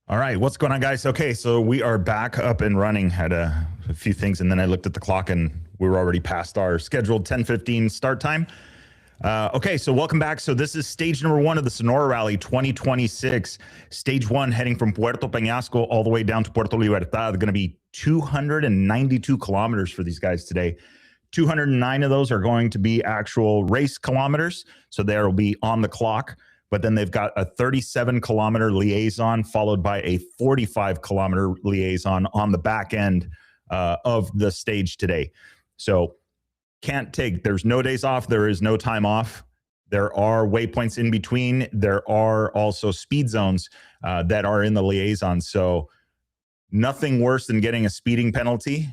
All right, what's going on, guys? Okay, so we are back up and running. Had a few things, and then I looked at the clock, and we were already past our scheduled 10:15 start time. Okay, so welcome back. So this is stage number 1 of the Sonora Rally 2026. Stage 1 heading from Puerto Peñasco all the way down to Puerto Libertad. Going to be 292 kilometers for these guys today. 209 of those are going to be actual race kilometers, so they will be on the clock. But then they've got a 37-kilometer liaison followed by a 45-kilometer liaison on the back end of the stage today. So there's no days off. There is no time off. There are waypoints in between. There are also speed zones that are in the liaison. So nothing worse than getting a speeding penalty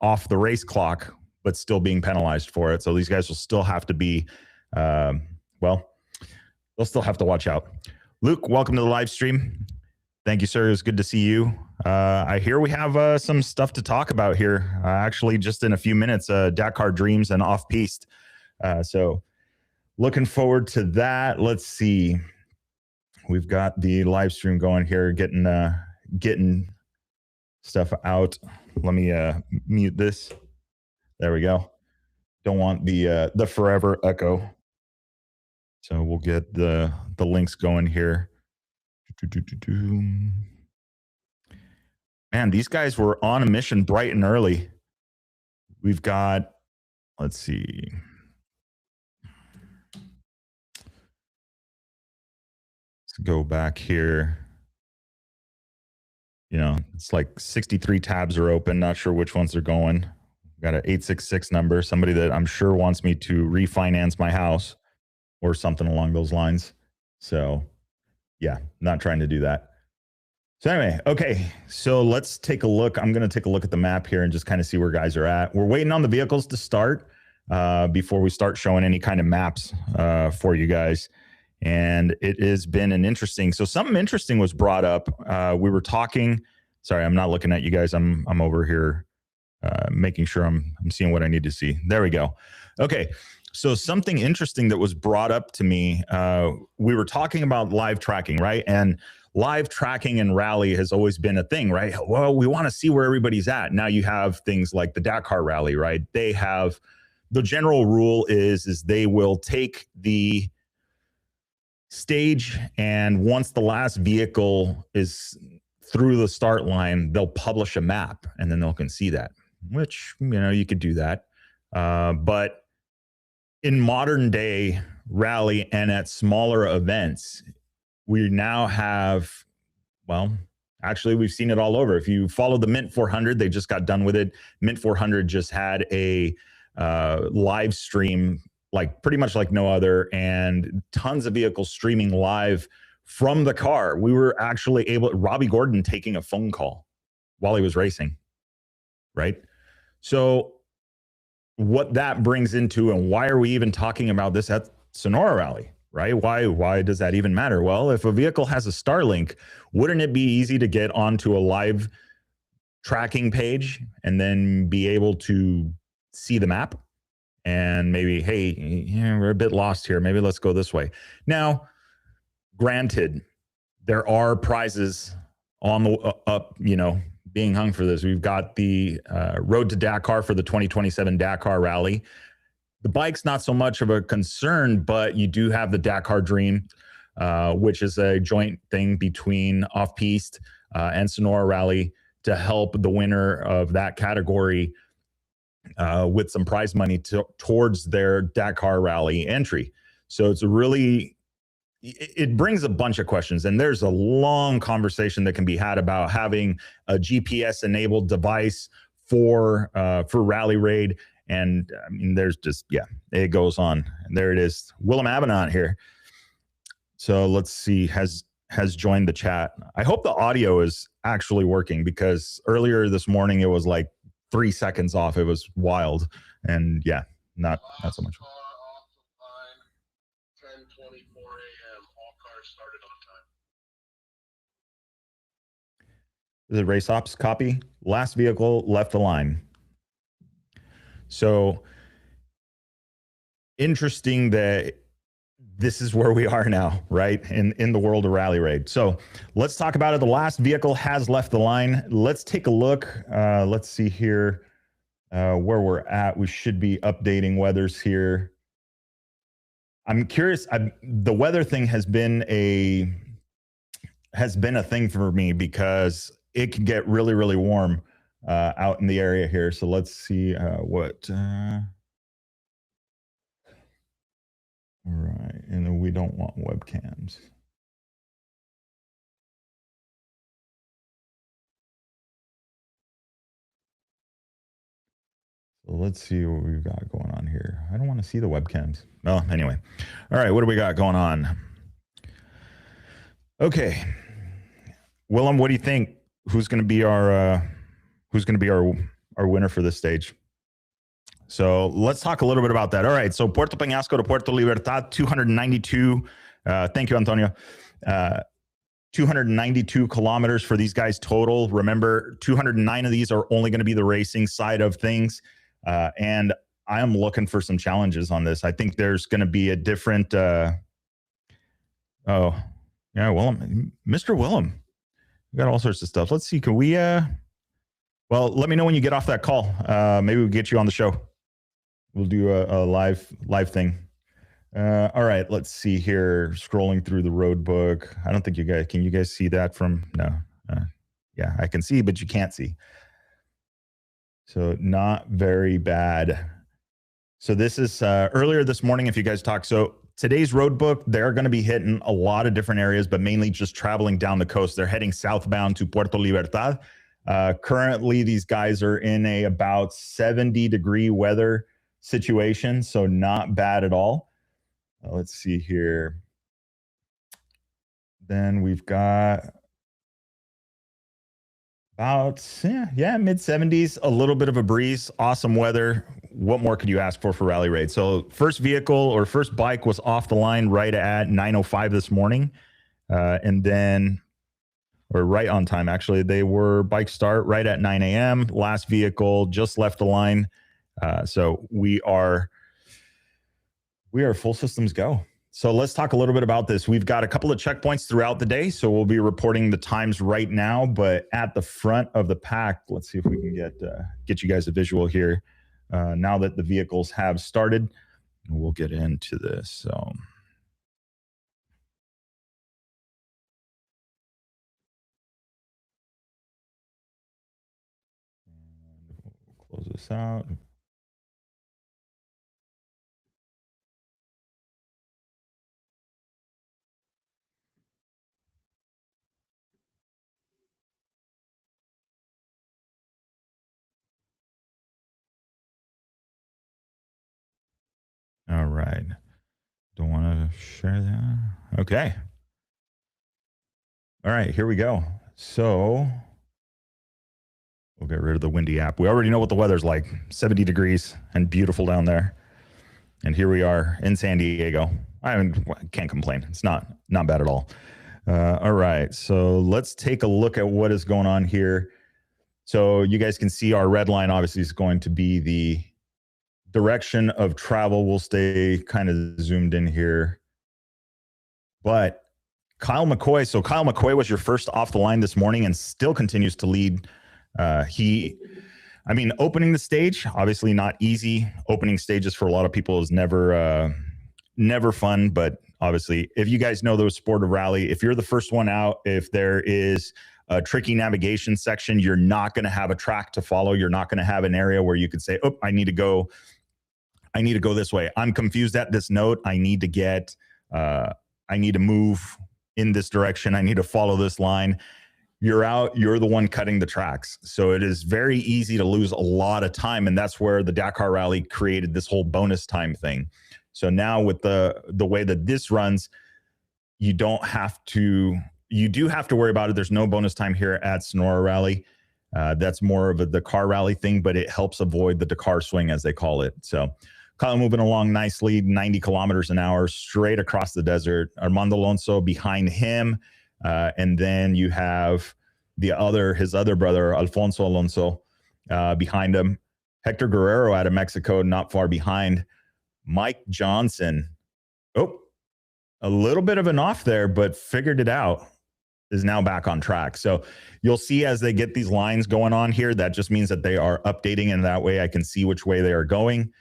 off the race clock, but still being penalized for it. So these guys will still have to be, they'll still have to watch out. Luke, welcome to the live stream. Thank you, sir. It was good to see you. I hear we have some stuff to talk about here. Actually, just in a few minutes, Dakar Dreams and Off-Piste. So looking forward to that. Let's see. We've got the live stream going here, getting stuff out. Let me mute this. There we go. Don't want the forever echo. So we'll get the links going here. Man, these guys were on a mission bright and early. We've got, let's see. Let's go back here. You know, it's like 63 tabs are open. Not sure which ones are going. Got an 866 number, somebody that I'm sure wants me to refinance my house or something along those lines. So yeah, not trying to do that. So anyway, okay, so let's take a look. I'm going to take a look at the map here and just kind of see where guys are at. We're waiting on the vehicles to start before we start showing any kind of maps for you guys. And it has been an interesting, so something interesting was brought up. We were talking, sorry, I'm not looking at you guys. I'm over here making sure I'm seeing what I need to see. There we go. Okay. So something interesting that was brought up to me, we were talking about live tracking, right? And live tracking in rally has always been a thing, right? Well, we want to see where everybody's at. Now you have things like the Dakar Rally, right? They have, the general rule is they will take the stage, and once the last vehicle is through the start line, they'll publish a map, and then they can see that, which, you know, you could do that. But in modern day rally and at smaller events, we now have, well, actually we've seen it all over. If you follow the Mint 400, they just got done with it. Mint 400 just had a live stream, like pretty much like no other, and tons of vehicles streaming live from the car. We were actually able, Robbie Gordon taking a phone call while he was racing, right? So what that brings into, and why are we even talking about this at Sonora Rally, right? Why does that even matter? Well, if a vehicle has a Starlink, wouldn't it be easy to get onto a live tracking page and then be able to see the map and maybe, hey, yeah, we're a bit lost here. Maybe let's go this way. Now, granted, there are prizes on the up, you know, being hung for this. We've got the Road to Dakar for the 2027 Dakar Rally. The bike's not so much of a concern, but you do have the Dakar Dream, which is a joint thing between Off-Piste and Sonora Rally to help the winner of that category with some prize money towards their Dakar Rally entry. So it's a really, it brings a bunch of questions, and there's a long conversation that can be had about having a GPS enabled device for Rally Raid. And I mean, there's just, yeah, it goes on. And there it is. Willem Avenant here. So let's see, has joined the chat. I hope the audio is actually working, because earlier this morning it was like 3 seconds off. It was wild. And yeah, not so much. 10:24 a.m. All cars started on time. The race ops copy. Last vehicle left the line. So interesting that this is where we are now, right? In the world of Rally Raid. So let's talk about it. The last vehicle has left the line. Let's take a look. Let's see here where we're at. We should be updating weathers here. I'm curious. The weather thing has been a thing for me because it can get really, really warm out in the area here. So let's see what. All right, and then we don't want webcams. So let's see what we've got going on here. I don't want to see the webcams. Well, anyway. All right, what do we got going on? Okay. Willem, what do you think? Who's going to be our winner for this stage? So let's talk a little bit about that. All right. So Puerto Peñasco to Puerto Libertad, 292. Thank you, Antonio. 292 kilometers for these guys total. Remember, 209 of these are only going to be the racing side of things. And I am looking for some challenges on this. I think there's going to be a different. Oh, yeah, Willem, Mr. Willem. We got all sorts of stuff. Let's see. Can we? Well, let me know when you get off that call. Maybe we'll get you on the show. We'll do a live thing. All right, let's see here. Scrolling through the road book. I don't think you guys, can you guys see that from, no. Yeah, I can see, but you can't see. So not very bad. So this is earlier this morning, if you guys talk. So today's road book, they're going to be hitting a lot of different areas, but mainly just traveling down the coast. They're heading southbound to Puerto Libertad. Currently, these guys are in a about 70-degree weather situation, so not bad at all. Let's see here. Then we've got about, mid 70s, a little bit of a breeze, awesome weather. What more could you ask for Rally Raid? So first vehicle or first bike was off the line right at 9:05 this morning. And then, or right on time, actually, they were bike start right at 9 a.m. Last vehicle just left the line. So we are full systems go. So let's talk a little bit about this. We've got a couple of checkpoints throughout the day, so we'll be reporting the times right now. But at the front of the pack, let's see if we can get you guys a visual here. Now that the vehicles have started, we'll get into this. So. We'll close this out. All right. Don't want to share that. Okay. All right, here we go. So we'll get rid of the windy app. We already know what the weather's like, 70 degrees and beautiful down there. And here we are in San Diego. I can't complain. It's not bad at all. All right, so let's take a look at what is going on here. So you guys can see our red line obviously is going to be the direction of travel. We'll stay kind of zoomed in here. But Kyle McCoy. So Kyle McCoy was your first off the line this morning and still continues to lead. Opening the stage, obviously not easy. Opening stages for a lot of people is never fun. But obviously, if you guys know the sport of rally, if you're the first one out, if there is a tricky navigation section, you're not going to have a track to follow. You're not going to have an area where you could say, oh, I need to go this way. I'm confused at this note. I need to move in this direction. I need to follow this line. You're out, you're the one cutting the tracks. So it is very easy to lose a lot of time. And that's where the Dakar Rally created this whole bonus time thing. So now with the way that this runs, you do have to worry about it. There's no bonus time here at Sonora Rally. That's more of a Dakar Rally thing, but it helps avoid the Dakar swing, as they call it. So Kyle moving along nicely, 90 kilometers an hour, straight across the desert. Armando Alonso behind him. And then you have his other brother, Alfonso Alonso, behind him. Hector Guerrero out of Mexico, not far behind. Mike Johnson. Oh, a little bit of an off there, but figured it out, is now back on track. So you'll see as they get these lines going on here, that just means that they are updating, and that way I can see which way they are going.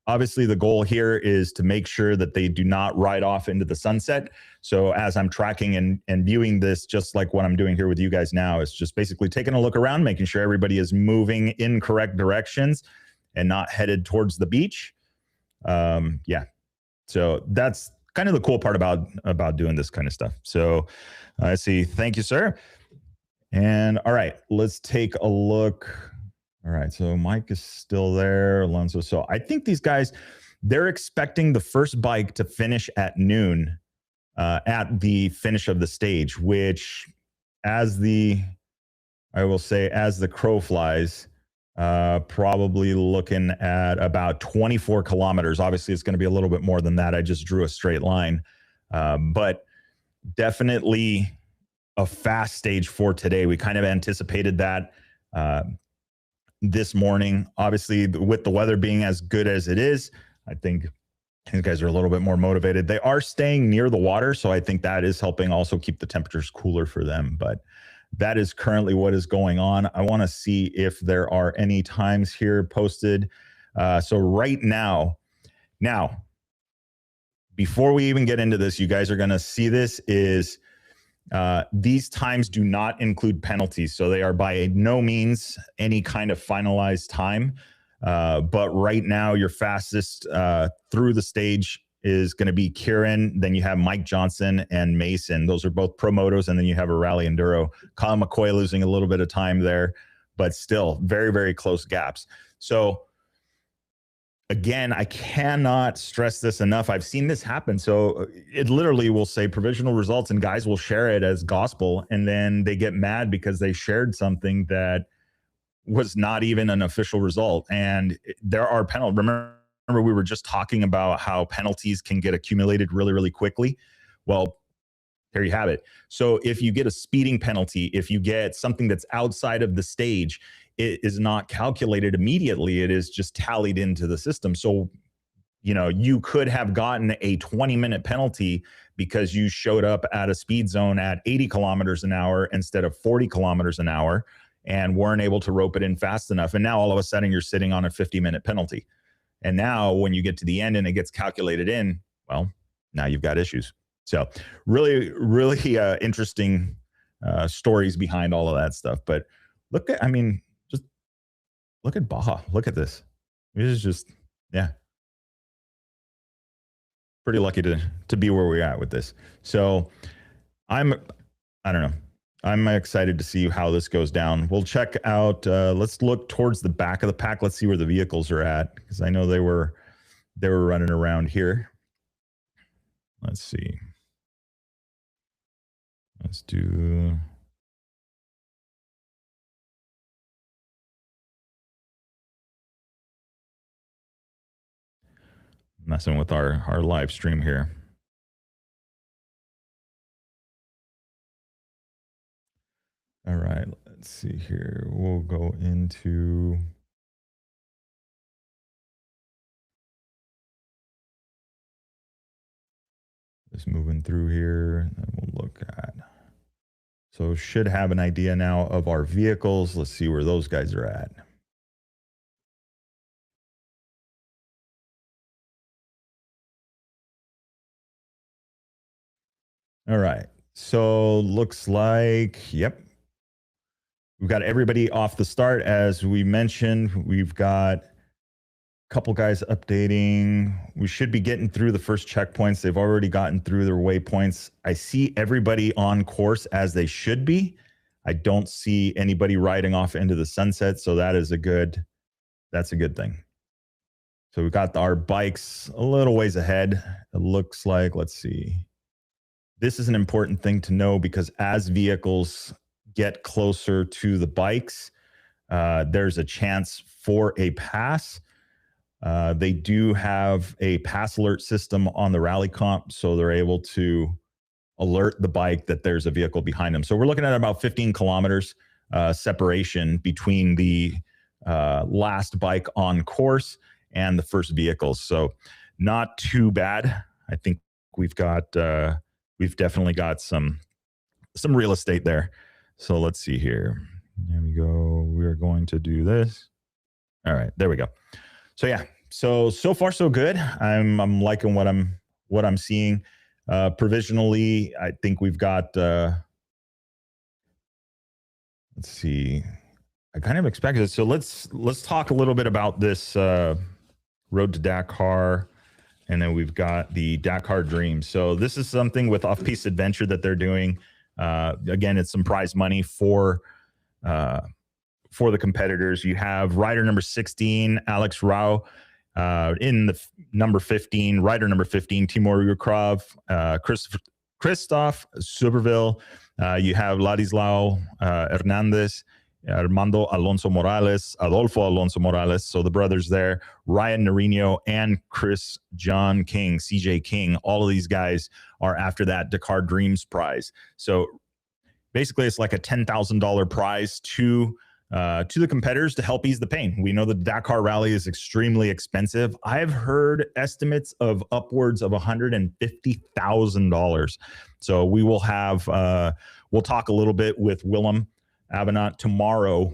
Obviously, the goal here is to make sure that they do not ride off into the sunset. So as I'm tracking and viewing this, just like what I'm doing here with you guys now, is just basically taking a look around, making sure everybody is moving in correct directions and not headed towards the beach. Yeah. So that's kind of the cool part about doing this kind of stuff. So I see. Thank you, sir. And all right, let's take a look. All right, so Mike is still there, Alonso. So I think these guys, they're expecting the first bike to finish at noon at the finish of the stage, which I will say, as the crow flies, probably looking at about 24 kilometers. Obviously, it's going to be a little bit more than that. I just drew a straight line. But definitely a fast stage for today. We kind of anticipated that this morning. Obviously, with the weather being as good as it is, I think these guys are a little bit more motivated. They are staying near the water, so I think that is helping also keep the temperatures cooler for them. But that is currently what is going on. I want to see if there are any times here posted. So right now, before we even get into this, you guys are going to see this is these times do not include penalties. So they are by no means any kind of finalized time. But right now, your fastest through the stage is going to be Kieran. Then you have Mike Johnson and Mason. Those are both pro motos. And then you have a rally enduro. Colin McCoy losing a little bit of time there, but still very, very close gaps. So again, I cannot stress this enough. I've seen this happen. So it literally will say provisional results and guys will share it as gospel. And then they get mad because they shared something that was not even an official result. And there are penalties. Remember, we were just talking about how penalties can get accumulated really, really quickly. Well, there you have it. So if you get a speeding penalty, if you get something that's outside of the stage, it is not calculated immediately. It is just tallied into the system. So, you know, you could have gotten a 20-minute penalty because you showed up at a speed zone at 80 kilometers an hour instead of 40 kilometers an hour and weren't able to rope it in fast enough. And now all of a sudden you're sitting on a 50-minute penalty. And now when you get to the end and it gets calculated in, well, now you've got issues. So really, really interesting stories behind all of that stuff. But look at, I mean, just look at Baja. Look at this. This is just, yeah. Pretty lucky to be where we're at with this. So I don't know. I'm excited to see how this goes down. We'll check out, let's look towards the back of the pack. Let's see where the vehicles are at, because I know they were running around here. Let's see. Let's do... Messing with our live stream here. All right, let's see here. We'll go into... Just moving through here, and we'll look at... So should have an idea now of our vehicles. Let's see where those guys are at. All right, so looks like, yep. We've got everybody off the start. As we mentioned, we've got a couple guys updating. We should be getting through the first checkpoints. They've already gotten through their waypoints. I see everybody on course as they should be. I don't see anybody riding off into the sunset, so that's a good thing. So we've got our bikes a little ways ahead. It looks like, let's see. This is an important thing to know, because as vehicles get closer to the bikes, there's a chance for a pass. They do have a pass alert system on the rally comp, so they're able to alert the bike that there's a vehicle behind them. So we're looking at about 15 kilometers separation between the last bike on course and the first vehicles. So not too bad. I think we've definitely got some real estate there. So let's see here. There we go. We're going to do this. All right, there we go. So yeah, so far so good. I'm liking what I'm seeing. Provisionally, I think we've got. Let's see. I kind of expected it. So let's talk a little bit about this Road to Dakar, and then we've got the Dakar Dream. So this is something with Off-Piste Adventure that they're doing. Again, it's some prize money for the competitors. You have rider number 16, Alex Rao. In the number 15, rider number 15, Timur Yukrov, Christoph Superville. You have Ladislao Hernandez, Armando Alonso Morales, Adolfo Alonso Morales. So the brothers there, Ryan Norino and Chris John King, CJ King. All of these guys are after that Dakar Dreams prize. So basically, it's like a $10,000 prize to the competitors to help ease the pain. We know the Dakar Rally is extremely expensive. I've heard estimates of upwards of $150,000. So we will have, we'll talk a little bit with Willem Avenant tomorrow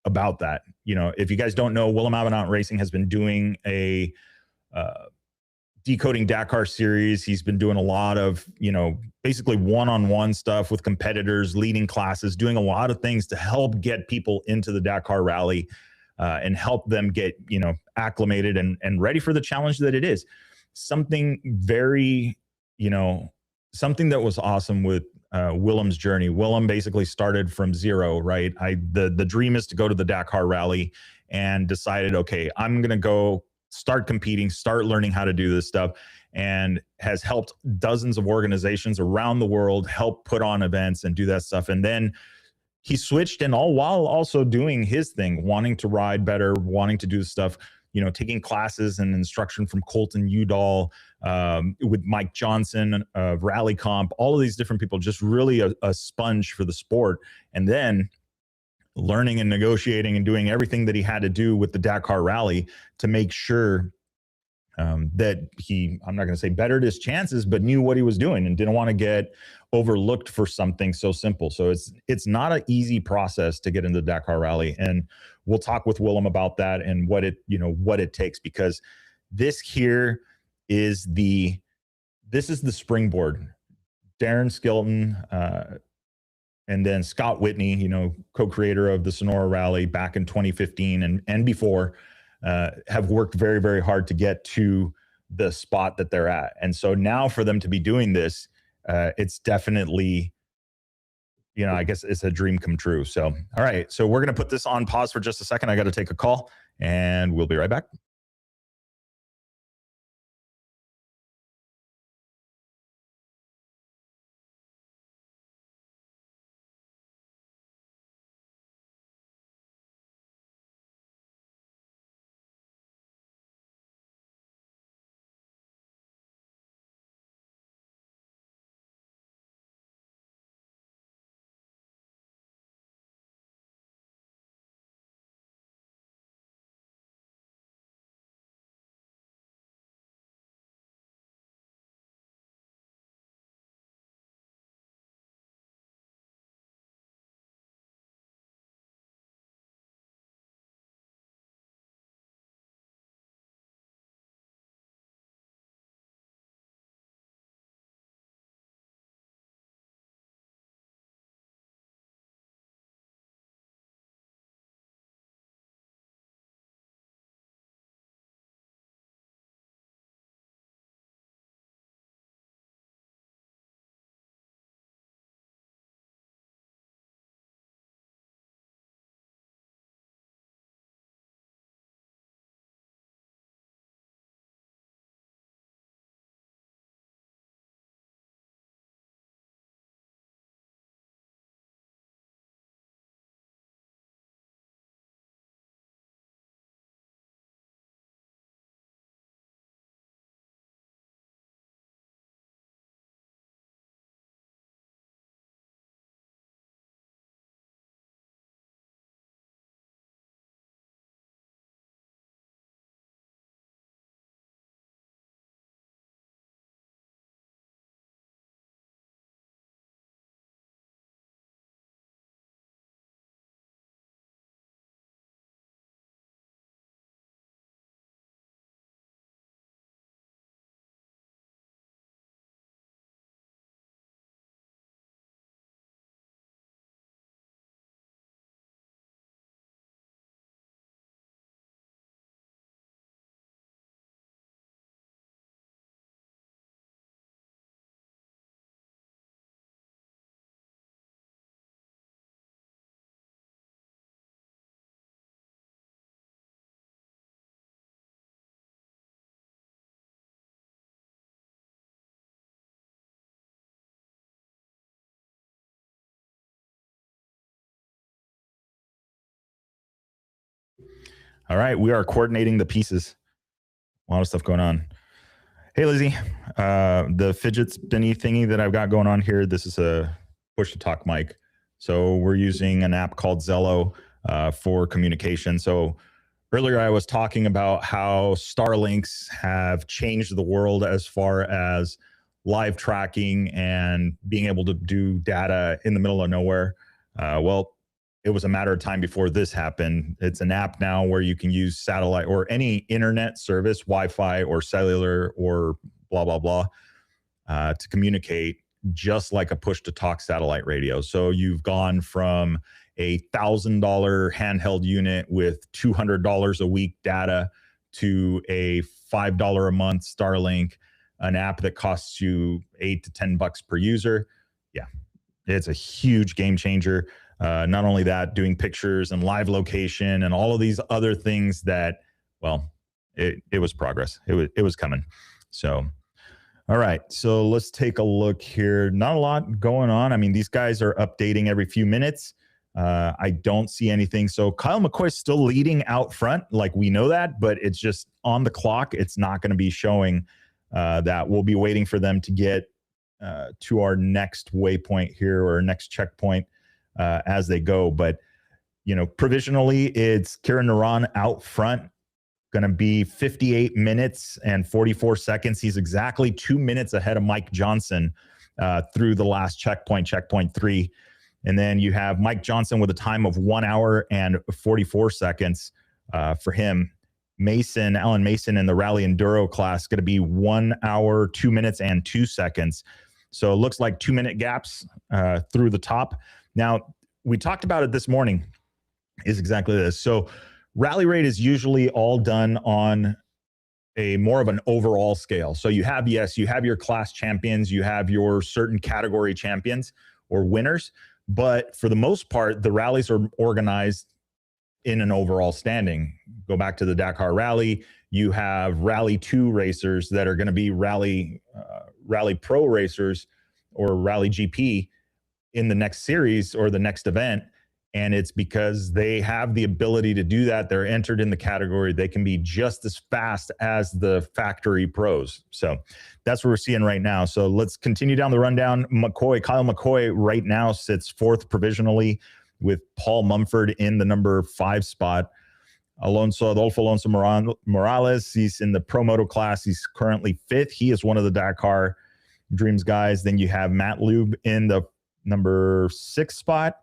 about that. You know, if you guys don't know, Willem Avenant Racing has been doing a Decoding Dakar series. He's been doing a lot of, you know, basically one-on-one stuff with competitors, leading classes, doing a lot of things to help get people into the Dakar Rally and help them get, you know, acclimated and ready for the challenge that it is. Something very, you know, something that was awesome with Willem's journey. Willem basically started from zero, right? The dream is to go to the Dakar Rally and decided, okay, I'm going to go start competing, start learning how to do this stuff, and has helped dozens of organizations around the world help put on events and do that stuff. And then he switched, and all while also doing his thing, wanting to ride better, wanting to do stuff, you know, taking classes and instruction from Colton Udall, with Mike Johnson of Rally Comp, all of these different people, just really a sponge for the sport. And then learning and negotiating and doing everything that he had to do with the Dakar Rally to make sure that he, I'm not going to say bettered his chances, but knew what he was doing and didn't want to get overlooked for something so simple. So it's not an easy process to get into the Dakar Rally. And we'll talk with Willem about that and what it takes, because this here is the springboard. Darren Skilton, and then Scott Whitney, you know, co-creator of the Sonora Rally back in 2015 and before, have worked very, very hard to get to the spot that they're at. And so now for them to be doing this, it's definitely, you know, I guess it's a dream come true. So, all right. So we're going to put this on pause for just a second. I got to take a call and we'll be right back. All right, we are coordinating the pieces. A lot of stuff going on. Hey, Lizzie, the fidget spinny thingy that I've got going on here, this is a push-to-talk mic. So we're using an app called Zello for communication. So earlier I was talking about how Starlinks have changed the world as far as live tracking and being able to do data in the middle of nowhere. Well, it was a matter of time before this happened. It's an app now where you can use satellite or any internet service, Wi-Fi or cellular or blah, blah, blah, to communicate just like a push-to-talk satellite radio. So you've gone from a $1,000 handheld unit with $200 a week data to a $5 a month Starlink, an app that costs you $8 to $10 per user. Yeah, it's a huge game changer. Not only that, doing pictures and live location and all of these other things that, well, it was progress. It was coming. So, all right. So let's take a look here. Not a lot going on. I mean, these guys are updating every few minutes. I don't see anything. So Kyle McCoy is still leading out front. Like we know that, but it's just on the clock. It's not going to be showing that. We'll be waiting for them to get to our next waypoint here or next checkpoint as they go. But, you know, provisionally, it's Kieran Naran out front, going to be 58 minutes and 44 seconds. He's exactly 2 minutes ahead of Mike Johnson through the last checkpoint 3. And then you have Mike Johnson with a time of 1 hour and 44 seconds for him. Alan Mason in the Rally Enduro class, going to be 1 hour, 2 minutes and 2 seconds. So it looks like 2 minute gaps through the top. Now, we talked about it this morning, is exactly this. So Rally Raid is usually all done on a more of an overall scale. So you have, yes, you have your class champions, you have your certain category champions or winners, but for the most part, the rallies are organized in an overall standing. Go back to the Dakar Rally, you have Rally 2 racers that are going to be Rally Pro racers or Rally GP in the next series or the next event. And it's because they have the ability to do that. They're entered in the category. They can be just as fast as the factory pros. So that's what we're seeing right now. So let's continue down the rundown. Kyle McCoy right now sits 4th provisionally with Paul Mumford in the number 5 spot. Adolfo Alonso Morales, he's in the Pro Moto class. He's currently 5th. He is one of the Dakar Dreams guys. Then you have Matt Lube in the number 6 spot.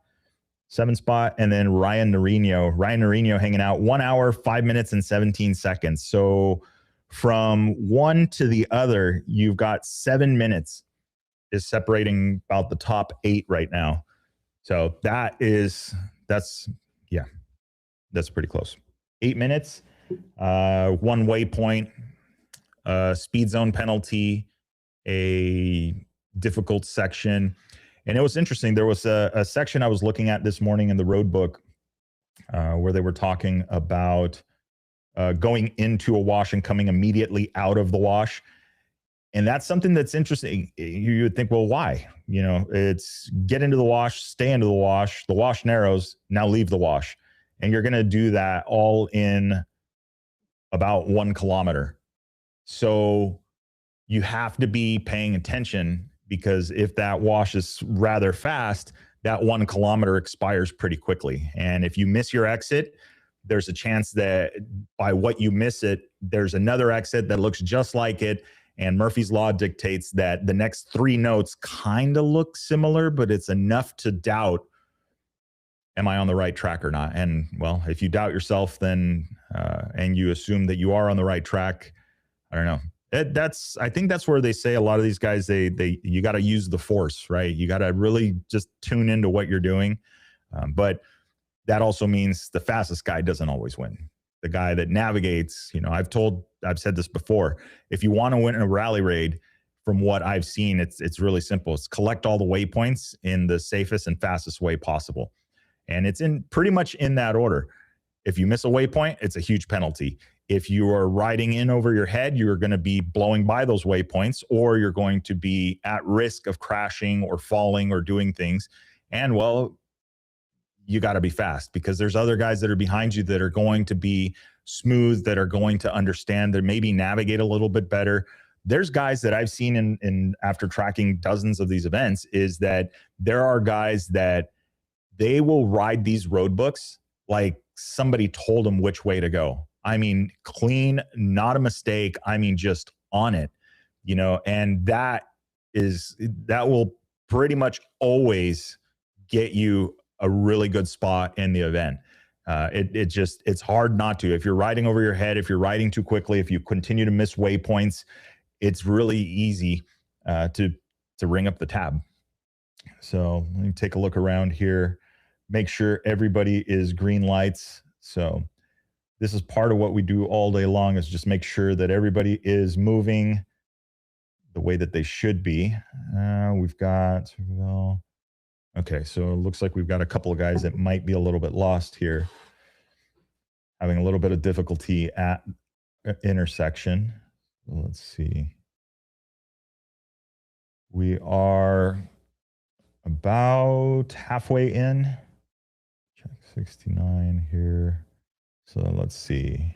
7 spot, and then Ryan Norino hanging out 1 hour, 5 minutes, and 17 seconds. So from one to the other, you've got 7 minutes is separating about the top 8 right now. So that's pretty close. 8 minutes, 1 waypoint, speed zone penalty, a difficult section. And it was interesting. There was a section I was looking at this morning in the roadbook where they were talking about going into a wash and coming immediately out of the wash. And that's something that's interesting. You would think, well, why? You know, it's get into the wash, stay into the wash narrows, now leave the wash. And you're going to do that all in about 1 kilometer. So you have to be paying attention, because if that wash is rather fast, that 1 kilometer expires pretty quickly. And if you miss your exit, there's a chance that by what you miss it, there's another exit that looks just like it. And Murphy's Law dictates that the next 3 notes kind of look similar, but it's enough to doubt, am I on the right track or not? And well, if you doubt yourself, then and you assume that you are on the right track, I don't know. I think that's where they say a lot of these guys, you got to use the force, right? You got to really just tune into what you're doing. But that also means the fastest guy doesn't always win. The guy that navigates, you know, I've said this before, if you want to win a rally raid, from what I've seen, it's really simple. It's collect all the waypoints in the safest and fastest way possible. And it's in pretty much in that order. If you miss a waypoint, it's a huge penalty. If you are riding in over your head, you're going to be blowing by those waypoints, or you're going to be at risk of crashing or falling or doing things. And well, you got to be fast, because there's other guys that are behind you that are going to be smooth, that are going to understand, that maybe navigate a little bit better. There's guys that I've seen in after tracking dozens of these events, is that there are guys that they will ride these road books like somebody told them which way to go. I mean, clean, not a mistake. I mean, just on it, you know, and that will pretty much always get you a really good spot in the event. It's hard not to. If you're riding over your head, if you're riding too quickly, if you continue to miss waypoints, it's really easy to ring up the tab. So let me take a look around here, make sure everybody is green lights. So this is part of what we do all day long, is just make sure that everybody is moving the way that they should be. We've got, well, okay, so it looks like we've got a couple of guys that might be a little bit lost here, having a little bit of difficulty at intersection. Let's see. We are about halfway in. Check 69 here. So let's see.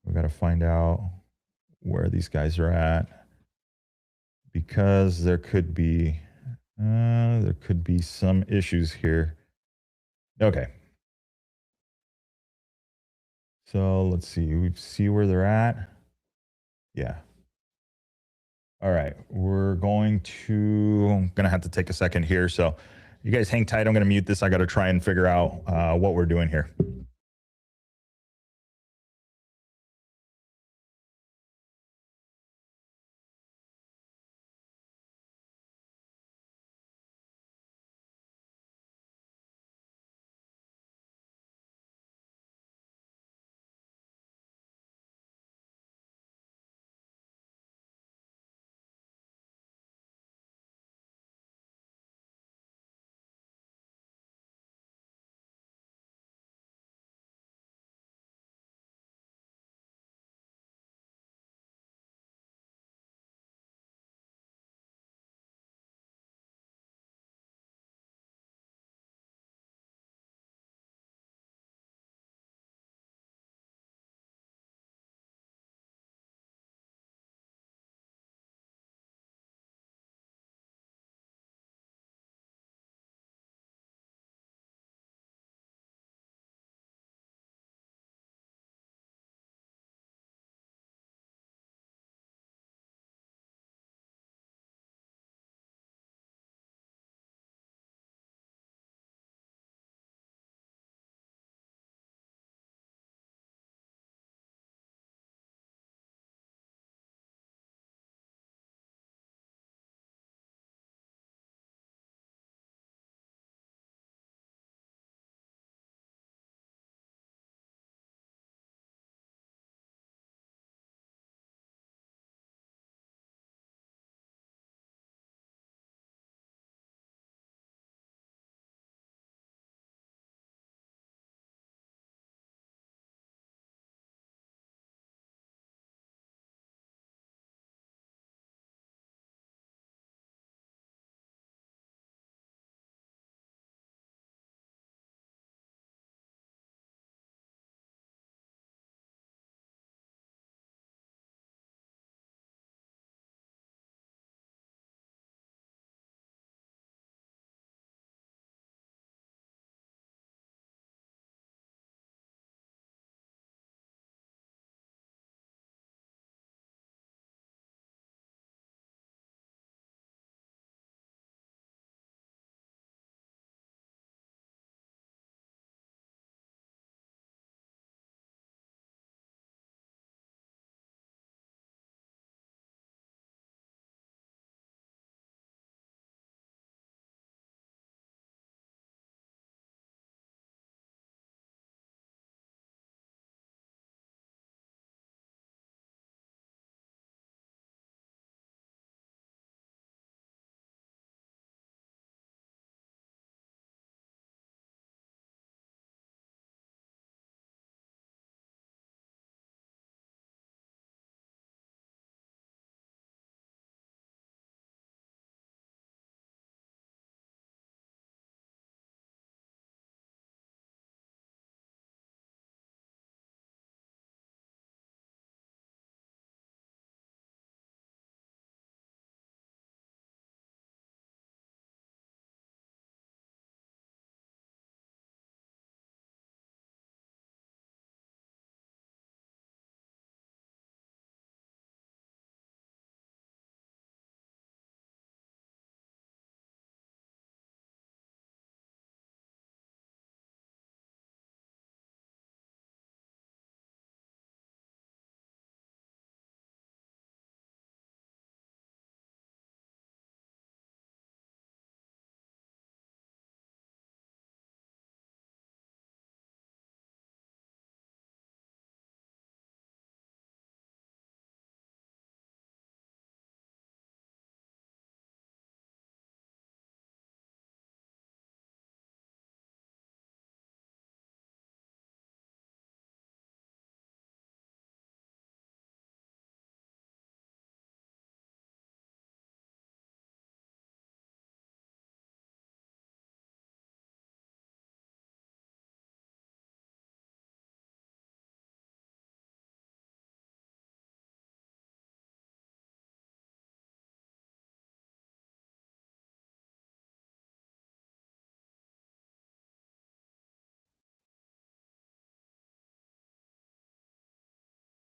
We got to find out where these guys are at, because there could be some issues here. Okay. So let's see. We see where they're at. Yeah. All right. We're going to have to take a second here. So you guys hang tight. I'm going to mute this. I got to try and figure out what we're doing here.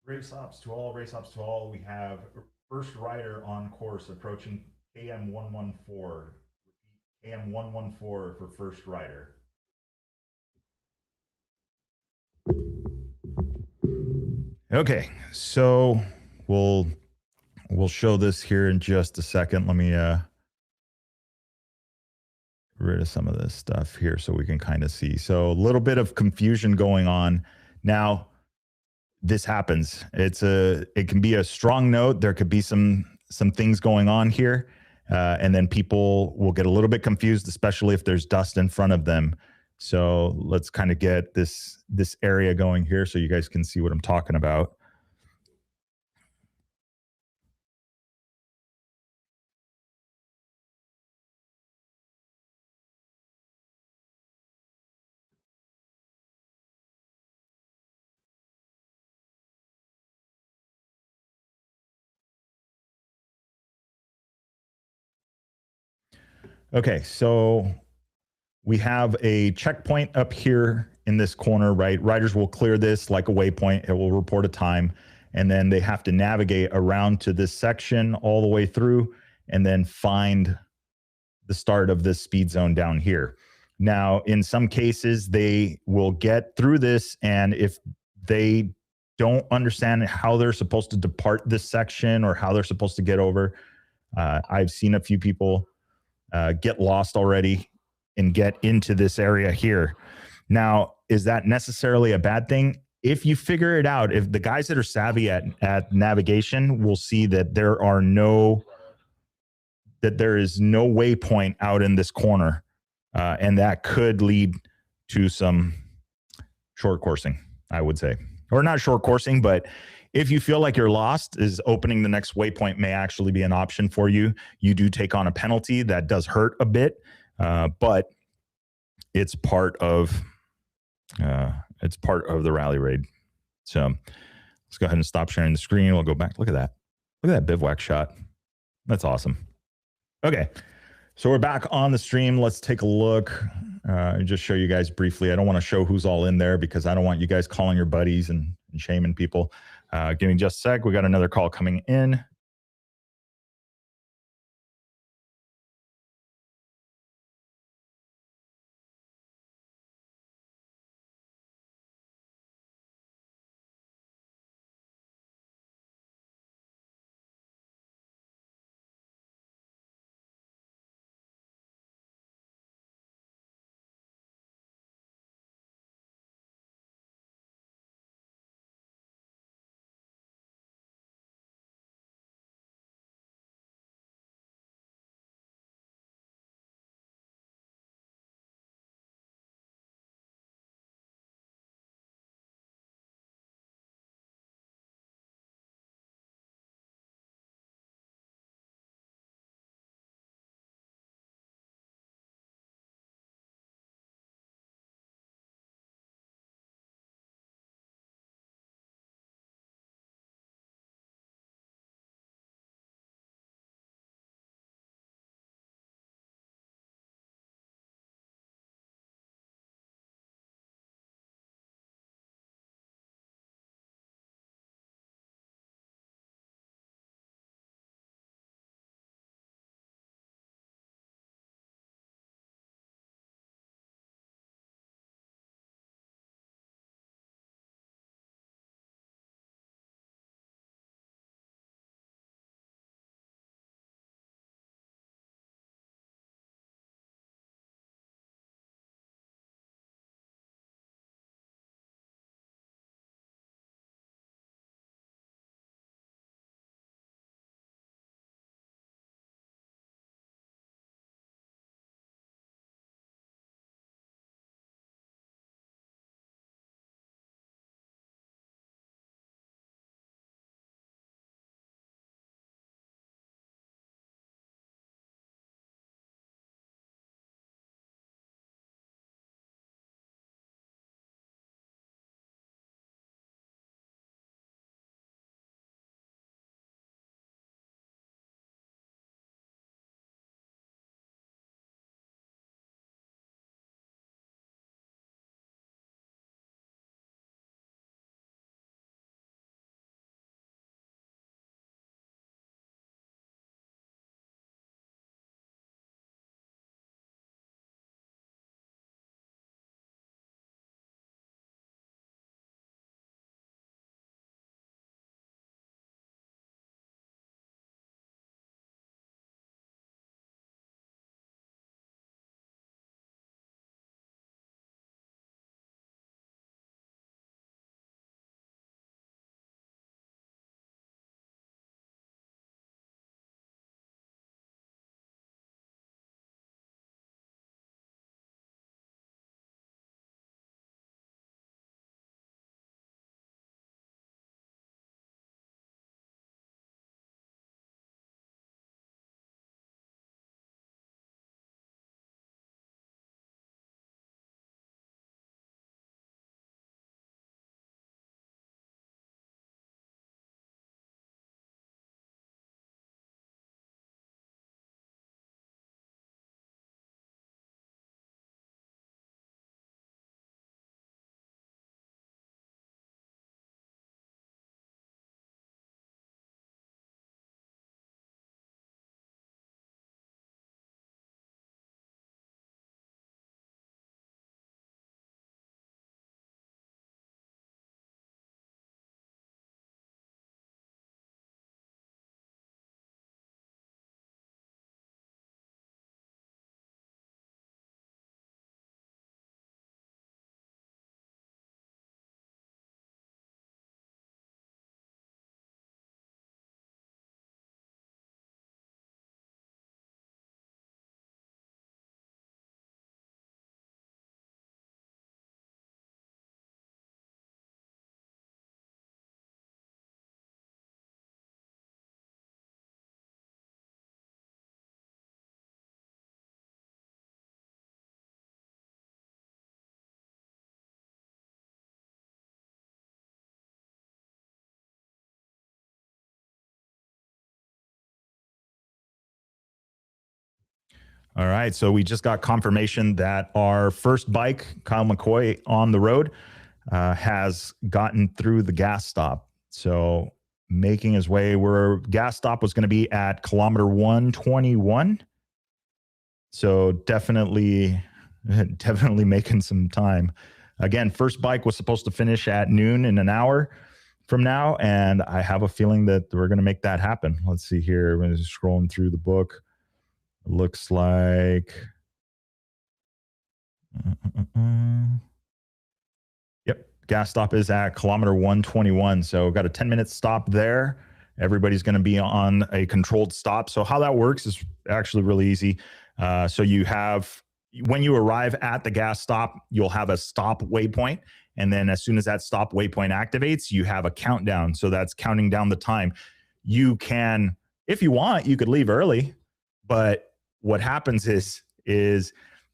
Race ops to all, race ops to all. We have first rider on course approaching KM 114. KM 114 for first rider. Okay, so we'll show this here in just a second. Let me get rid of some of this stuff here so we can kind of see. So a little bit of confusion going on. Now, this happens. It can be a strong note. There could be some things going on here, and then people will get a little bit confused, especially if there's dust in front of them. So let's kind of get this area going here so you guys can see what I'm talking about. Okay, so we have a checkpoint up here in this corner, right? Riders will clear this like a waypoint. It will report a time, and then they have to navigate around to this section all the way through and then find the start of this speed zone down here. Now, in some cases, they will get through this, and if they don't understand how they're supposed to depart this section or how they're supposed to get over, I've seen a few people get lost already and get into this area here. Now, is that necessarily a bad thing? If you figure it out, if the guys that are savvy at navigation will see that there is no waypoint out in this corner, and that could lead to some short coursing, I would say. Or not short coursing, but if you feel like you're lost, is opening the next waypoint may actually be an option for you. You do take on a penalty that does hurt a bit, but it's part of the rally raid. So let's go ahead and stop sharing the screen. We'll go back. Look at that. Look at that bivouac shot. That's awesome. Okay, so we're back on the stream. Let's take a look. Just show you guys briefly. I don't want to show who's all in there because I don't want you guys calling your buddies and shaming people. Give me just a sec. We got another call coming in. All right, so we just got confirmation that our first bike, Kyle McCoy, on the road, has gotten through the gas stop. So making his way where gas stop was going to be at kilometer 121. So definitely making some time. Again, first bike was supposed to finish at noon in an hour from now, and I have a feeling that we're going to make that happen. Let's see here. When scrolling through the book, it looks like yep, gas stop is at kilometer 121. So got a 10-minute stop there. Everybody's going to be on a controlled stop. So how that works is actually really easy. So you have, when you arrive at the gas stop, you'll have a stop waypoint. And then as soon as that stop waypoint activates, you have a countdown. So that's counting down the time. You can, if you want, you could leave early. But what happens is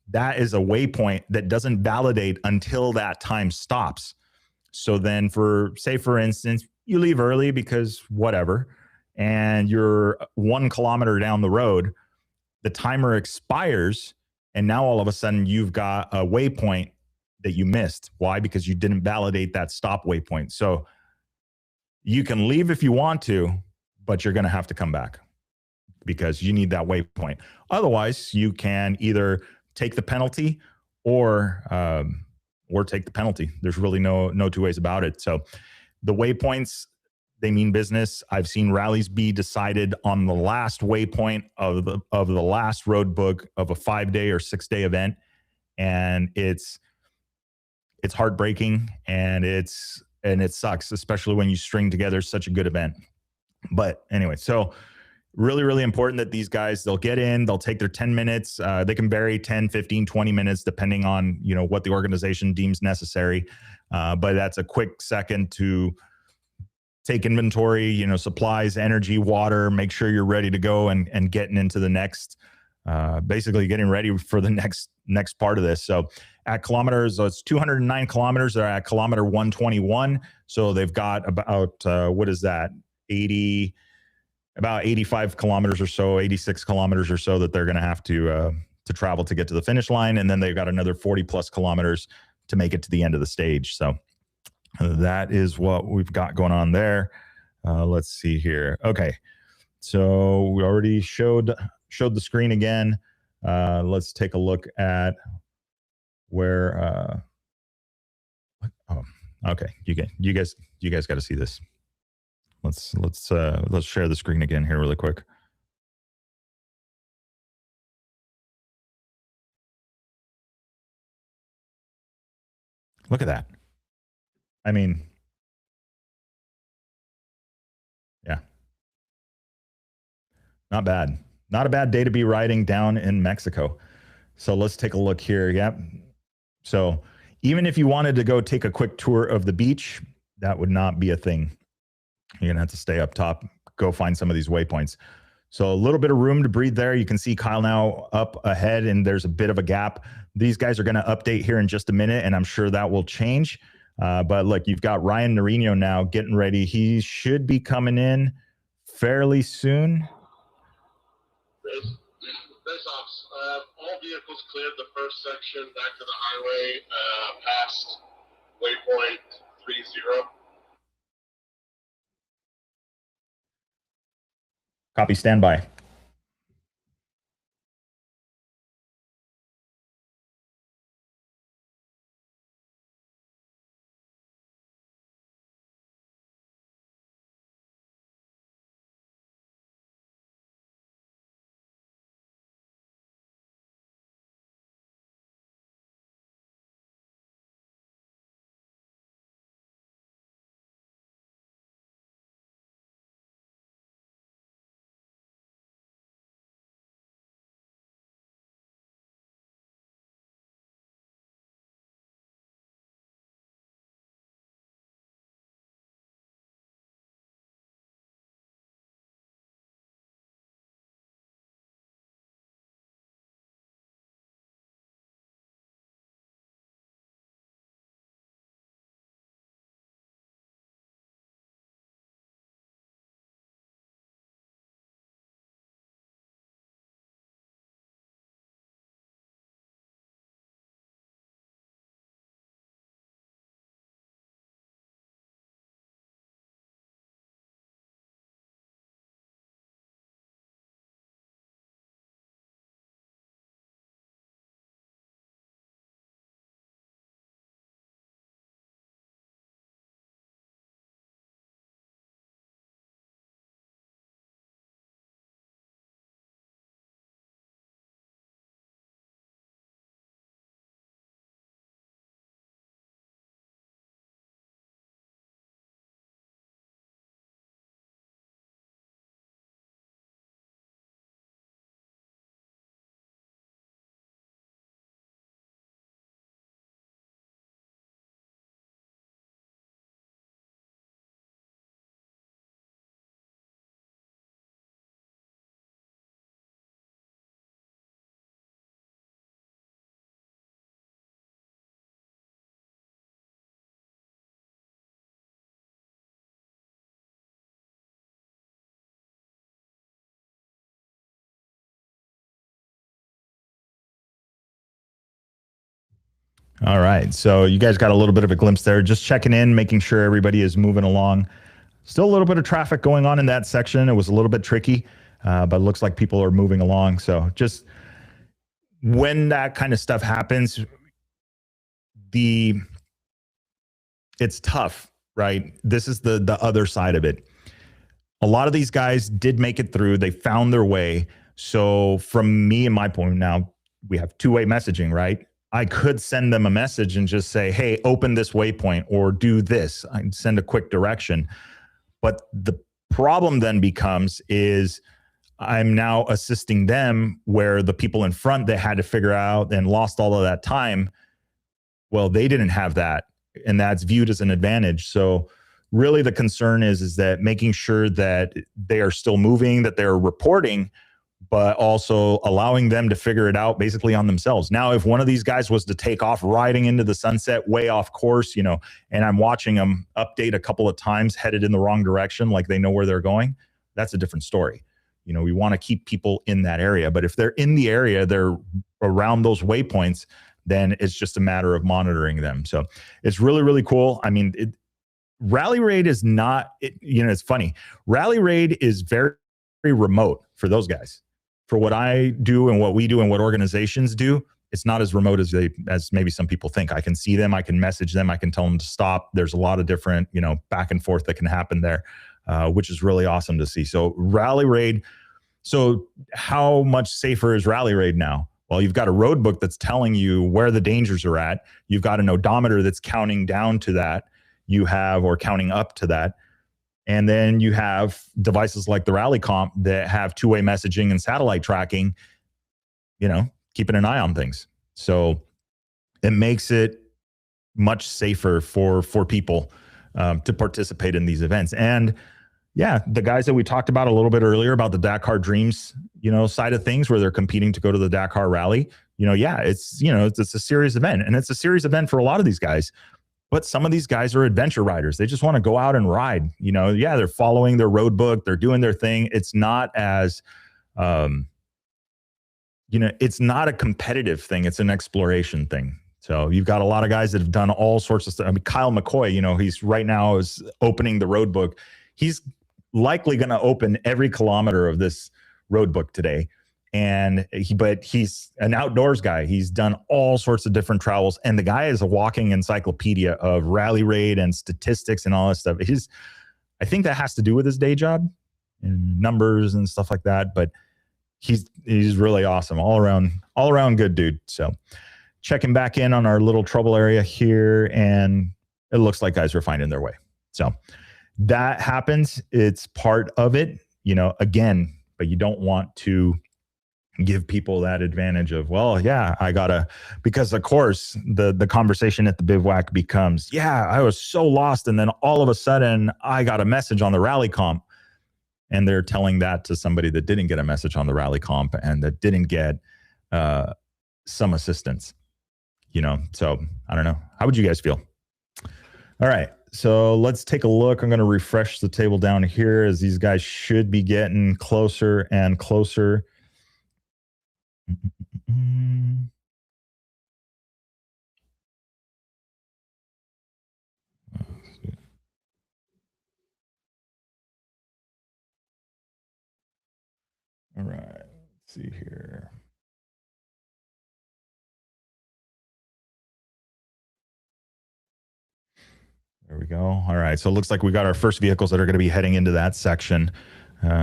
that is a waypoint that doesn't validate until that time stops. So then for instance, you leave early because whatever, and you're 1 kilometer down the road, the timer expires, and now all of a sudden you've got a waypoint that you missed. Why? Because you didn't validate that stop waypoint. So you can leave if you want to, but you're going to have to come back because you need that waypoint. Otherwise, you can either take the penalty or take the penalty. There's really no two ways about it. So the waypoints, they mean business. I've seen rallies be decided on the last waypoint of the last road book of a 5-day or 6-day event, and it's heartbreaking, and it sucks, especially when you string together such a good event. But anyway, so really, really important that these guys, they'll get in, they'll take their 10 minutes. They can vary 10, 15, 20 minutes, depending on, what the organization deems necessary. But that's a quick second to take inventory, supplies, energy, water, make sure you're ready to go and getting into the next, basically getting ready for the next part of this. So at kilometers, so it's 209 kilometers. They're at kilometer 121. So they've got about, what is that? About 85 kilometers or so, 86 kilometers or so that they're going to have to travel to get to the finish line. And then they've got another 40 plus kilometers to make it to the end of the stage. So that is what we've got going on there. Let's see here. Okay. So we already showed the screen again. Let's take a look at where, okay. You guys got to see this. Let's share the screen again here really quick. Look at that. I mean, yeah, not bad. Not a bad day to be riding down in Mexico. So let's take a look here. Yep. So even if you wanted to go take a quick tour of the beach, that would not be a thing. You're going to have to stay up top, go find some of these waypoints. So a little bit of room to breathe there. You can see Kyle now up ahead, and there's a bit of a gap. These guys are going to update here in just a minute, and I'm sure that will change. But look, you've got Ryan Norino now getting ready. He should be coming in fairly soon. All vehicles cleared the first section back to the highway past waypoint 30. Copy, standby. All right. So you guys got a little bit of a glimpse there. Just checking in, making sure everybody is moving along. Still a little bit of traffic going on in that section. It was a little bit tricky, but it looks like people are moving along. So just when that kind of stuff happens, it's tough, right? This is the other side of it. A lot of these guys did make it through. They found their way. So from me and my point now, we have two-way messaging, right? I could send them a message and just say, hey, open this waypoint or do this. I'd send a quick direction. But the problem then becomes is I'm now assisting them where the people in front that had to figure out and lost all of that time, well, they didn't have that. And that's viewed as an advantage. So really the concern is that making sure that they are still moving, that they're reporting, but also allowing them to figure it out basically on themselves. Now, if one of these guys was to take off riding into the sunset way off course, and I'm watching them update a couple of times headed in the wrong direction, like they know where they're going, that's a different story. We want to keep people in that area. But if they're in the area, they're around those waypoints, then it's just a matter of monitoring them. So it's really, really cool. I mean, Rally Raid is not, it's funny. Rally Raid is very, very remote for those guys. For what I do and what we do and what organizations do, it's not as remote as maybe some people think. I can see them, I can message them, I can tell them to stop. There's a lot of different, back and forth that can happen there, which is really awesome to see. So Rally Raid. So how much safer is Rally Raid now? Well, you've got a road book that's telling you where the dangers are at. You've got an odometer that's counting down to that. Or counting up to that. And then you have devices like the Rally Comp that have two-way messaging and satellite tracking, keeping an eye on things. So it makes it much safer for people to participate in these events. And yeah, the guys that we talked about a little bit earlier about the Dakar Dreams, side of things where they're competing to go to the Dakar Rally, it's a serious event, and it's a serious event for a lot of these guys. But some of these guys are adventure riders. They just want to go out and ride. They're following their road book. They're doing their thing. It's not as, it's not a competitive thing. It's an exploration thing. So you've got a lot of guys that have done all sorts of stuff. I mean, Kyle McCoy, he's right now is opening the road book. He's likely going to open every kilometer of this road book today. But he's an outdoors guy. He's done all sorts of different travels. And the guy is a walking encyclopedia of Rally Raid and statistics and all that stuff. I think that has to do with his day job and numbers and stuff like that. But he's really awesome. All around good dude. So checking back in on our little trouble area here. And it looks like guys are finding their way. So that happens. It's part of it, again, but you don't want to give people that advantage of, well, yeah, because of course the conversation at the bivouac becomes, yeah, I was so lost. And then all of a sudden I got a message on the Rally Comp, and they're telling that to somebody that didn't get a message on the Rally Comp and that didn't get some assistance, so I don't know. How would you guys feel? All right. So let's take a look. I'm going to refresh the table down here as these guys should be getting closer and closer. All right, let's see here. There we go. All right, so it looks like we got our first vehicles that are going to be heading into that section.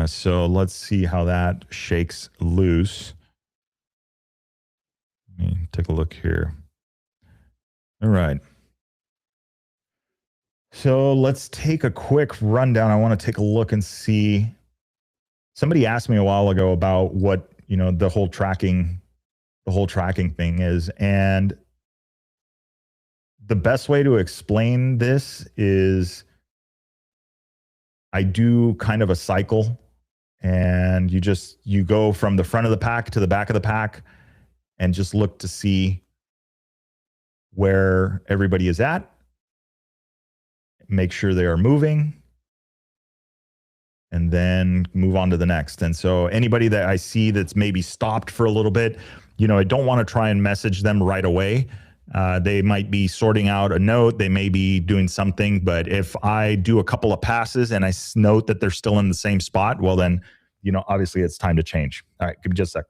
So let's see how that shakes loose. Let me take a look here. All right. So let's take a quick rundown. I want to take a look and see. Somebody asked me a while ago about what, the whole tracking thing is. And the best way to explain this is I do kind of a cycle, and you go from the front of the pack to the back of the pack and just look to see where everybody is at. Make sure they are moving, and then move on to the next. And so anybody that I see that's maybe stopped for a little bit, I don't want to try and message them right away. They might be sorting out a note. They may be doing something. But if I do a couple of passes and I note that they're still in the same spot, well, then, obviously it's time to change. All right, give me just a sec.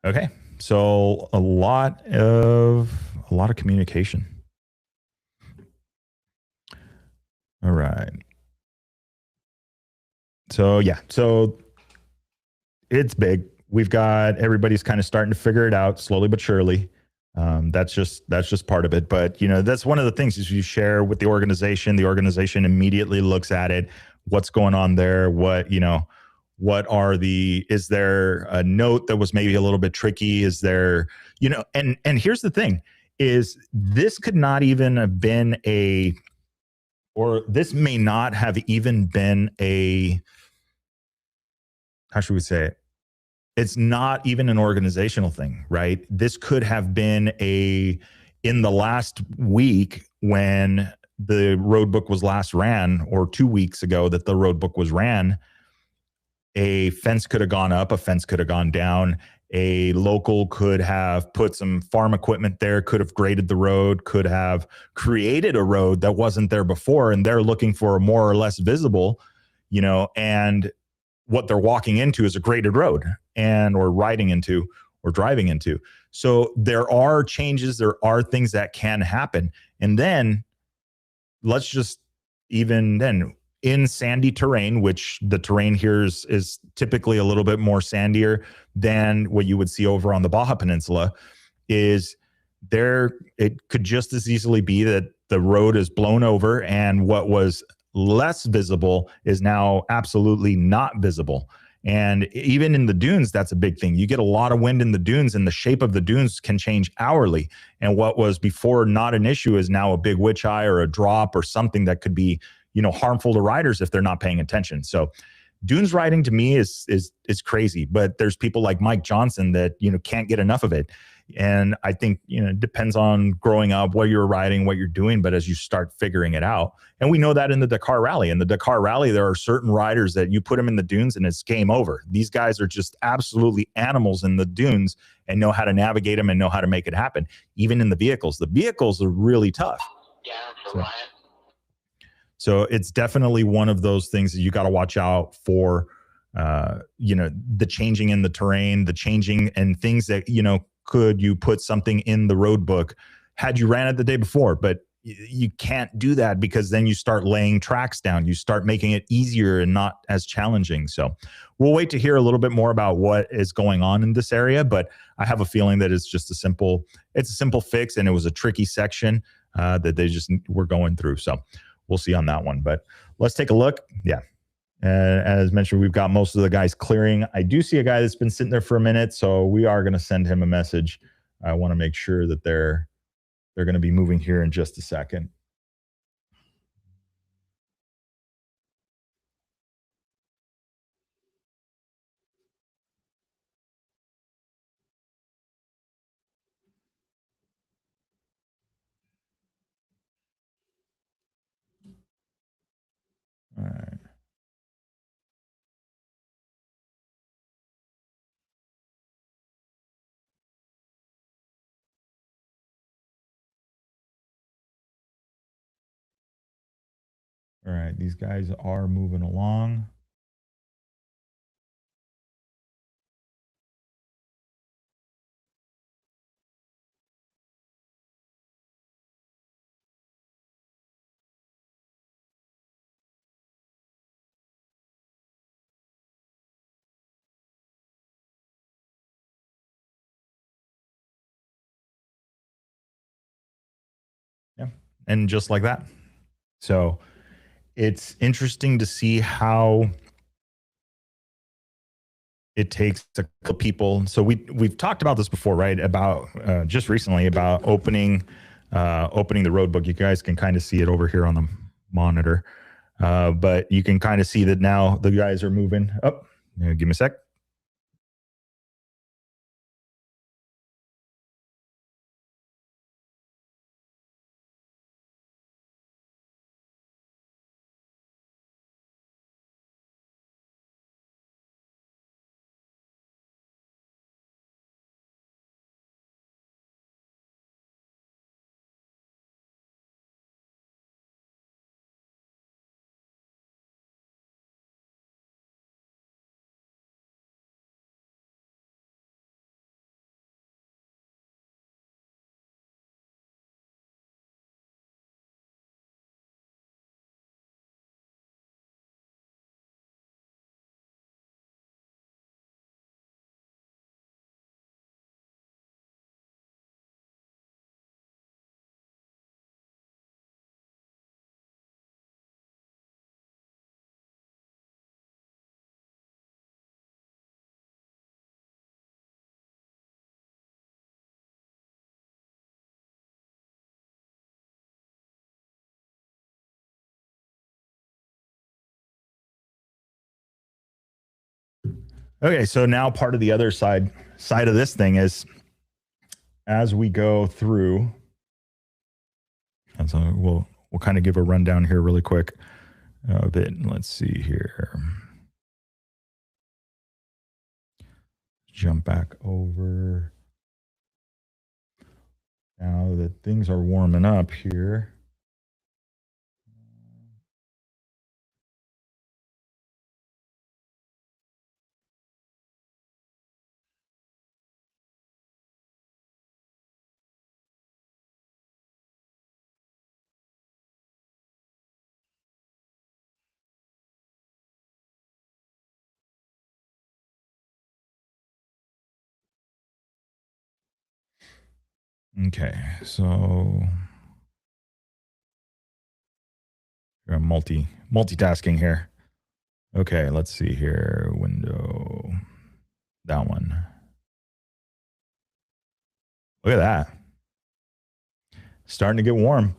Okay, so a lot of communication. All right. So yeah, so it's big. We've got everybody's kind of starting to figure it out slowly but surely. That's just part of it. But that's one of the things is you share with the organization. The organization immediately looks at it. What's going on there? Is there a note that was maybe a little bit tricky? Is there, and here's the thing is this could not even have been or this may not have even been how should we say it? It's not even an organizational thing, right? This could have been in the last week when the road book was last ran, or 2 weeks ago that the road book was ran, a fence could have gone up, a fence could have gone down, a local could have put some farm equipment there, could have graded the road, could have created a road that wasn't there before, and they're looking for a more or less visible, and what they're walking into is a graded road or riding into or driving into. So there are changes, there are things that can happen. And then let's just even then in sandy terrain, which the terrain here is typically a little bit more sandier than what you would see over on the Baja Peninsula, it could just as easily be that the road is blown over and what was less visible is now absolutely not visible. And even in the dunes, that's a big thing. You get a lot of wind in the dunes and the shape of the dunes can change hourly. And what was before not an issue is now a big witch eye or a drop or something that could be, harmful to riders if they're not paying attention. So dunes riding to me is crazy, but there's people like Mike Johnson that, can't get enough of it. And I think, it depends on growing up, what you're riding, what you're doing, but as you start figuring it out, and we know that in the Dakar Rally. In the Dakar Rally, there are certain riders that you put them in the dunes and it's game over. These guys are just absolutely animals in the dunes and know how to navigate them and know how to make it happen. Even in the vehicles are really tough. Yeah, so it's definitely one of those things that you got to watch out for, the changing in the terrain, the changing and things that, could you put something in the road book had you ran it the day before? But you can't do that, because then you start laying tracks down. You start making it easier and not as challenging. So we'll wait to hear a little bit more about what is going on in this area, but I have a feeling that it's just a simple fix, and it was a tricky section that they just were going through. So we'll see on that one, but let's take a look. Yeah. As mentioned, we've got most of the guys clearing. I do see a guy that's been sitting there for a minute, so we are going to send him a message. I want to make sure that they're going to be moving here in just a second. All right. All right, these guys are moving along. Yeah, and just like that. So it's interesting to see how it takes a couple people. So we've talked about this before, right? About just recently about opening the road book. You guys can kind of see it over here on the monitor, but you can kind of see that now the guys are moving up. Give me a sec. Okay, so now part of the other side of this thing is, as we go through, and so we'll kind of give a rundown here really quick of it. Let's see here. Jump back over. Now that things are warming up here. Okay, so I'm multitasking here. Okay, let's see here. Window, that one. Look at that. Starting to get warm.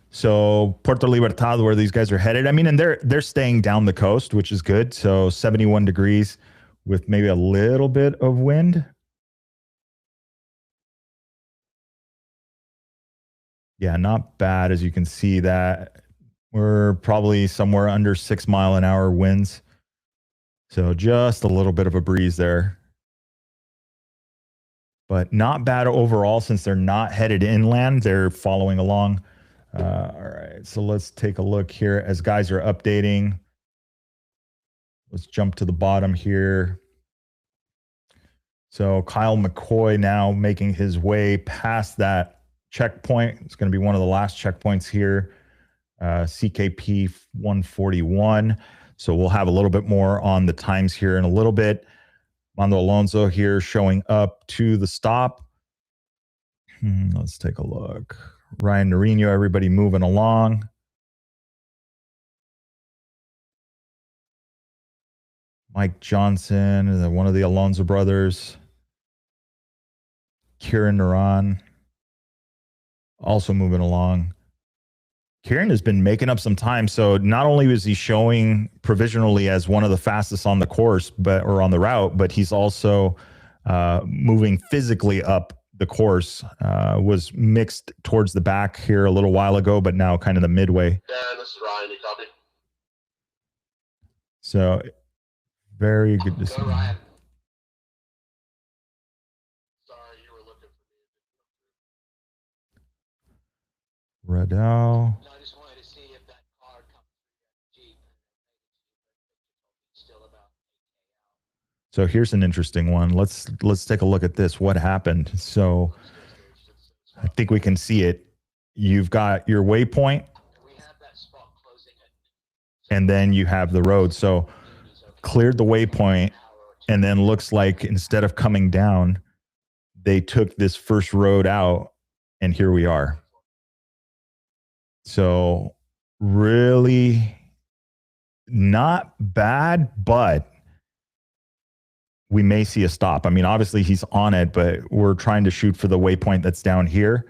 So Puerto Libertad, where these guys are headed. I mean, and they're staying down the coast, which is good. So 71 degrees with maybe a little bit of wind. Yeah, not bad. As you can see, that we're probably somewhere under 6 mile an hour winds. So just a little bit of a breeze there. But not bad overall, since they're not headed inland. They're following along. All right, so let's take a look here as guys are updating. Let's jump to the bottom here. So Kyle McCoy now making his way past that checkpoint. It's going to be one of the last checkpoints here, CKP 141. So we'll have a little bit more on the times here in a little bit. Mando Alonso here showing up to the stop. Let's take a look. Ryan Norino, everybody moving along. Mike Johnson, one of the Alonso brothers. Kieran Naran, also moving along. Kieran has been making up some time. So not only is he showing provisionally as one of the fastest on the course, or on the route, but he's also moving physically up the course. Was mixed towards the back here a little while ago, but now kind of the midway. Yeah, this is Ryan. You copy? So very good to see. Ryan. Sorry, you were looking for me. Radau. No, I just wanted to see if that car comes through that Jeep still about 8K out. So here's an interesting one. Let's take a look at this. What happened? So I think we can see it. You've got your waypoint, We have that spot closing and then you have the road. So cleared the waypoint, and then looks like instead of coming down, they took this first road out, and here we are. So really not bad, but we may see a stop. I mean, obviously he's on it, but we're trying to shoot for the waypoint that's down here.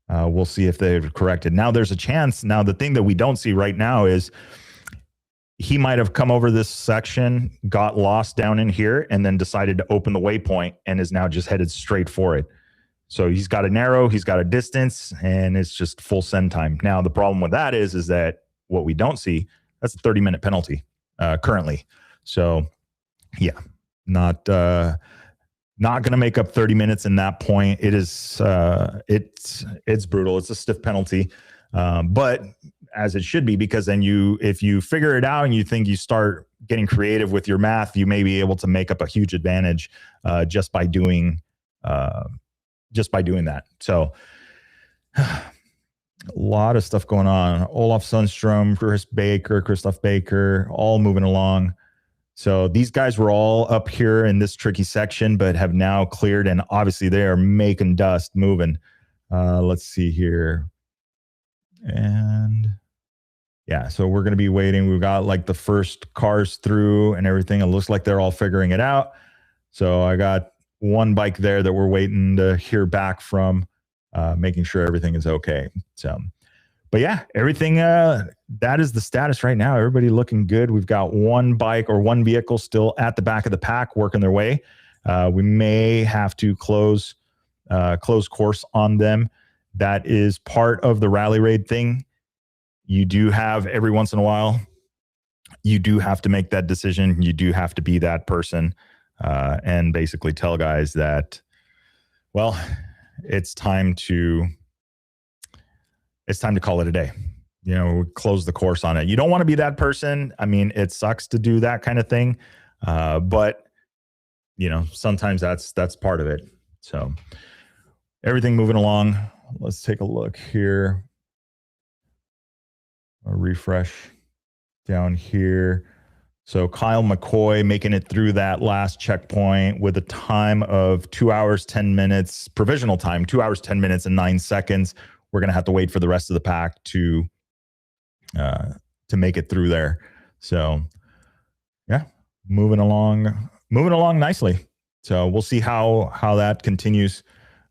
We'll see if they've corrected. Now there's a chance. Now the thing that we don't see right now is he might have come over this section, got lost down in here, and then decided to open the waypoint and is now just headed straight for it. So he's got an arrow, he's got a distance, and it's just full send time. Now the problem with that is that what we don't see, that's a 30-minute penalty currently. So yeah, not going to make up 30 minutes in that point. It is it's brutal. It's a stiff penalty, but as it should be, because then if you figure it out and you think you start getting creative with your math, you may be able to make up a huge advantage just by doing that. So a lot of stuff going on. Olaf Sundstrom, Christoph Baker, all moving along. So these guys were all up here in this tricky section, but have now cleared, and obviously they are making dust, moving. Let's see here. And yeah, so we're going to be waiting. We've got like the first cars through and everything. It looks like they're all figuring it out. So I got one bike there that we're waiting to hear back from, making sure everything is okay. So, but yeah, everything, that is the status right now. Everybody looking good. We've got one bike or one vehicle still at the back of the pack working their way. We may have to close course on them. That is part of the rally raid thing. You do have every once in a while, you do have to make that decision. You do have to be that person and basically tell guys that, well, it's time to call it a day. You know, close the course on it. You don't want to be that person. I mean, it sucks to do that kind of thing, but you know, sometimes that's part of it. So everything moving along. Let's take a look here. A refresh down here. So Kyle McCoy making it through that last checkpoint with a time of 2 hours, 10 minutes, provisional time, 2 hours, 10 minutes and 9 seconds. We're going to have to wait for the rest of the pack to make it through there. So yeah, moving along nicely. So we'll see how that continues.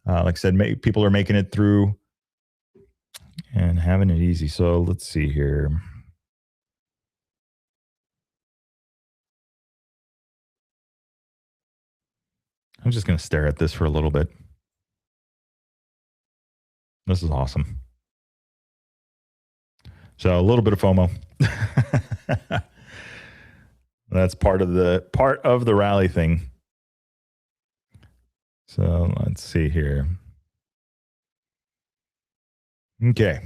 Like I said, people are making it through and having it easy. So let's see here. I'm just going to stare at this for a little bit. This is awesome. So a little bit of FOMO. That's part of the rally thing. So let's see here. Okay.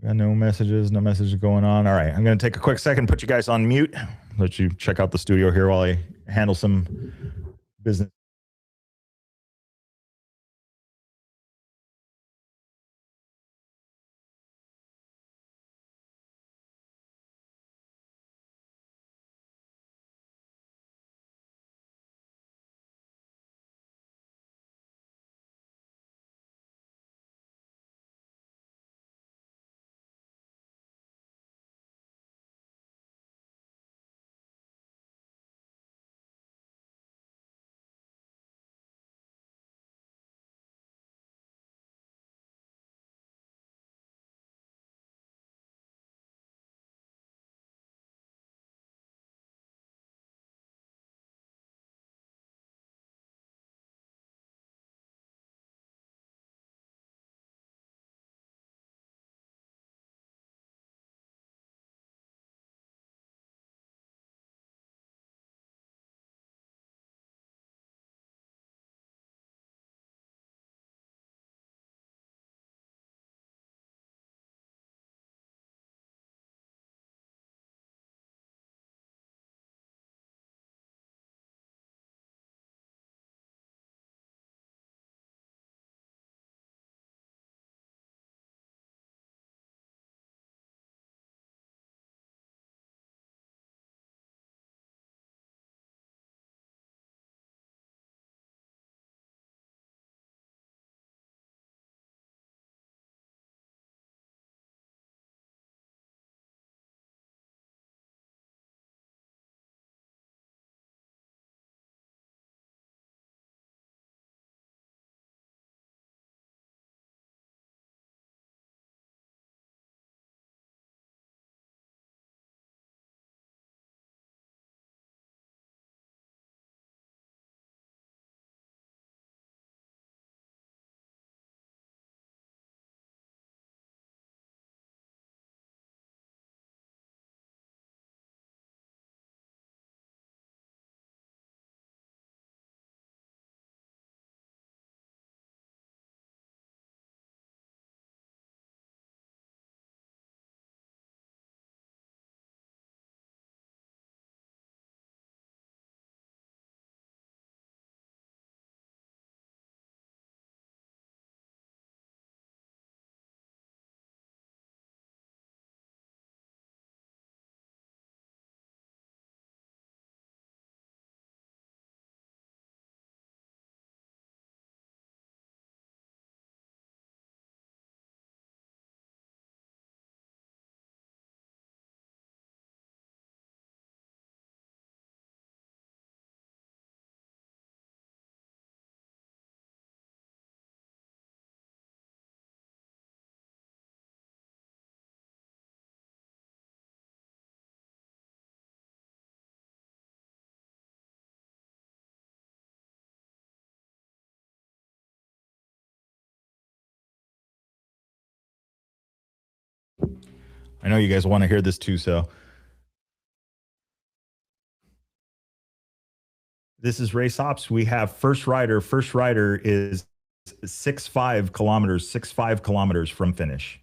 Got no messages going on. All right. I'm going to take a quick second, put you guys on mute, let you check out the studio here while I handle some business. I know you guys want to hear this too, so. This is Race Ops. We have first rider. First rider is 6.5 kilometers from finish.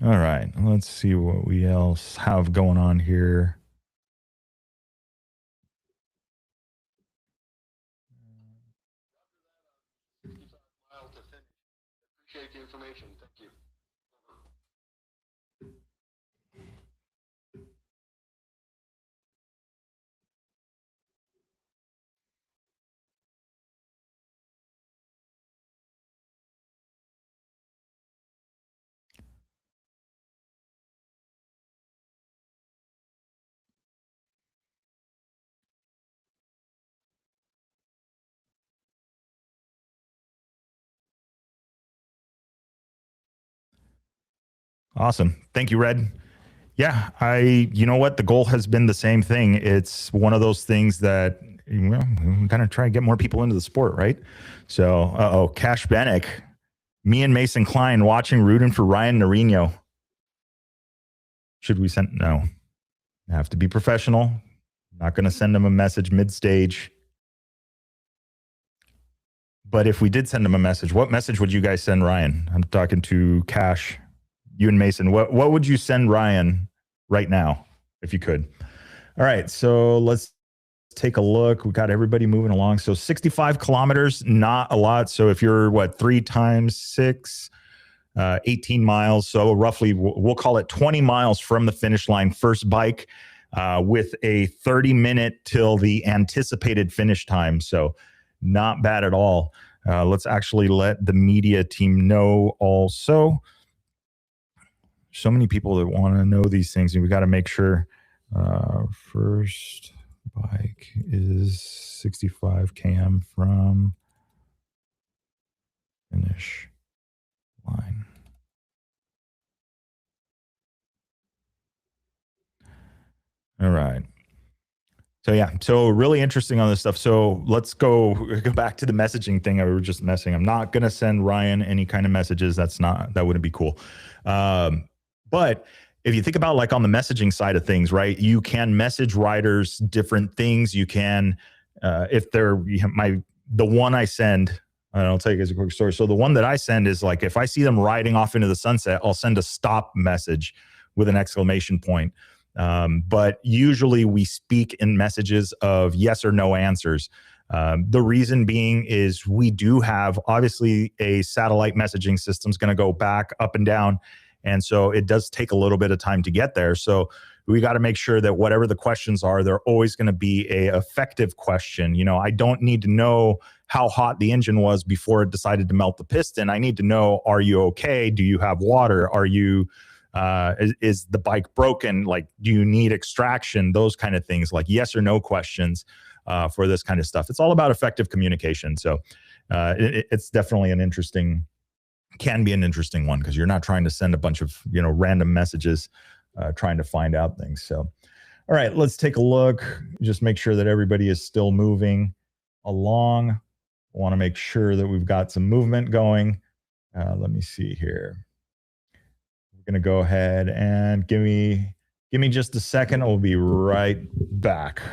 All right, let's see what we else have going on here. Appreciate the information. Thank you. Awesome. Thank you, Red. Yeah, you know what? The goal has been the same thing. It's one of those things that, well, we kind of try to get more people into the sport, right? So, Cash Bennick, me and Mason Klein watching, rooting for Ryan Norino. Should we send? No. Have to be professional. Not going to send him a message mid-stage. But if we did send him a message, what message would you guys send Ryan? I'm talking to Cash, you and Mason. What would you send Ryan right now, if you could? All right, so let's take a look. We got everybody moving along. So 65 kilometers, not a lot. So if you're 3 times 6, 18 miles. So roughly, we'll call it 20 miles from the finish line, first bike, with a 30-minute till the anticipated finish time. So not bad at all. Let's actually let the media team know also. So many people that want to know these things, and we got to make sure. First bike is 65 km from finish line. All right. So yeah, so really interesting on this stuff. So let's go back to the messaging thing. I was just messing. I'm not gonna send Ryan any kind of messages. That wouldn't be cool. But if you think about on the messaging side of things, right? You can message riders different things. You can, if they're the one I send. I'll tell you guys a quick story. So the one that I send is if I see them riding off into the sunset, I'll send a stop message with an exclamation point. But usually we speak in messages of yes or no answers. The reason being is we do have, obviously, a satellite messaging system is going to go back, up and down. And so it does take a little bit of time to get there. So we got to make sure that whatever the questions are, they're always going to be a effective question. I don't need to know how hot the engine was before it decided to melt the piston. I need to know, are you okay? Do you have water? Are you... is the bike broken? Do you need extraction? Those kind of things, yes or no questions for this kind of stuff. It's all about effective communication. So it's definitely can be an interesting one, because you're not trying to send a bunch of random messages trying to find out things. So, all right, let's take a look. Just make sure that everybody is still moving along. I want to make sure that we've got some movement going. Let me see here. We're going to go ahead and give me just a second. We'll be right back.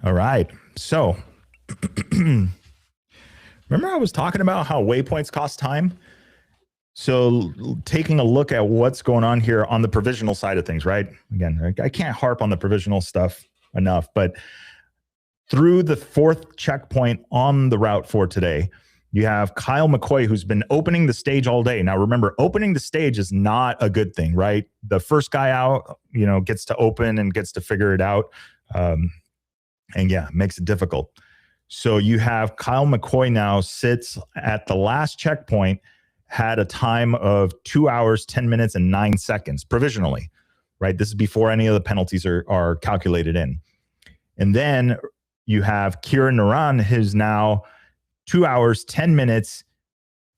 All right. So remember I was talking about how waypoints cost time? So taking a look at what's going on here on the provisional side of things, right? Again, I can't harp on the provisional stuff enough, but through the fourth checkpoint on the route for today, you have Kyle McCoy, who's been opening the stage all day. Now, remember, opening the stage is not a good thing, right? The first guy out, gets to open and gets to figure it out. And yeah, makes it difficult. So you have Kyle McCoy now sits at the last checkpoint, had a time of 2 hours, 10 minutes, and 9 seconds provisionally, right? This is before any of the penalties are calculated in. And then you have Kieran Naran, who's now 2 hours, 10 minutes,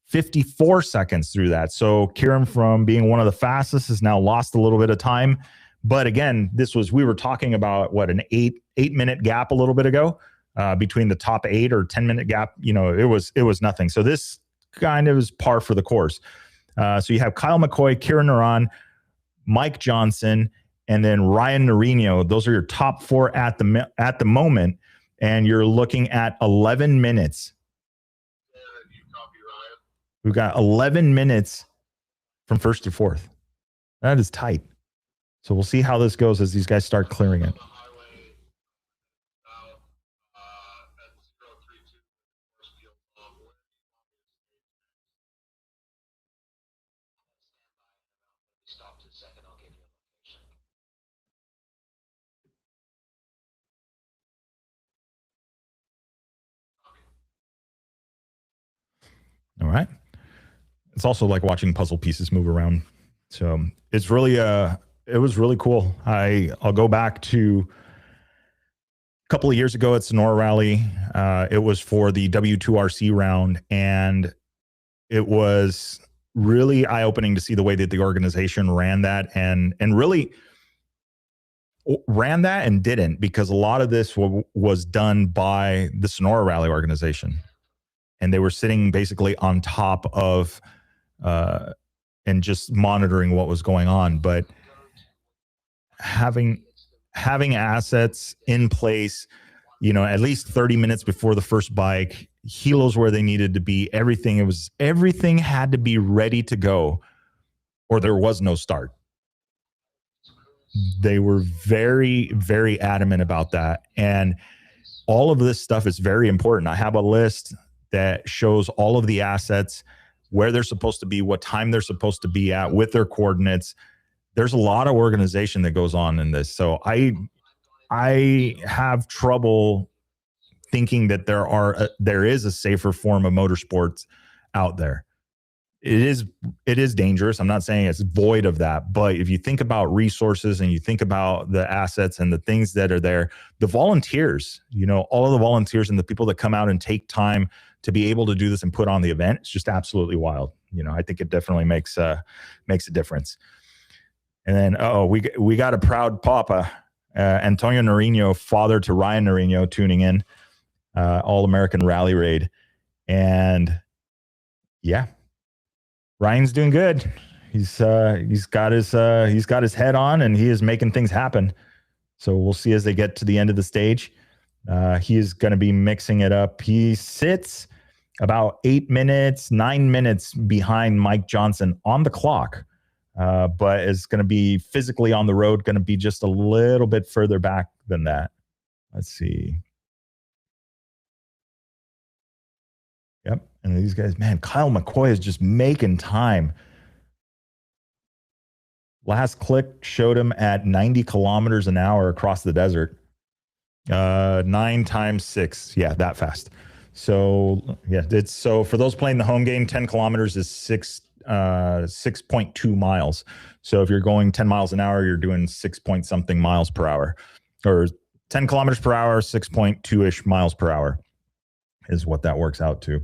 54 seconds through that. So Kieran, from being one of the fastest, has now lost a little bit of time. But again, we were talking about an 8-minute gap a little bit ago between the top 8 or 10-minute gap. It was nothing. So this kind of is par for the course. So you have Kyle McCoy, Kieran Naran, Mike Johnson, and then Ryan Norino. Those are your top 4 at the moment, and you're looking at 11 minutes. You copy Ryan? We've got 11 minutes from first to fourth. That is tight. So we'll see how this goes as these guys start clearing it. Stop to a second, I'll give you a location. All right. It's also like watching puzzle pieces move around. So it's really it was really cool. I'll go back to a couple of years ago at Sonora Rally. It was for the W2RC round, and it was really eye-opening to see the way that the organization ran that and really ran that and didn't, because a lot of this was done by the Sonora Rally organization, and they were sitting basically on top of and just monitoring what was going on. But having assets in place, at least 30 minutes before the first bike, helos where they needed to be, everything had to be ready to go, or there was no start. They were very, very adamant about that. And all of this stuff is very important. I have a list that shows all of the assets, where they're supposed to be, what time they're supposed to be at, with their coordinates. There's a lot of organization that goes on in this. So I have trouble thinking that there is a safer form of motorsports out there. It is dangerous. I'm not saying it's void of that, but if you think about resources and you think about the assets and the things that are there, the volunteers, all of the volunteers and the people that come out and take time to be able to do this and put on the event, it's just absolutely wild. I think it definitely makes a difference. And then, we got a proud papa, Antonio Norino, father to Ryan Norino, tuning in, All-American Rally Raid. And yeah, Ryan's doing good. He's got his head on, and he is making things happen. So we'll see as they get to the end of the stage. He is going to be mixing it up. He sits about 9 minutes behind Mike Johnson on the clock, but is going to be physically on the road, going to be just a little bit further back than that. Let's see. Yep. And these guys, man, Kyle McCoy is just making time. Last click showed him at 90 kilometers an hour across the desert. 9 times 6. Yeah, that fast. So yeah, so for those playing the home game, 10 kilometers is 6.2 miles. So if you're going 10 miles an hour, you're doing 6 point something miles per hour, or 10 kilometers per hour, 6.2-ish miles per hour is what that works out to.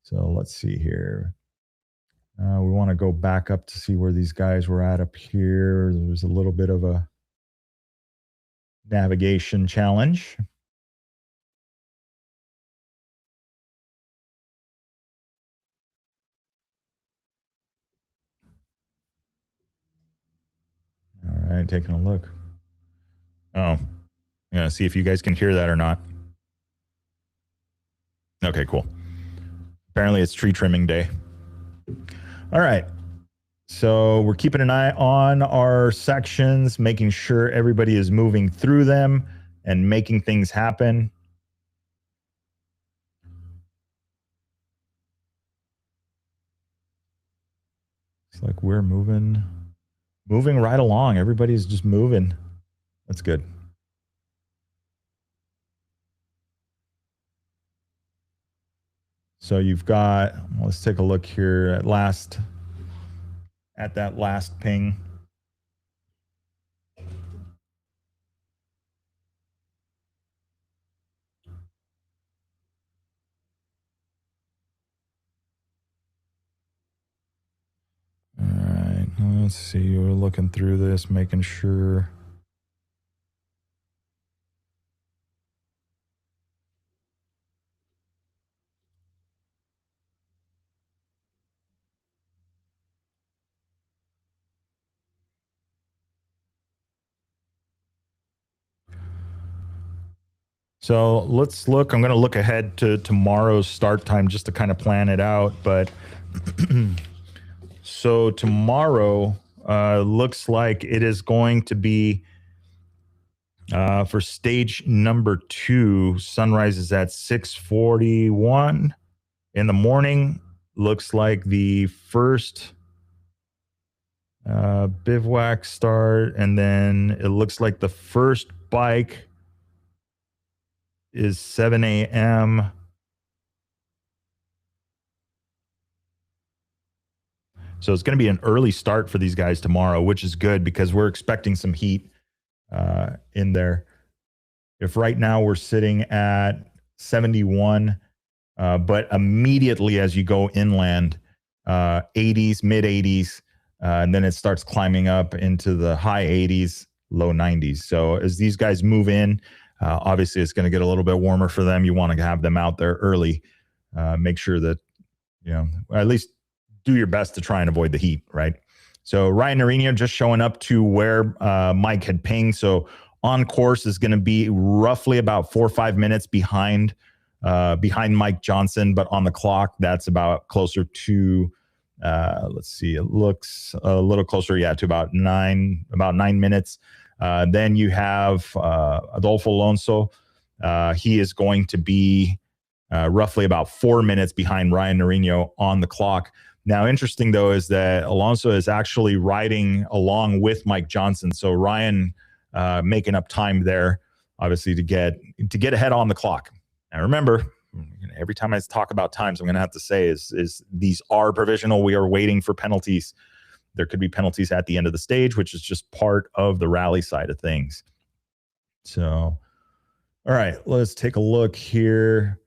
So let's see here. We want to go back up to see where these guys were at up here. There's a little bit of a navigation challenge. All right, taking a look. Oh, I'm going to see if you guys can hear that or not. Okay, cool. Apparently it's tree trimming day. All right. So we're keeping an eye on our sections, making sure everybody is moving through them and making things happen. It's like we're moving right along. Everybody's just moving. That's good. So you've got, let's take a look here at that last ping. All right, let's see. We're looking through this, making sure. So let's look. I'm going to look ahead to tomorrow's start time just to kind of plan it out. But so tomorrow looks like it is going to be for stage number 2. Sunrise is at 6:41 in the morning. Looks like the first bivouac start, and then it looks like the first bike is 7 a.m. So it's going to be an early start for these guys tomorrow, which is good because we're expecting some heat in there. If right now we're sitting at 71, but immediately as you go inland, 80s, mid 80s, and then it starts climbing up into the high 80s, low 90s. So as these guys move in, obviously it's going to get a little bit warmer for them. You want to have them out there early. Make sure that, at least do your best to try and avoid the heat, right? So Ryan Norino just showing up to where Mike had pinged. So on course is going to be roughly about 4 or 5 minutes behind Mike Johnson, but on the clock, that's about closer to, let's see, it looks a little closer, to about 9 minutes. Then you have Adolfo Alonso. He is going to be roughly about 4 minutes behind Ryan Norino on the clock. Now, interesting, though, is that Alonso is actually riding along with Mike Johnson. So Ryan making up time there, obviously, to get ahead on the clock. Now, remember, every time I talk about times, I'm going to have to say is these are provisional. We are waiting for penalties. There could be penalties at the end of the stage, which is just part of the rally side of things. So, all right, let's take a look here.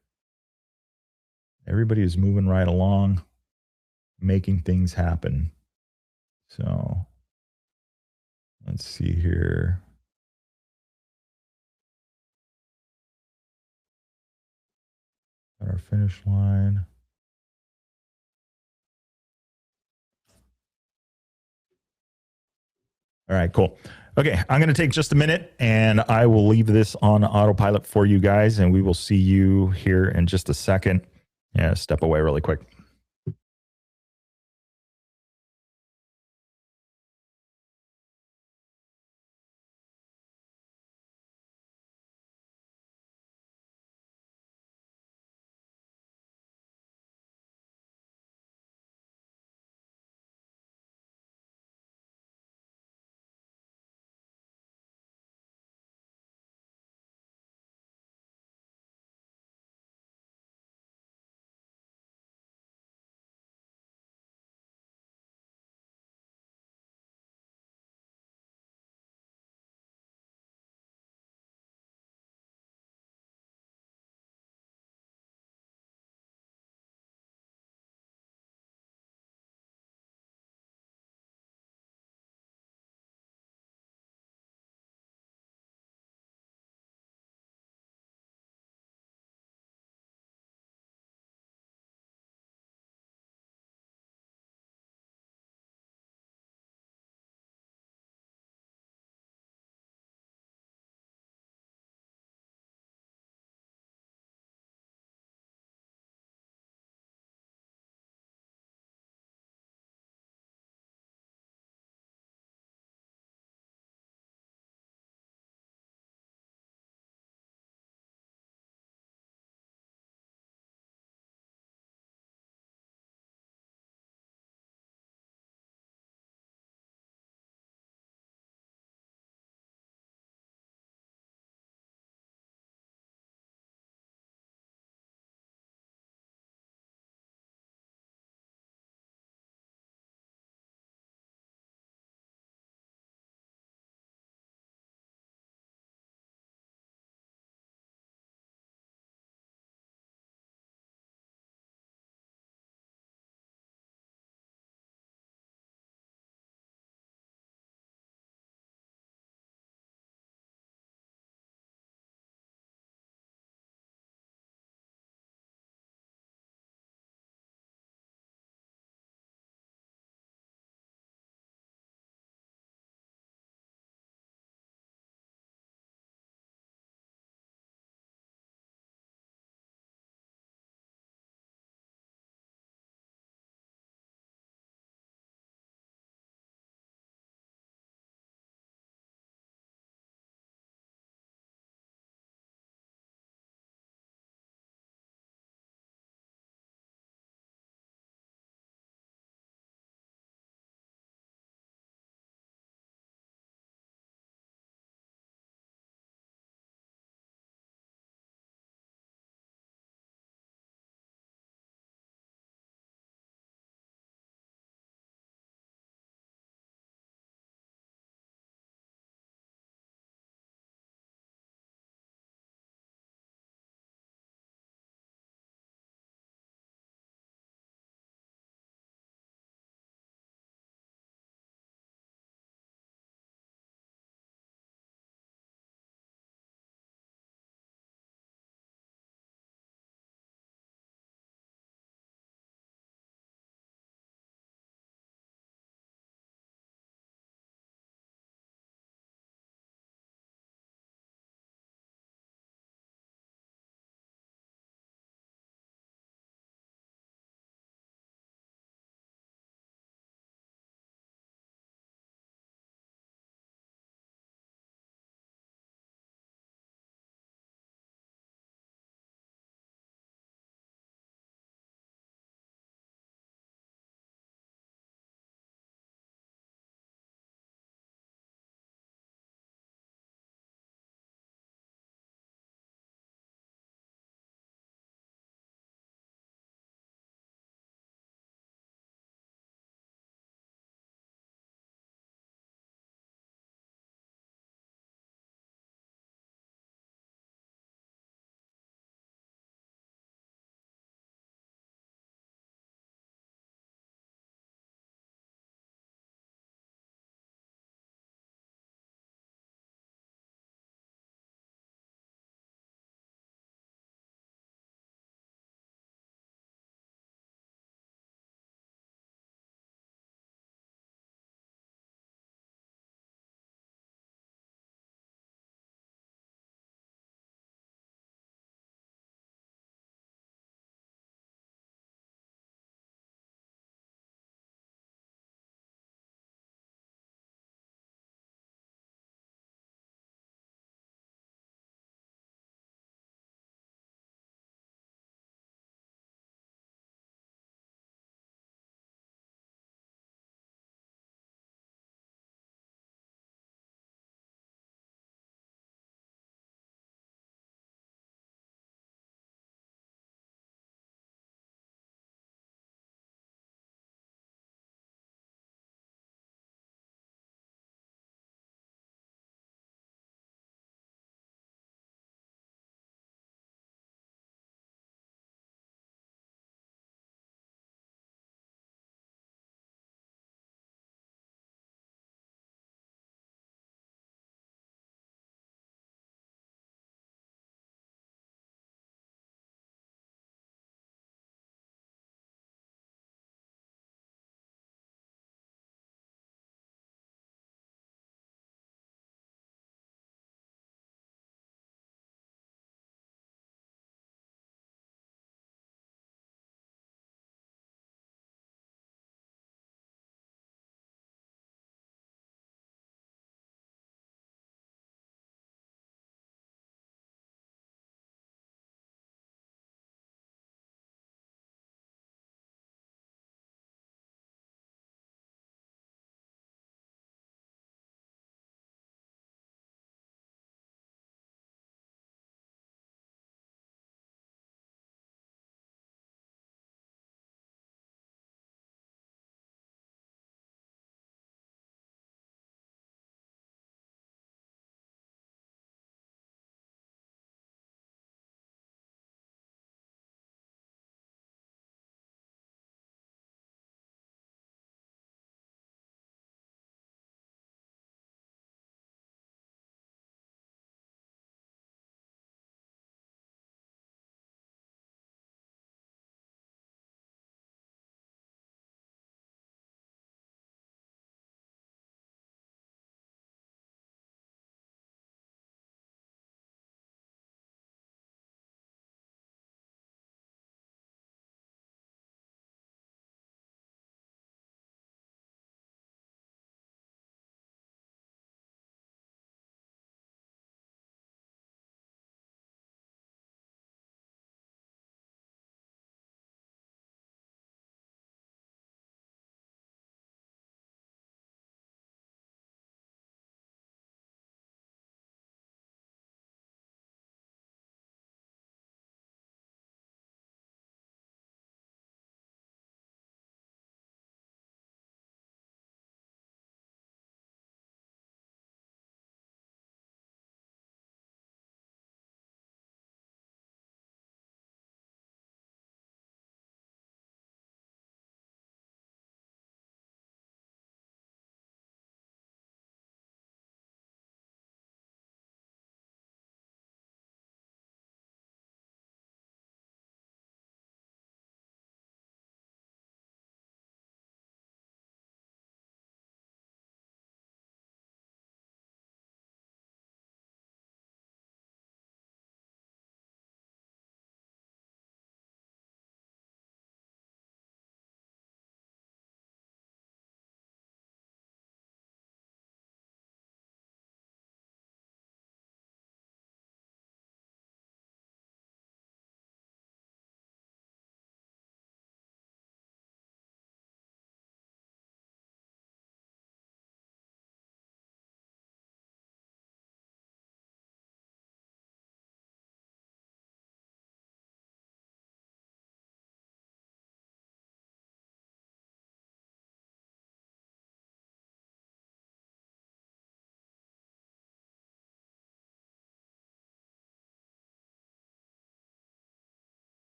Everybody is moving right along, making things happen. So let's see here. At our finish line. All right, cool. Okay, I'm going to take just a minute and I will leave this on autopilot for you guys, and we will see you here in just a second. Yeah, step away really quick.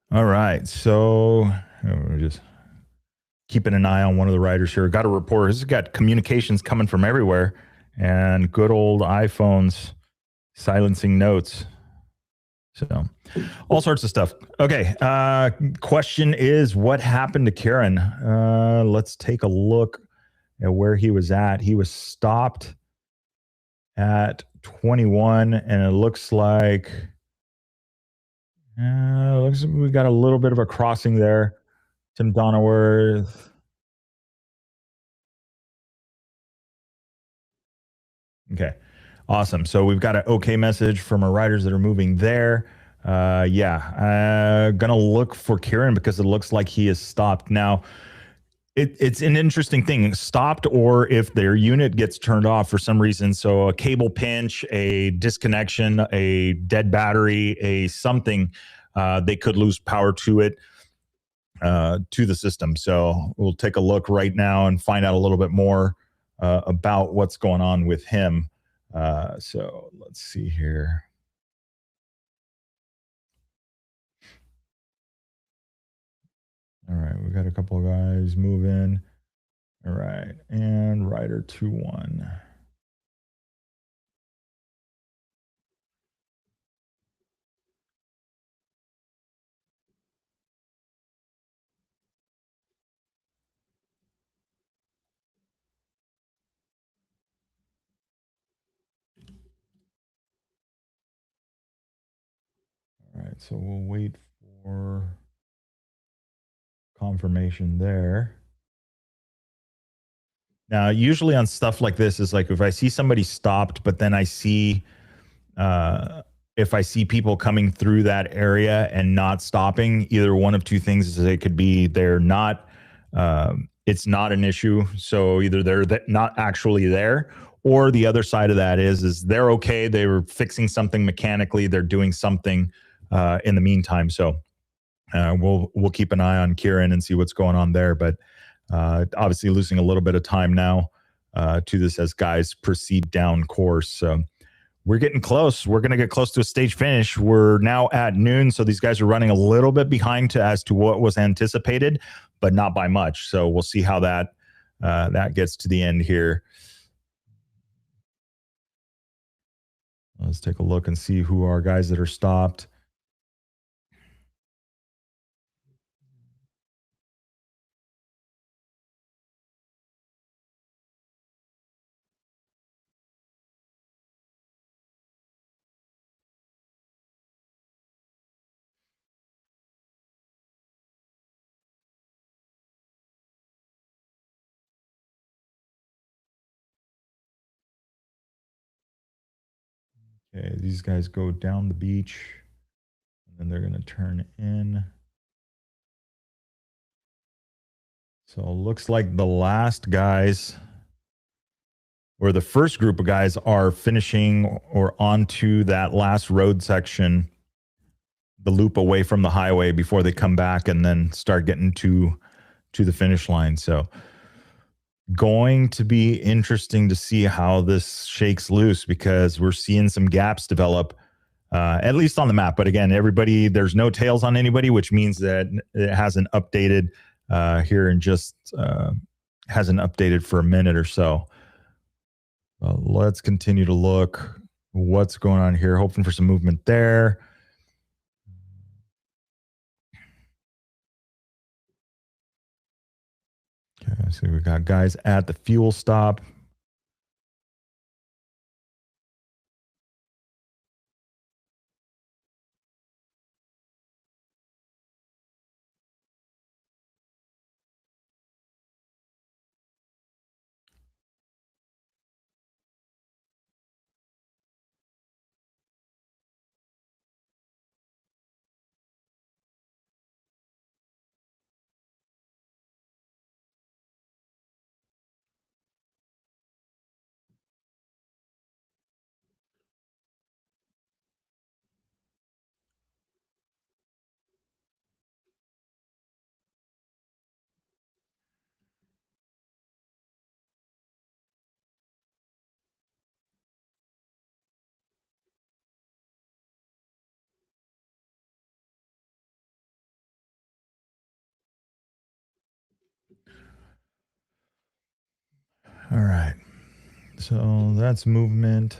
All right. So we're just keeping an eye on one of the riders here. Got a report. This has got communications coming from everywhere and good old iPhones silencing notes. So all sorts of stuff. Okay. Question is, what happened to Kieran? Let's take a look at where he was at. He was stopped at 21, and it looks like we got a little bit of a crossing there. Tim Donnerworth. Okay. Awesome. So we've got an okay message from our riders that are moving there. Gonna look for Kieran because it looks like he is stopped. Now, it's an interesting thing, stopped, or if their unit gets turned off for some reason. So a cable pinch, a disconnection, a dead battery, a something, they could lose power to it, to the system. So we'll take a look right now and find out a little bit more about what's going on with him. So let's see here. All right, we got a couple of guys moving. All right, and rider 2-1. All right, so we'll wait for confirmation there. Now, usually on stuff like this is like if I see somebody stopped, but then I see if I see people coming through that area and not stopping, either one of two things is it could be they're not, it's not an issue. So either they're not actually there, or the other side of that is they're okay. They were fixing something mechanically. They're doing something in the meantime. So we'll keep an eye on Kieran and see what's going on there. But obviously losing a little bit of time now to this as guys proceed down course. So we're getting close. We're going to get close to a stage finish. We're now at noon, so these guys are running a little bit behind as to what was anticipated, but not by much. So we'll see how that gets to the end here. Let's take a look and see who are guys that are stopped. Okay, these guys go down the beach, and then they're going to turn in. So it looks like the last guys, or the first group of guys, are finishing or onto that last road section, the loop away from the highway, before they come back and then start getting to the finish line. So going to be interesting to see how this shakes loose, because we're seeing some gaps develop, at least on the map. But again, everybody, there's no tails on anybody, which means that it hasn't updated here, and just hasn't updated for a minute or so. Let's continue to look what's going on here, hoping for some movement there. Okay, so we got guys at the fuel stop. All right. So that's movement.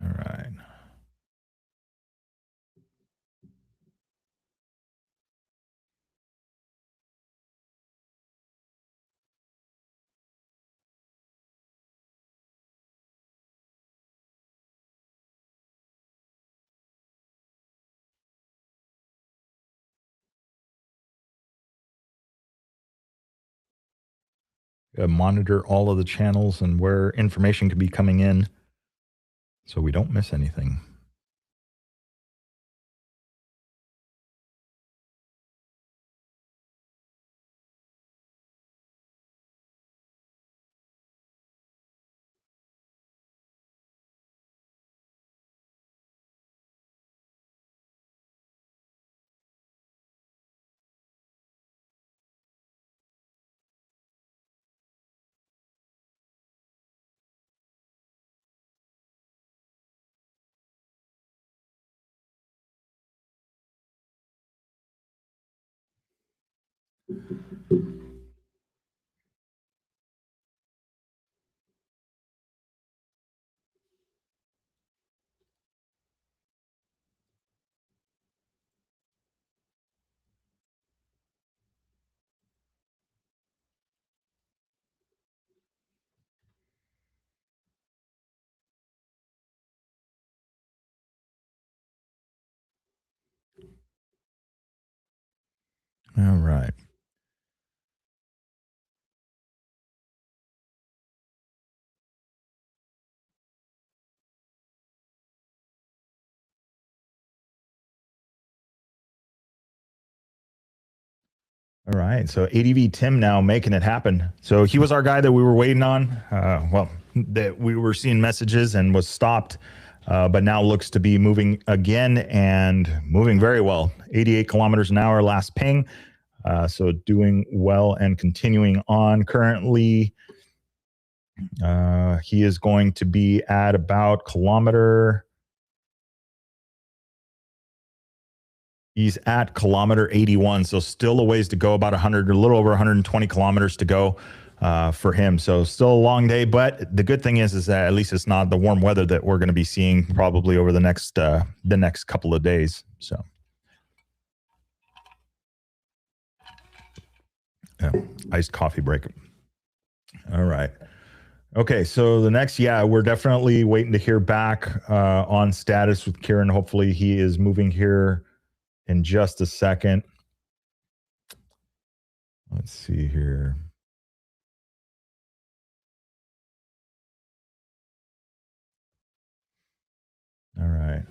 All right. Monitor all of the channels and where information could be coming in so we don't miss anything. All right. All right. So ADV Tim now making it happen. So he was our guy that we were waiting on. That we were seeing messages and was stopped, but now looks to be moving again and moving very well. 88 kilometers an hour last ping. So doing well and continuing on. Currently, he is going to be at about kilometer. He's at kilometer 81, so still a ways to go, about 100, a little over 120 kilometers to go for him. So still a long day, but the good thing is that at least it's not the warm weather that we're going to be seeing probably over the next couple of days. So, yeah, iced coffee break. All right. Okay, so the next, we're definitely waiting to hear back on status with Kieran. Hopefully he is moving here in just a second. Let's see here. All right,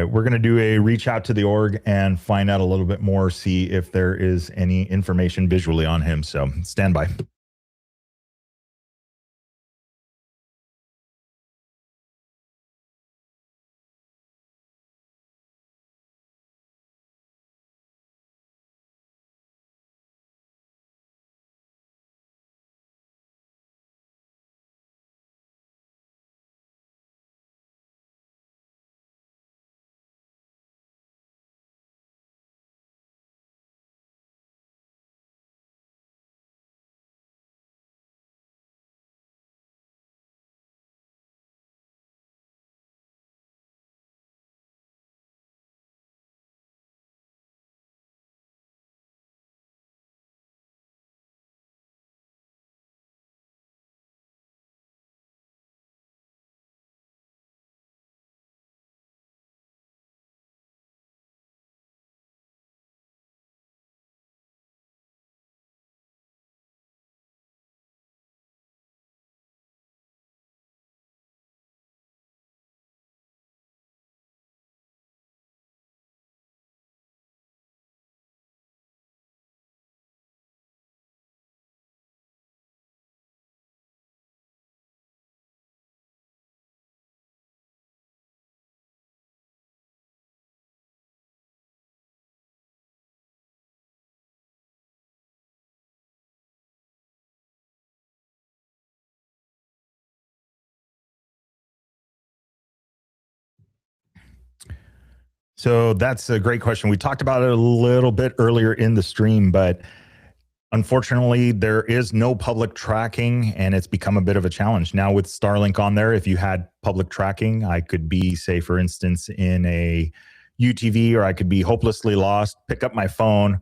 we're going to do a reach out to the org and find out a little bit more, see if there is any information visually on him. So stand by. So that's a great question. We talked about it a little bit earlier in the stream, but unfortunately, there is no public tracking, and it's become a bit of a challenge. Now with Starlink on there, if you had public tracking, I could be, say, for instance, in a UTV, or I could be hopelessly lost, pick up my phone,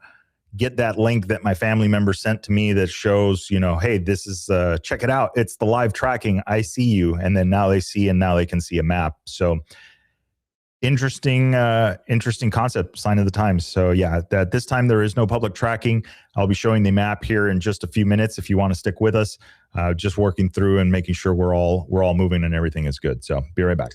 get that link that my family member sent to me that shows, you know, hey, this is, check it out. It's the live tracking. I see you. And then now they see, and now they can see a map. So interesting concept, sign of the times. So yeah, at this time there is no public tracking. I'll be showing the map here in just a few minutes if you want to stick with us, just working through and making sure we're all moving and everything is good. So be right back.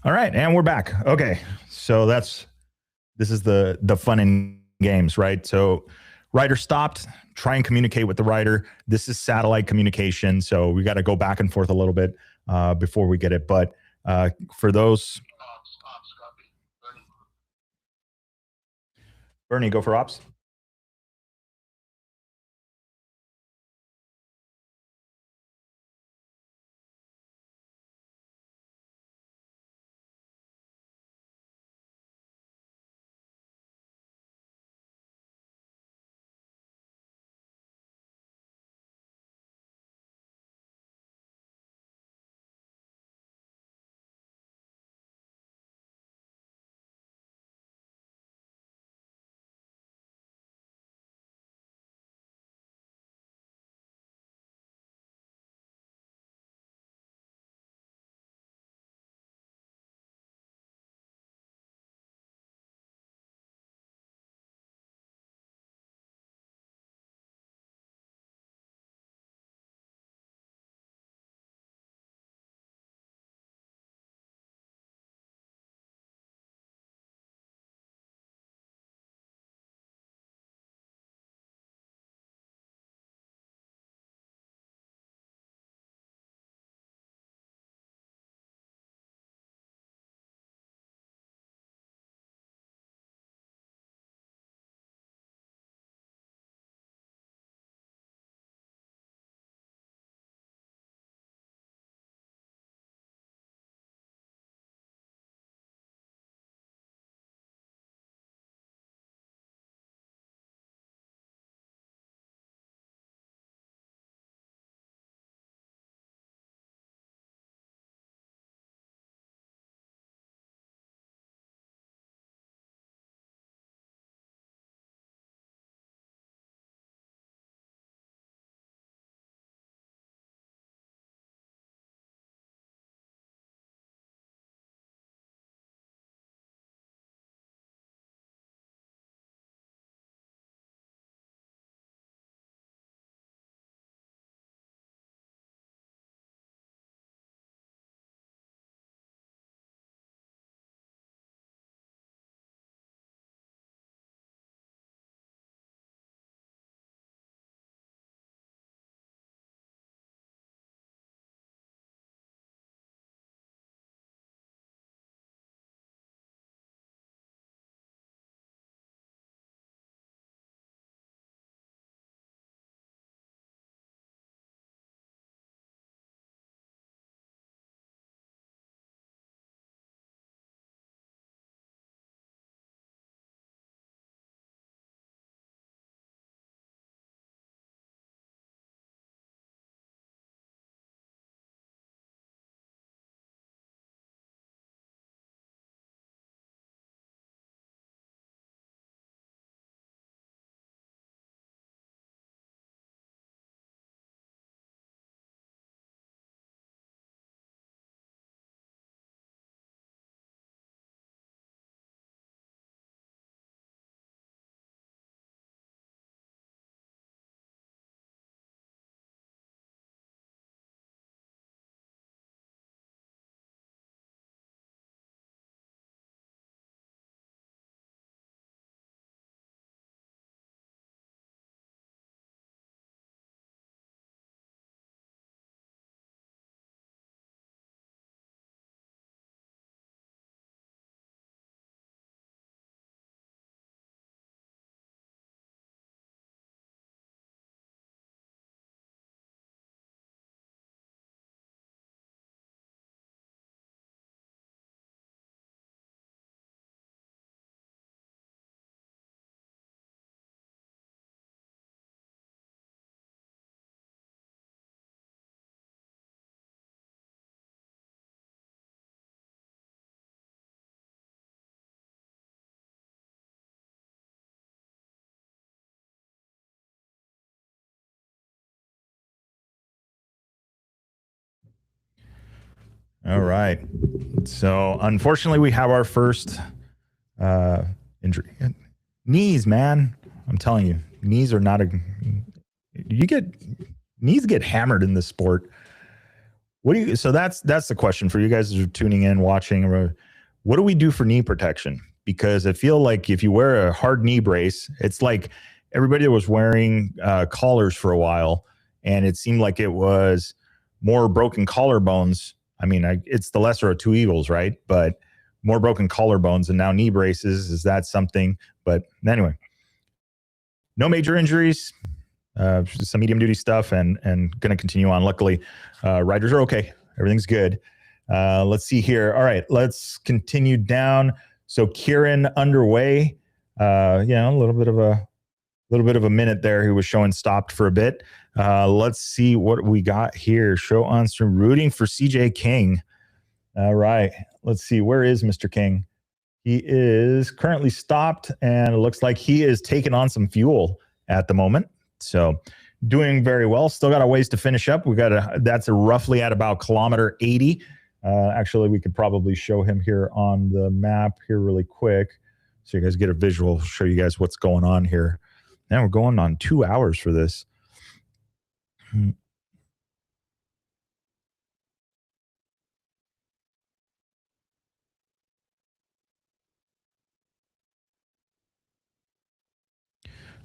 All right, and we're back. Okay, so this is the fun and games, right? So rider stopped, try and communicate with the rider. This is satellite communication, so we got to go back and forth a little bit before we get it. But for those, Bernie, go for ops. All right. So unfortunately, we have our first injury. Knees, man. I'm telling you, knees are not knees get hammered in this sport. What do you? So that's the question for you guys who are tuning in, watching. What do we do for knee protection? Because I feel like if you wear a hard knee brace, it's like everybody was wearing collars for a while, and it seemed like it was more broken collarbones. I mean, it's the lesser of two evils, right? But more broken collarbones, and now knee braces. Is that something? But anyway, no major injuries. Some medium duty stuff, and going to continue on. Luckily, riders are okay. Everything's good. Let's see here. All right, let's continue down. So Kieran underway. A little bit of a minute there. He was showing stopped for a bit. Let's see what we got here. Show on stream rooting for CJ King. All right, let's see. Where is Mr. King? He is currently stopped, and it looks like he is taking on some fuel at the moment. So doing very well. Still got a ways to finish up. That's roughly at about kilometer 80. Actually, we could probably show him here on the map here really quick, so you guys get a visual. Show you guys what's going on here. Now we're going on 2 hours for this.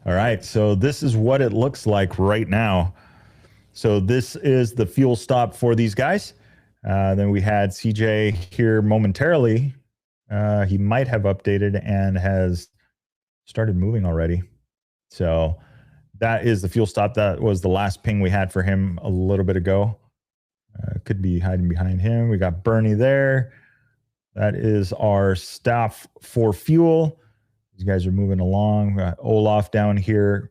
All right, so this is what it looks like right now. So this is the fuel stop for these guys. Then we had CJ here momentarily. He might have updated and has started moving already. So that is the fuel stop. That was the last ping we had for him a little bit ago. Could be hiding behind him. We got Bernie there. That is our stop for fuel. These guys are moving along. We got Olaf down here.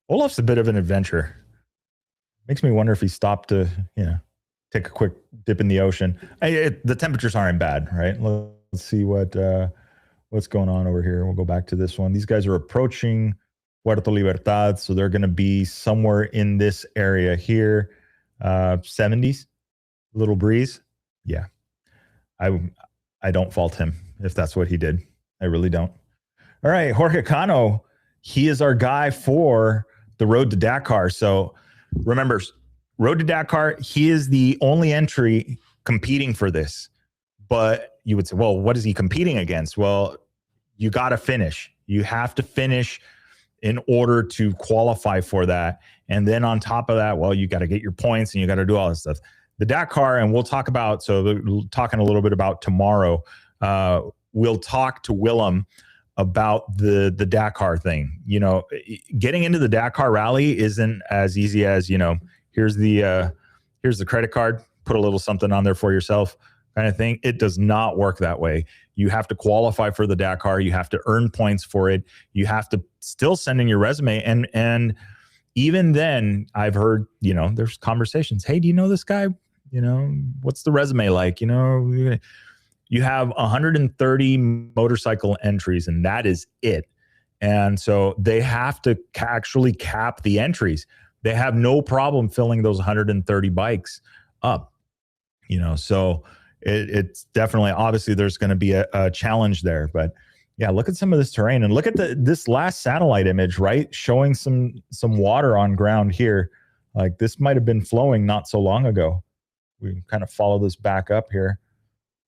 Olaf's a bit of an adventure. Makes me wonder if he stopped to, take a quick dip in the ocean. The temperatures aren't bad, right? Let's see what's going on over here. We'll go back to this one. These guys are approaching Puerto Libertad, so they're going to be somewhere in this area here. 70s, little breeze. Yeah, I don't fault him if that's what he did. I really don't. All right, Jorge Cano, he is our guy for the Road to Dakar. So remember, Road to Dakar, he is the only entry competing for this. But you would say, well, what is he competing against? Well, you got to finish. You have to finish in order to qualify for that. And then on top of that, well, you got to get your points and you got to do all this stuff. The Dakar, and we'll talk about, talking a little bit about tomorrow, we'll talk to Willem about the Dakar thing. Getting into the Dakar rally isn't as easy as, here's the credit card, put a little something on there for yourself kind of thing. It does not work that way. You have to qualify for the Dakar. You have to earn points for it. You have to still send in your resume. And even then, I've heard, there's conversations. Hey, do you know this guy? What's the resume like? You have 130 motorcycle entries, and that is it. And so they have to actually cap the entries. They have no problem filling those 130 bikes up, so it's definitely, obviously there's going to be a challenge there, but yeah, look at some of this terrain and look at this last satellite image, right? Showing some water on ground here. Like this might've been flowing not so long ago. We kind of follow this back up here,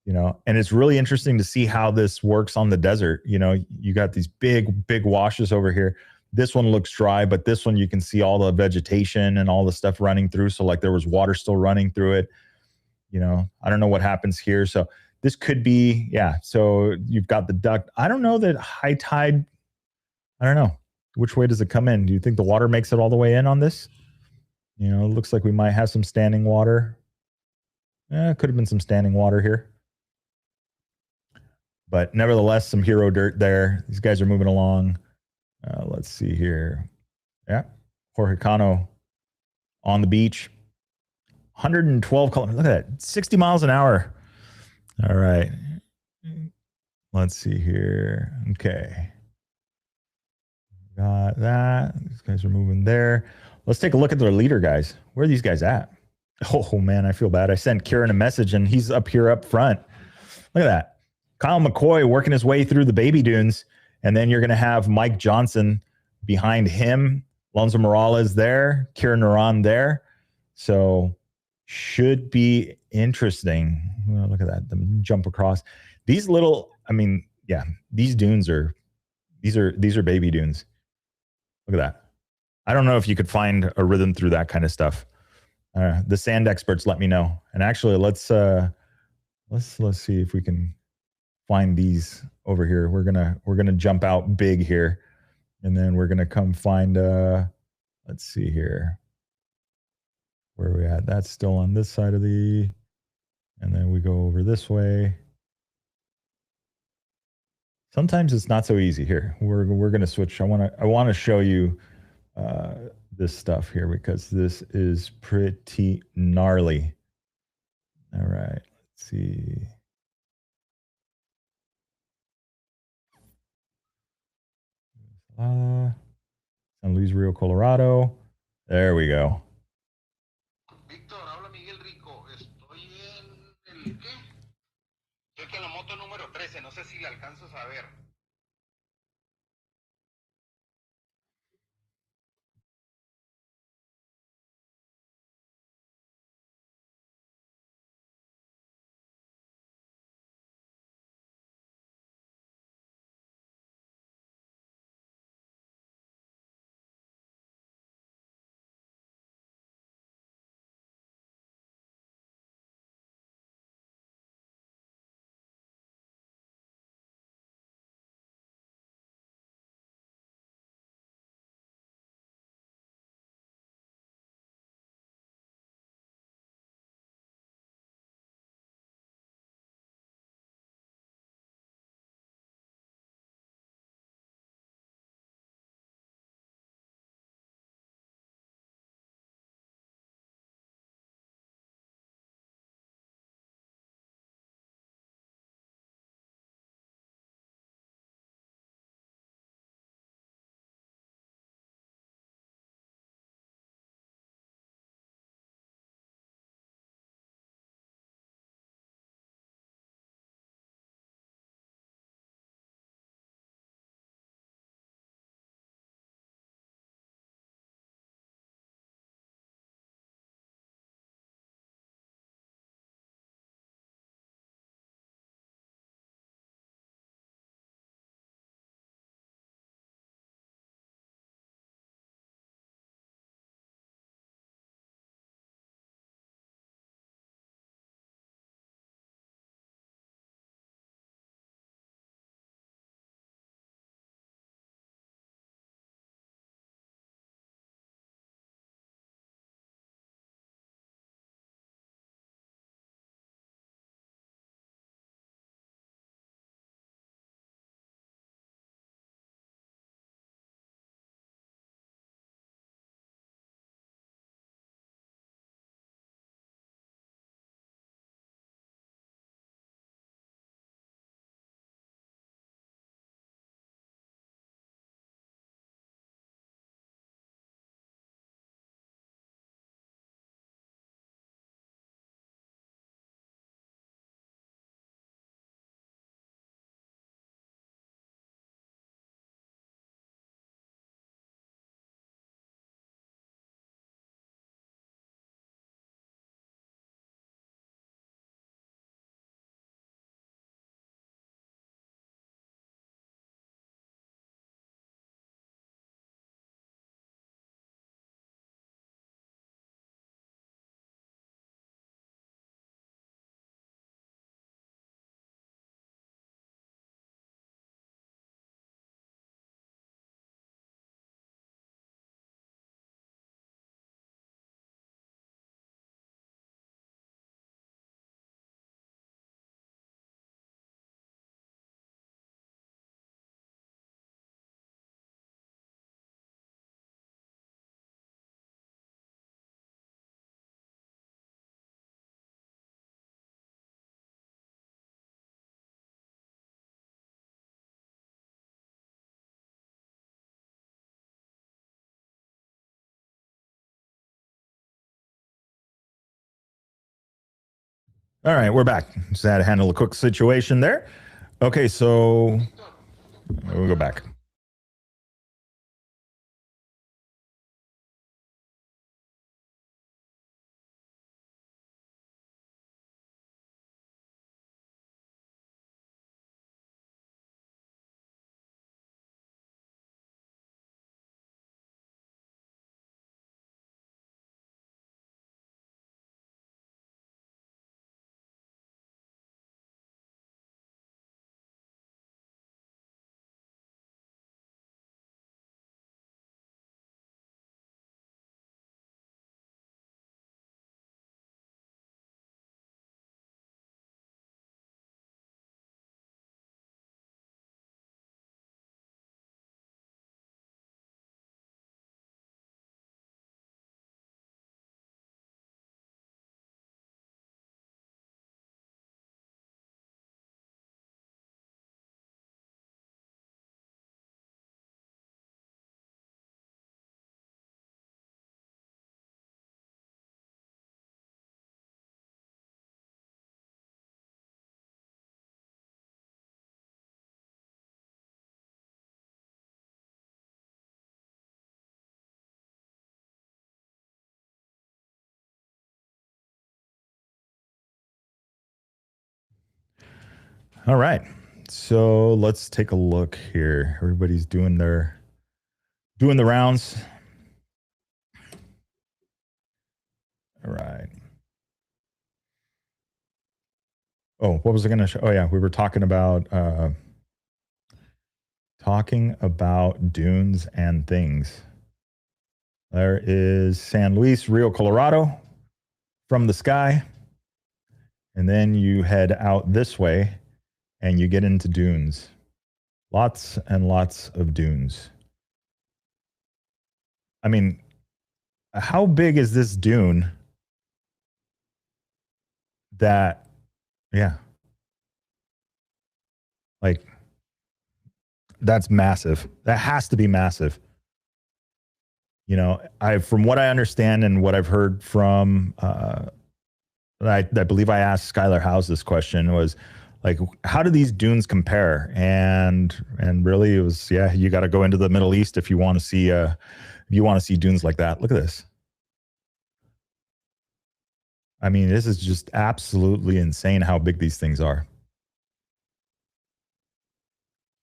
and it's really interesting to see how this works on the desert. You got these big washes over here. This one looks dry, but this one you can see all the vegetation and all the stuff running through. So like there was water still running through it. I don't know what happens here. So this could be, so you've got the duct. I don't know that high tide, I don't know. Which way does it come in? Do you think the water makes it all the way in on this? It looks like we might have some standing water. Could have been some standing water here. But nevertheless, some hero dirt there. These guys are moving along. Let's see here. Yeah. Jorge Cano on the beach. 112 kilometers. Look at that. 60 miles an hour. All right. Let's see here. Okay. Got that. These guys are moving there. Let's take a look at their leader guys. Where are these guys at? Oh, man, I feel bad. I sent Kieran a message, and he's up here up front. Look at that. Kyle McCoy working his way through the baby dunes, and then you're going to have Mike Johnson behind him. Alonso Morales there. Kieran Naran there. So should be interesting. Well, look at that. Them jump across these little, I mean, yeah, these dunes are, these are baby dunes. Look at that. I don't know if you could find a rhythm through that kind of stuff. The sand experts let me know. And actually, let's see if we can find these over here. We're gonna jump out big here, and then we're gonna come find. Let's see here. Where are we at? That's still on this side of the, and then we go over this way. Sometimes it's not so easy. Here, we're gonna switch. I want to show you this stuff here because this is pretty gnarly. All right, let's see. San Luis Rio, Colorado. There we go. Víctor, habla Miguel Rico. Estoy en el ¿qué? Estoy en la moto número 13. No sé si la alcanzas a ver. All right, we're back. Just had to handle a quick situation there. Okay, so we'll go back. All right. So let's take a look here. Everybody's doing the rounds. All right. Oh, what was I going to show? Oh yeah, we were talking about dunes and things. There is San Luis, Rio Colorado from the sky. And then you head out this way and you get into dunes. Lots and lots of dunes. I mean, how big is this dune that, yeah, like, that's massive. That has to be massive. You know, from what I understand and what I've heard from, I believe I asked Skylar House this question was like, how do these dunes compare? And really, it was, yeah, you got to go into the Middle East if you want to see dunes like that. Look at this. I mean, this is just absolutely insane how big these things are.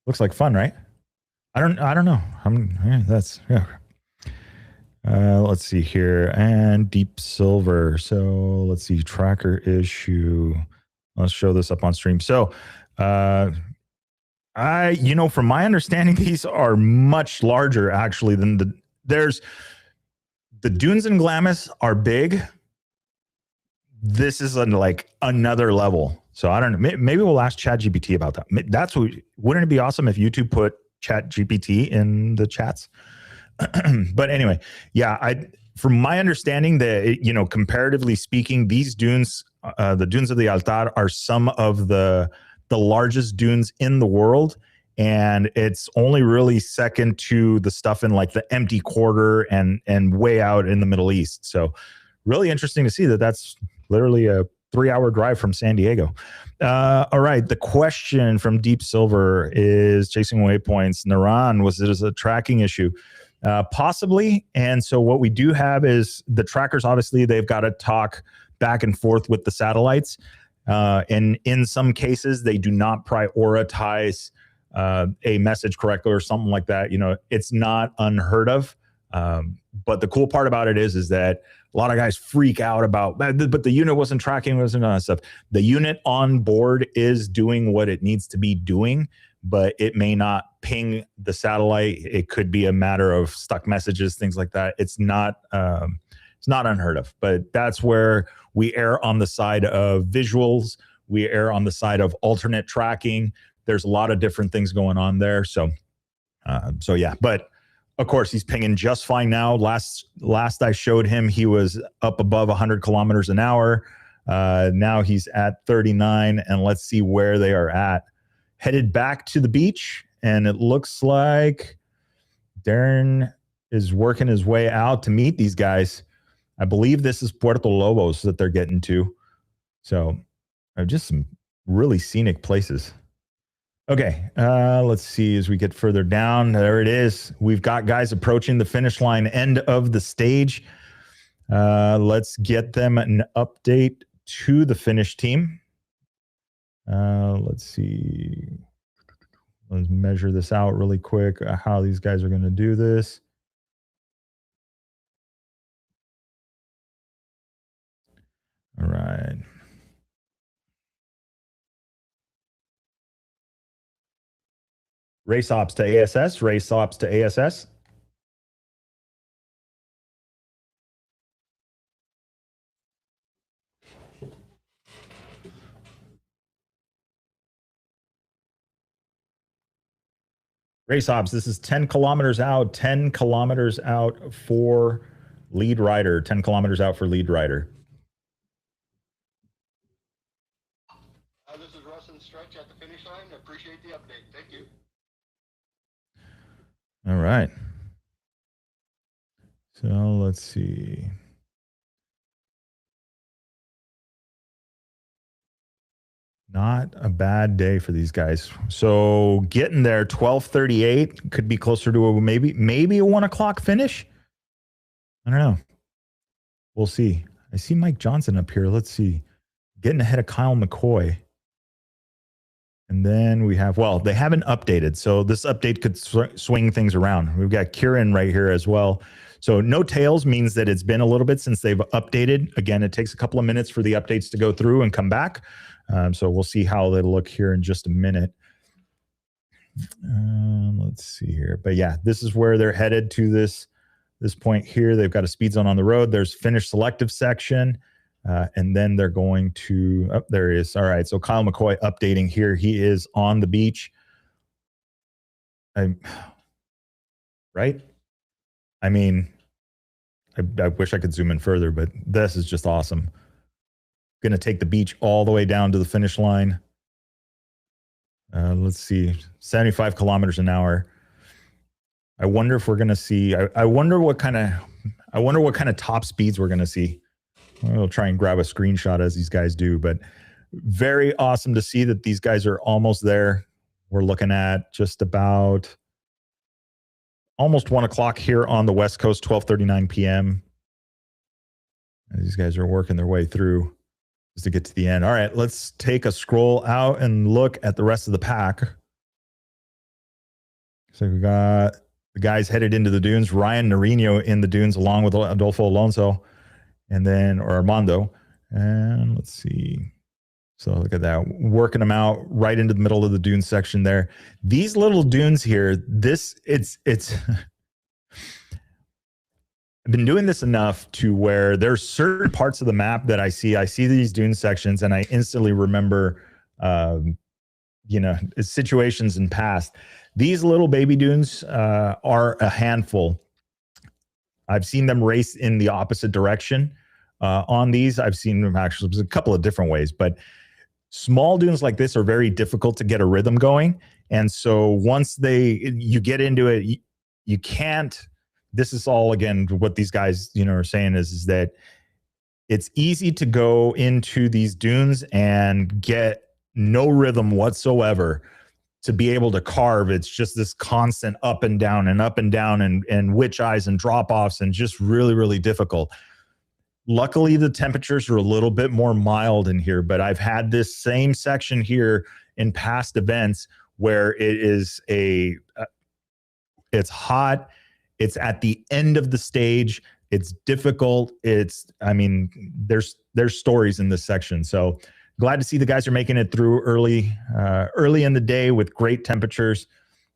Looks like fun, right? I don't know. Let's see here. And deep silver. So let's see, tracker issue. Let's show this up on stream. So from my understanding, these are much larger actually than the dunes in Glamis are big. This is like another level. So I don't know. Maybe we'll ask ChatGPT about that. Wouldn't it be awesome if YouTube put ChatGPT in the chats? But anyway, yeah, from my understanding that, comparatively speaking, these dunes, the dunes of the Altar, are some of the largest dunes in the world. And it's only really second to the stuff in like the empty quarter and way out in the Middle East. So really interesting to see that that's literally a 3-hour drive from San Diego. All right. The question from Deep Silver is chasing waypoints. Naran, was it as a tracking issue? Possibly. And so what we do have is the trackers, obviously, they've got to talk back and forth with the satellites. And in some cases, they do not prioritize a message correctly or something like that. It's not unheard of. But the cool part about it is that a lot of guys freak out about, but the unit wasn't tracking, wasn't all that stuff. The unit on board is doing what it needs to be doing, but it may not ping the satellite. It could be a matter of stuck messages, things like that. It's not unheard of, but that's where we err on the side of visuals. We err on the side of alternate tracking. There's a lot of different things going on there. So yeah, but of course he's pinging just fine now. Last I showed him, he was up above 100 kilometers an hour. Now he's at 39, and let's see where they are at. Headed back to the beach, and it looks like Darren is working his way out to meet these guys. I believe this is Puerto Lobos that they're getting to. So just some really scenic places. Okay, let's see as we get further down. There it is. We've got guys approaching the finish line, end of the stage. Let's get them an update to the finish team. Let's see. Let's measure this out really quick, how these guys are going to do this. All right. Race ops to ASS, race ops to ASS. Race ops, this is 10 kilometers out, 10 kilometers out for lead rider, 10 kilometers out for lead rider. This is Russ and Stretch at the finish line. I appreciate the update. Thank you. All right. So let's see. Not a bad day for these guys. So getting there, 12:38, could be closer to a maybe a 1 o'clock finish. I don't know. We'll see. I see Mike Johnson up here. Let's see. Getting ahead of Kyle McCoy. And then we have, well, they haven't updated. So this update could swing things around. We've got Kieran right here as well. So no tails means that it's been a little bit since they've updated. Again, it takes a couple of minutes for the updates to go through and come back. So we'll see how they look here in just a minute. Let's see here. But yeah, this is where they're headed to this point here. They've got a speed zone on the road. There's finish selective section. And then they're going to, oh, there he is. All right. So Kyle McCoy updating here. He is on the beach. Right? I mean, I wish I could zoom in further, but this is just awesome. Going to take the beach all the way down to the finish line. Let's see, 75 kilometers an hour. I wonder if we're going to see, I wonder what kind of top speeds we're going to see. I'll try and grab a screenshot as these guys do, but very awesome to see that these guys are almost there. We're looking at just about almost 1 o'clock here on the West Coast, 12:39 p.m. These guys are working their way through just to get to the end. All right, let's take a scroll out and look at the rest of the pack. So we got the guys headed into the dunes. Ryan Norino in the dunes along with Adolfo Alonso and then, or Armando. And let's see. So look at that, working them out right into the middle of the dune section there. These little dunes here, it's I've been doing this enough to where there's certain parts of the map that I see these dune sections and I instantly remember, situations in past. These little baby dunes are a handful. I've seen them race in the opposite direction on these. I've seen them actually a couple of different ways, but small dunes like this are very difficult to get a rhythm going. And so once you get into it, you can't. This is all, again, what these guys, are saying is that it's easy to go into these dunes and get no rhythm whatsoever to be able to carve. It's just this constant up and down and witch eyes and drop offs and just really, really difficult. Luckily, the temperatures are a little bit more mild in here, but I've had this same section here in past events where it's hot. It's at the end of the stage. It's difficult. There's stories in this section. So glad to see the guys are making it through early in the day with great temperatures.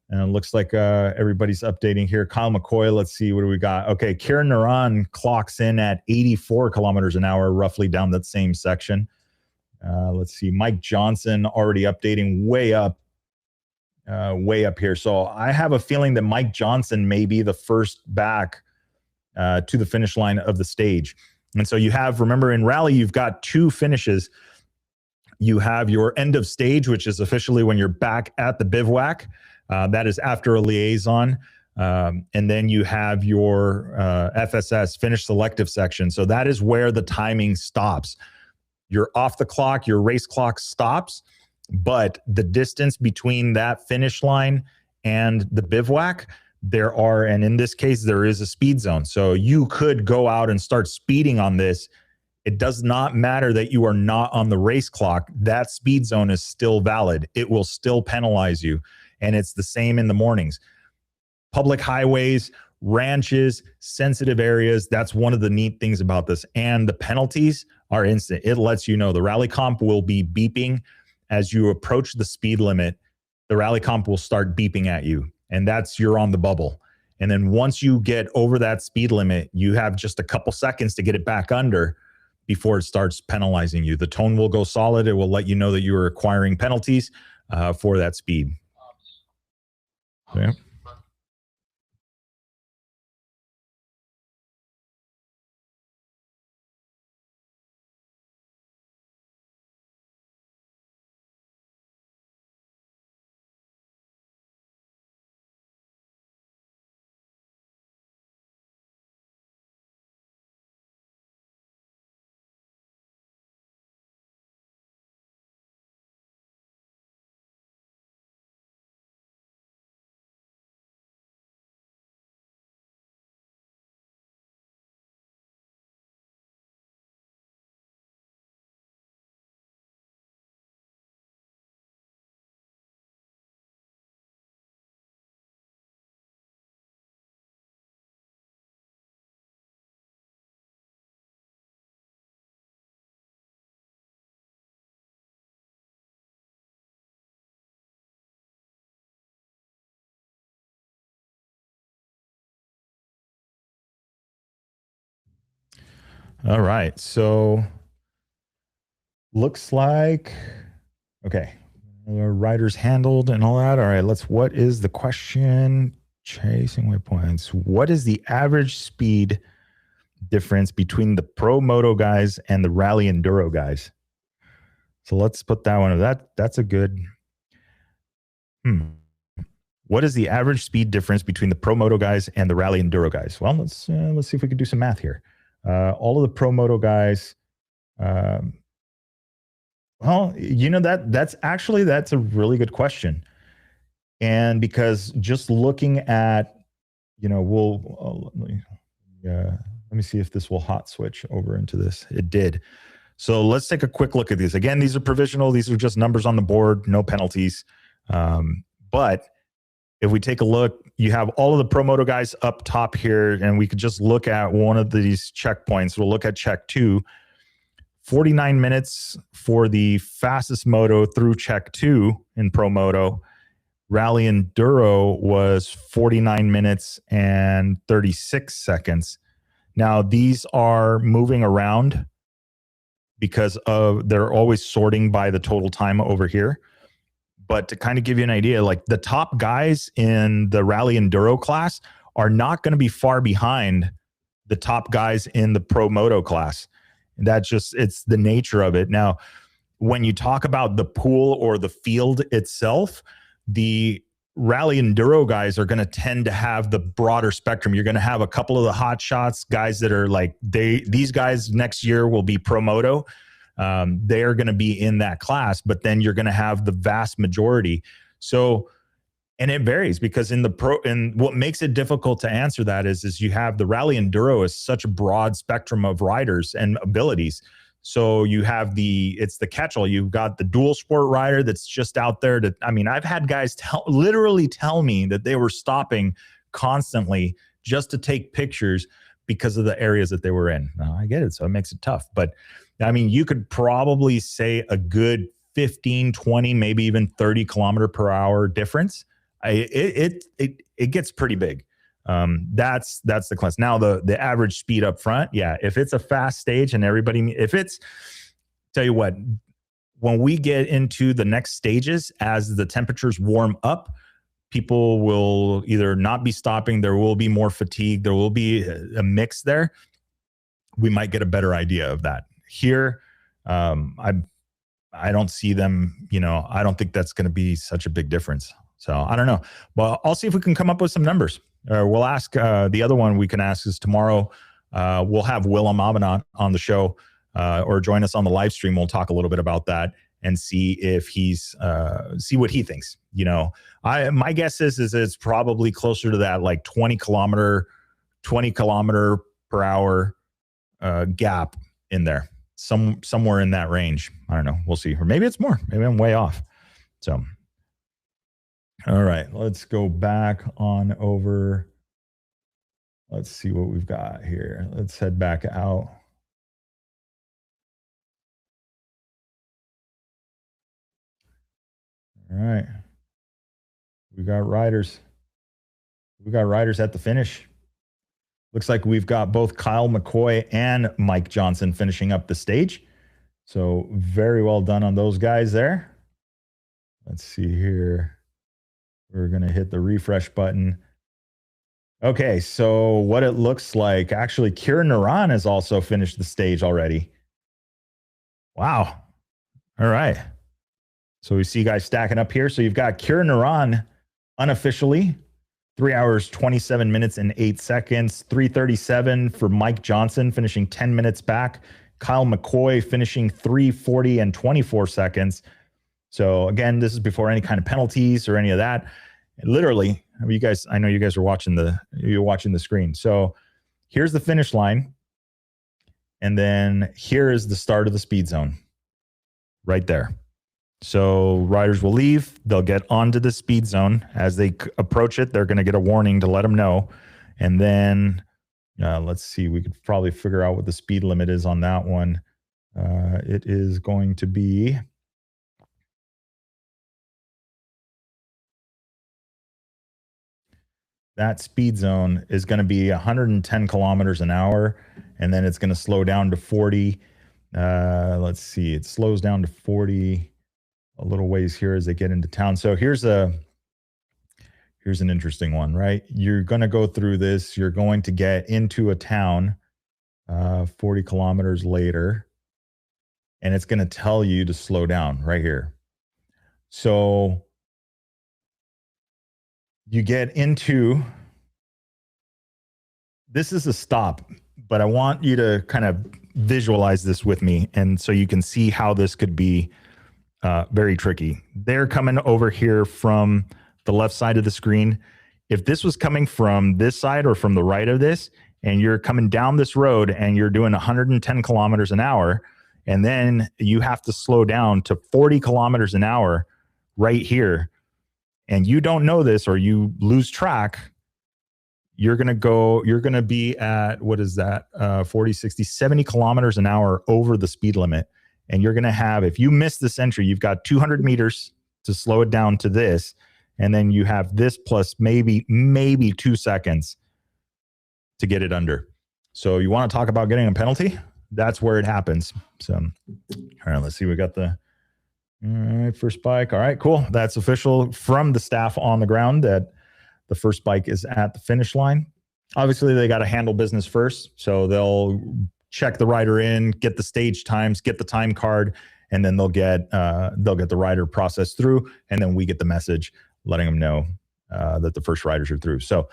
And it looks like everybody's updating here. Kyle McCoy, let's see, what do we got? Okay, Kieran Naran clocks in at 84 kilometers an hour, roughly down that same section. Let's see, Mike Johnson already updating way up here. So I have a feeling that Mike Johnson may be the first back to the finish line of the stage. And so you have, remember in rally, you've got two finishes. You have your end of stage, which is officially when you're back at the bivouac. That is after a liaison. And then you have your FSS, finish selective section. So that is where the timing stops. You're off the clock, your race clock stops, but the distance between that finish line and the bivouac, and in this case, there is a speed zone. So you could go out and start speeding on this. It does not matter that you are not on the race clock. That speed zone is still valid. It will still penalize you. And it's the same in the mornings. Public highways, ranches, sensitive areas. That's one of the neat things about this. And the penalties are instant. It lets you know the rally comp will be beeping as you approach the speed limit. The rally comp will start beeping at you. And you're on the bubble. And then once you get over that speed limit, you have just a couple seconds to get it back under before it starts penalizing you. The tone will go solid. It will let you know that you are acquiring penalties for that speed. Yeah. All right. So looks like, okay. Riders handled and all that. All right. What is the question? Chasing waypoints. What is the average speed difference between the pro moto guys and the rally enduro guys? So let's put that one. That's a good. What is the average speed difference between the pro moto guys and the rally enduro guys? Well, let's see if we can do some math here. All of the pro moto guys. Well, you know that's a really good question, and because just looking at, you know, let me see if this will hot switch over into this. It did. So let's take a quick look at these. Again, these are provisional. These are just numbers on the board, no penalties. But if we take a look, you have all of the pro moto guys up top here, and we could just look at one of these checkpoints. We'll look at check 2. 49 minutes for the fastest moto through check 2 in pro moto. Rally enduro was 49 minutes and 36 seconds. Now, these are moving around because they're always sorting by the total time over here. But to kind of give you an idea, like the top guys in the rally enduro class are not going to be far behind the top guys in the pro moto class. It's the nature of it. Now, when you talk about the pool or the field itself, the rally enduro guys are going to tend to have the broader spectrum. You're going to have a couple of the hot shots guys that are like, these guys next year will be pro moto. They're going to be in that class, but then you're going to have the vast majority. So, and it varies because in what makes it difficult to answer that is you have the rally enduro is such a broad spectrum of riders and abilities. So you have it's the catch-all. You've got the dual sport rider that's just out there I've had guys literally tell me that they were stopping constantly just to take pictures because of the areas that they were in. Now, I get it. So it makes it tough. But I mean, you could probably say a good 15, 20, maybe even 30 kilometer per hour difference. It gets pretty big. That's the class. Now the average speed up front. Yeah. If it's a fast stage and tell you what, when we get into the next stages, as the temperatures warm up, people will either not be stopping. There will be more fatigue. There will be a mix there. We might get a better idea of that here. I don't see them, I don't think that's going to be such a big difference. So I don't know. Well, I'll see if we can come up with some numbers. We'll ask the other one we can ask is tomorrow. We'll have Willem Avenant on the show or join us on the live stream. We'll talk a little bit about that and see if see what he thinks. My guess is it's probably closer to that like 20 kilometer per hour gap in there, somewhere in that range. I don't know. We'll see. Or maybe it's more. Maybe I'm way off. So. All right, let's go back on over. Let's see what we've got here. Let's head back out. All right. We got riders. We got riders at the finish. Looks like we've got both Kyle McCoy and Mike Johnson finishing up the stage. So very well done on those guys there. Let's see here. We're going to hit the refresh button. Okay, so what it looks like, actually, Kieran Naran has also finished the stage already. Wow. All right. So we see guys stacking up here. So you've got Kieran Naran unofficially, 3 hours, 27 minutes and 8 seconds. 3:37 for Mike Johnson, finishing 10 minutes back. Kyle McCoy finishing 3:40 and 24 seconds. So again, this is before any kind of penalties or any of that. Literally, I know you guys are watching the screen. So here's the finish line. And then here is the start of the speed zone right there. So riders will leave. They'll get onto the speed zone. As they approach it, they're going to get a warning to let them know. And then let's see, we could probably figure out what the speed limit is on that one. It is going to be... that speed zone is going to be 110 kilometers an hour, and then it's going to slow down to 40. Let's see, it slows down to 40 a little ways here as they get into town. So here's an interesting one, right? You're going to go through this. You're going to get into a town 40 kilometers later, and it's going to tell you to slow down right here. So you get into, this is a stop, but I want you to kind of visualize this with me, and so you can see how this could be very tricky. They're coming over here from the left side of the screen. If this was coming from this side or from the right of this, and you're coming down this road and you're doing 110 kilometers an hour, and then you have to slow down to 40 kilometers an hour right here, and you don't know this or you lose track, you're going to be at, what is that? 40, 60, 70 kilometers an hour over the speed limit. And you're going to have, if you miss this entry, you've got 200 meters to slow it down to this. And then you have this plus maybe 2 seconds to get it under. So you want to talk about getting a penalty? That's where it happens. So, all right, let's see. We got the, all right, first bike. All right, cool. That's official from the staff on the ground that the first bike is at the finish line. Obviously, they got to handle business first. So they'll check the rider in, get the stage times, get the time card, and then they'll get the rider processed through, and then we get the message letting them know that the first riders are through. So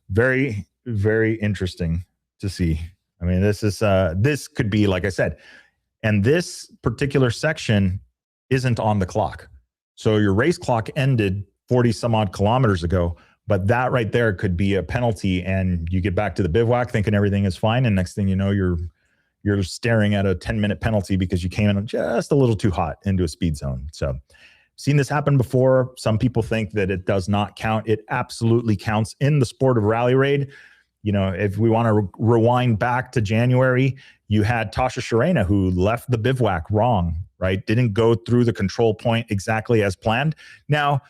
very, very interesting to see. I mean, this could be, like I said, and this particular section isn't on the clock. So your race clock ended 40 some odd kilometers ago, but that right there could be a penalty, and you get back to the bivouac thinking everything is fine, and next thing you know, you're staring at a 10-minute penalty because you came in just a little too hot into a speed zone. So seen this happen before. Some people think that it does not count. It absolutely counts in the sport of rally raid. You know, if we want to rewind back to January, you had Tasha Sharena who left the bivouac wrong, right? Didn't go through the control point exactly as planned. Now,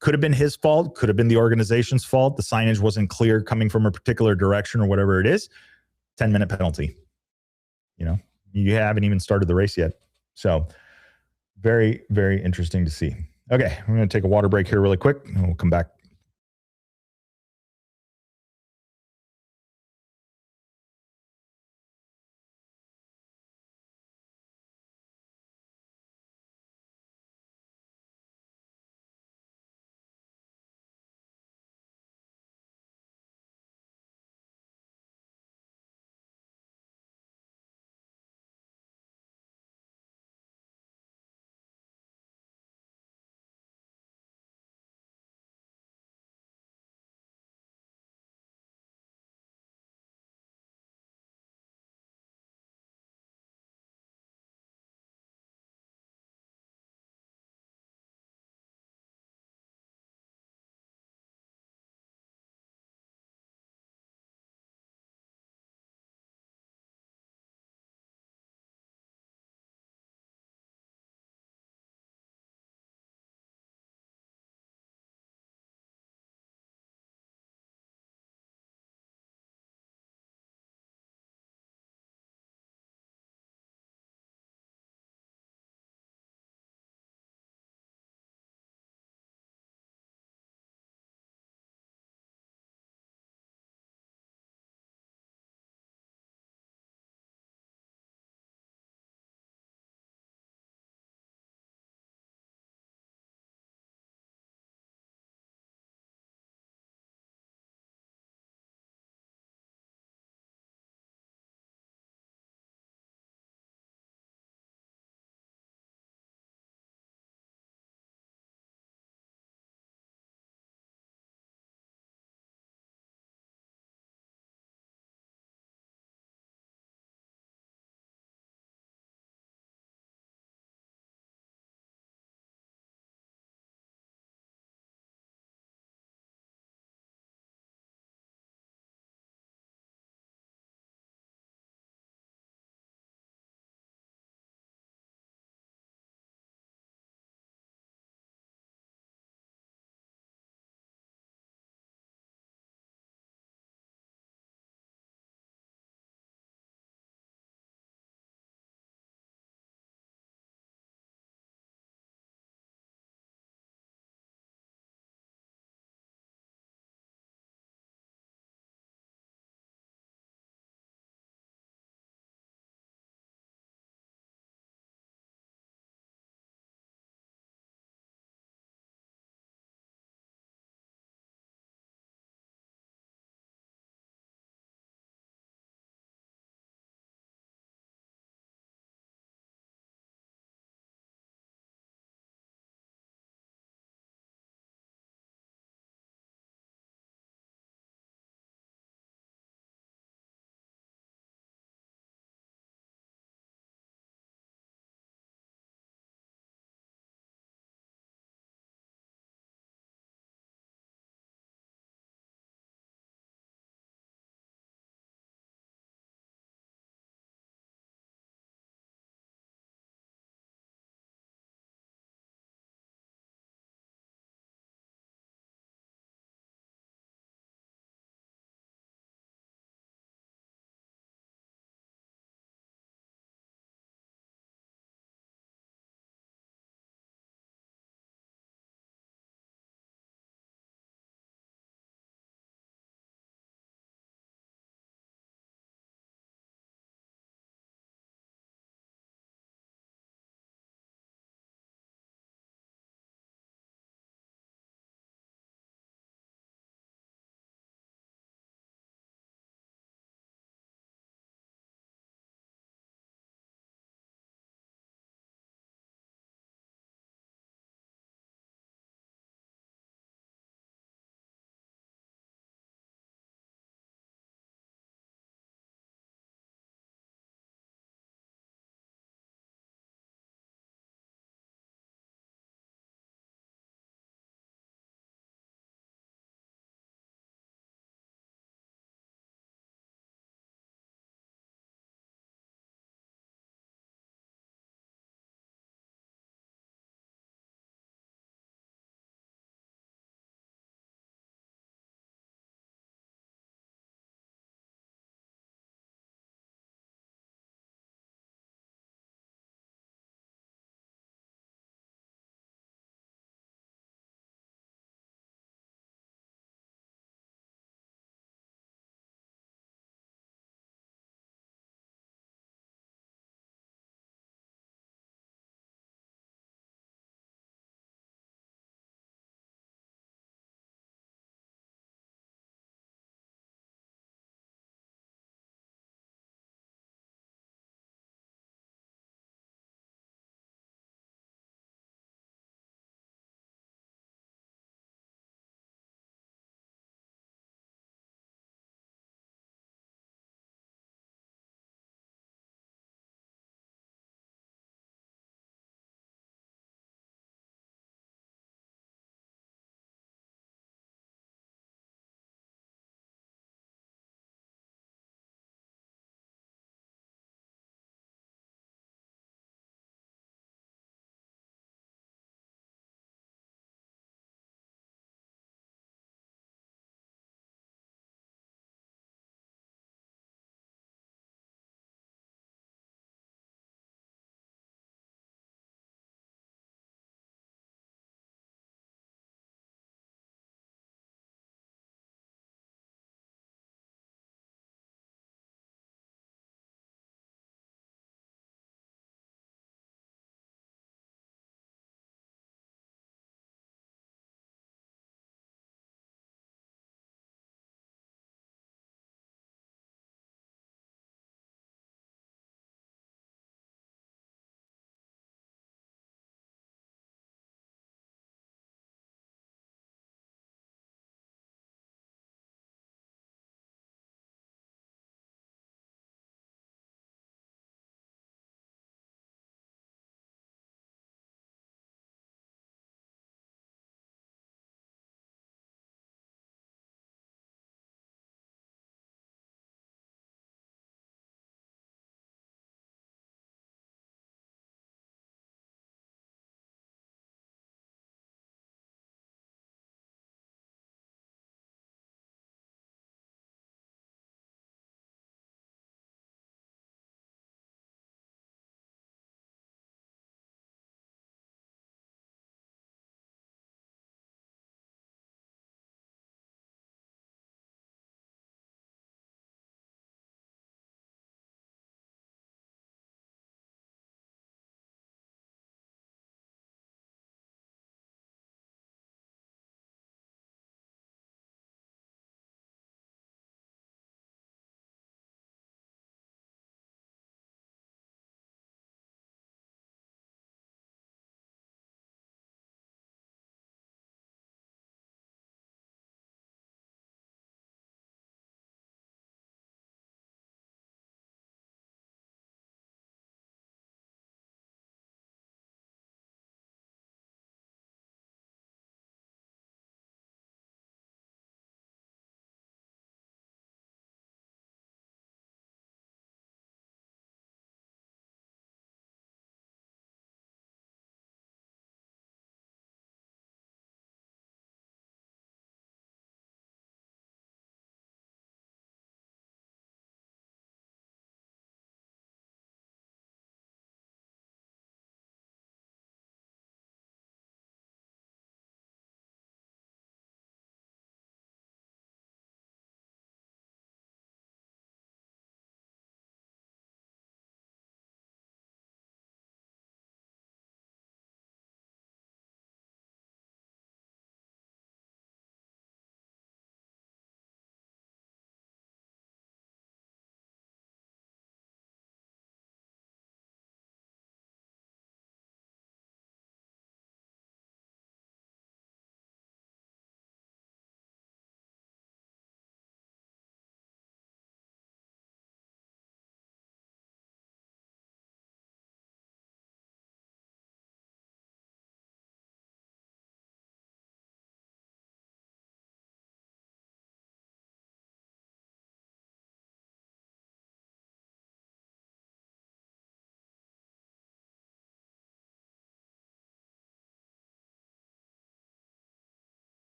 could have been his fault, could have been the organization's fault. The signage wasn't clear coming from a particular direction or whatever it is. 10-minute penalty. You know, you haven't even started the race yet. So very, very interesting to see. Okay, I'm going to take a water break here really quick, and we'll come back.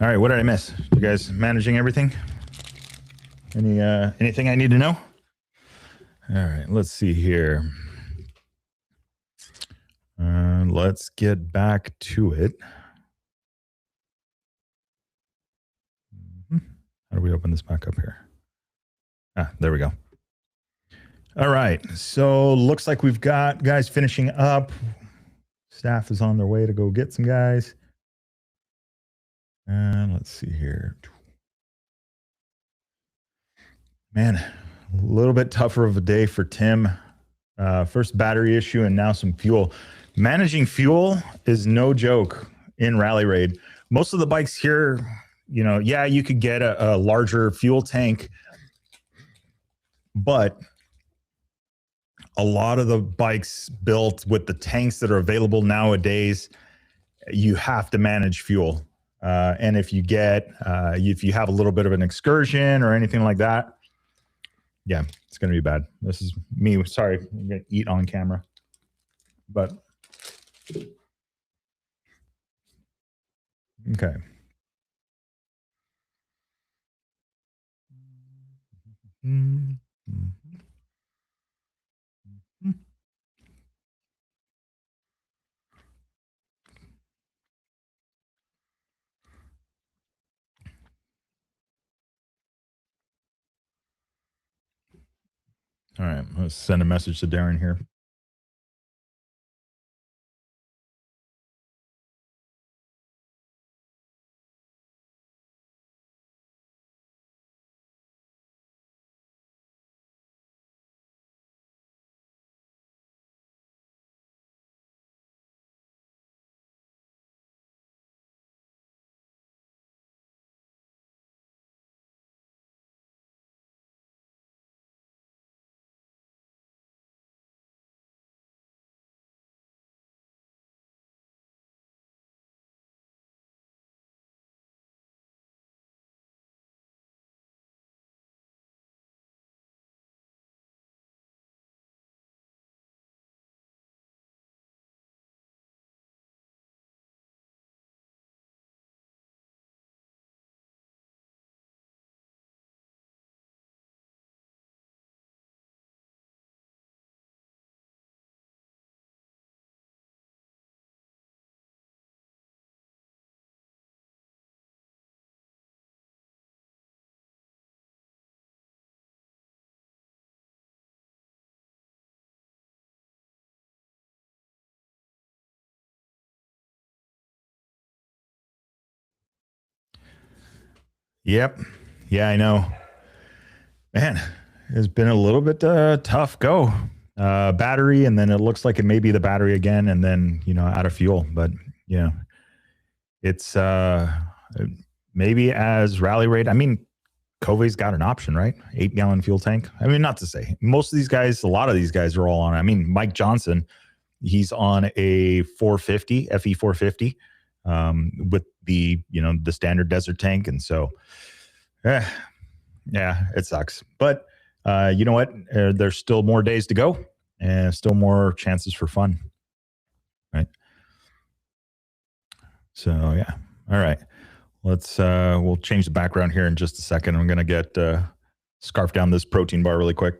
All right, what did I miss? You guys managing everything? Anything I need to know? All right, let's see here. Let's get back to it. How do we open this back up here? There we go. All right, so looks like we've got guys finishing up. Staff is on their way to go get some guys. And let's see here. Man, a little bit tougher of a day for Tim. First battery issue and now some fuel. Managing fuel is no joke in Rally Raid. Most of the bikes here, you know, yeah, you could get a larger fuel tank, but a lot of the bikes built with the tanks that are available nowadays, you have to manage fuel. And if you have a little bit of an excursion or anything like that, yeah, it's going to be bad. This is me. Sorry, I'm going to eat on camera. But, okay. All right, let's send a message to Darren here. Yep. Yeah, I know. Man, it's been a little bit tough go. Battery, and then it looks like it may be the battery again, and then, you know, out of fuel. But, you know, it's maybe as Rally Raid. I mean, Cove's got an option, right? 8-gallon fuel tank. I mean, not to say most of these guys, a lot of these guys are all on. I mean, Mike Johnson, he's on a 450 FE 450 with the, you know, the standard desert tank, and so yeah, it sucks. But you know what? There's still more days to go, and still more chances for fun, right? So yeah, all right. Let's we'll change the background here in just a second. I'm gonna get scarf down this protein bar really quick.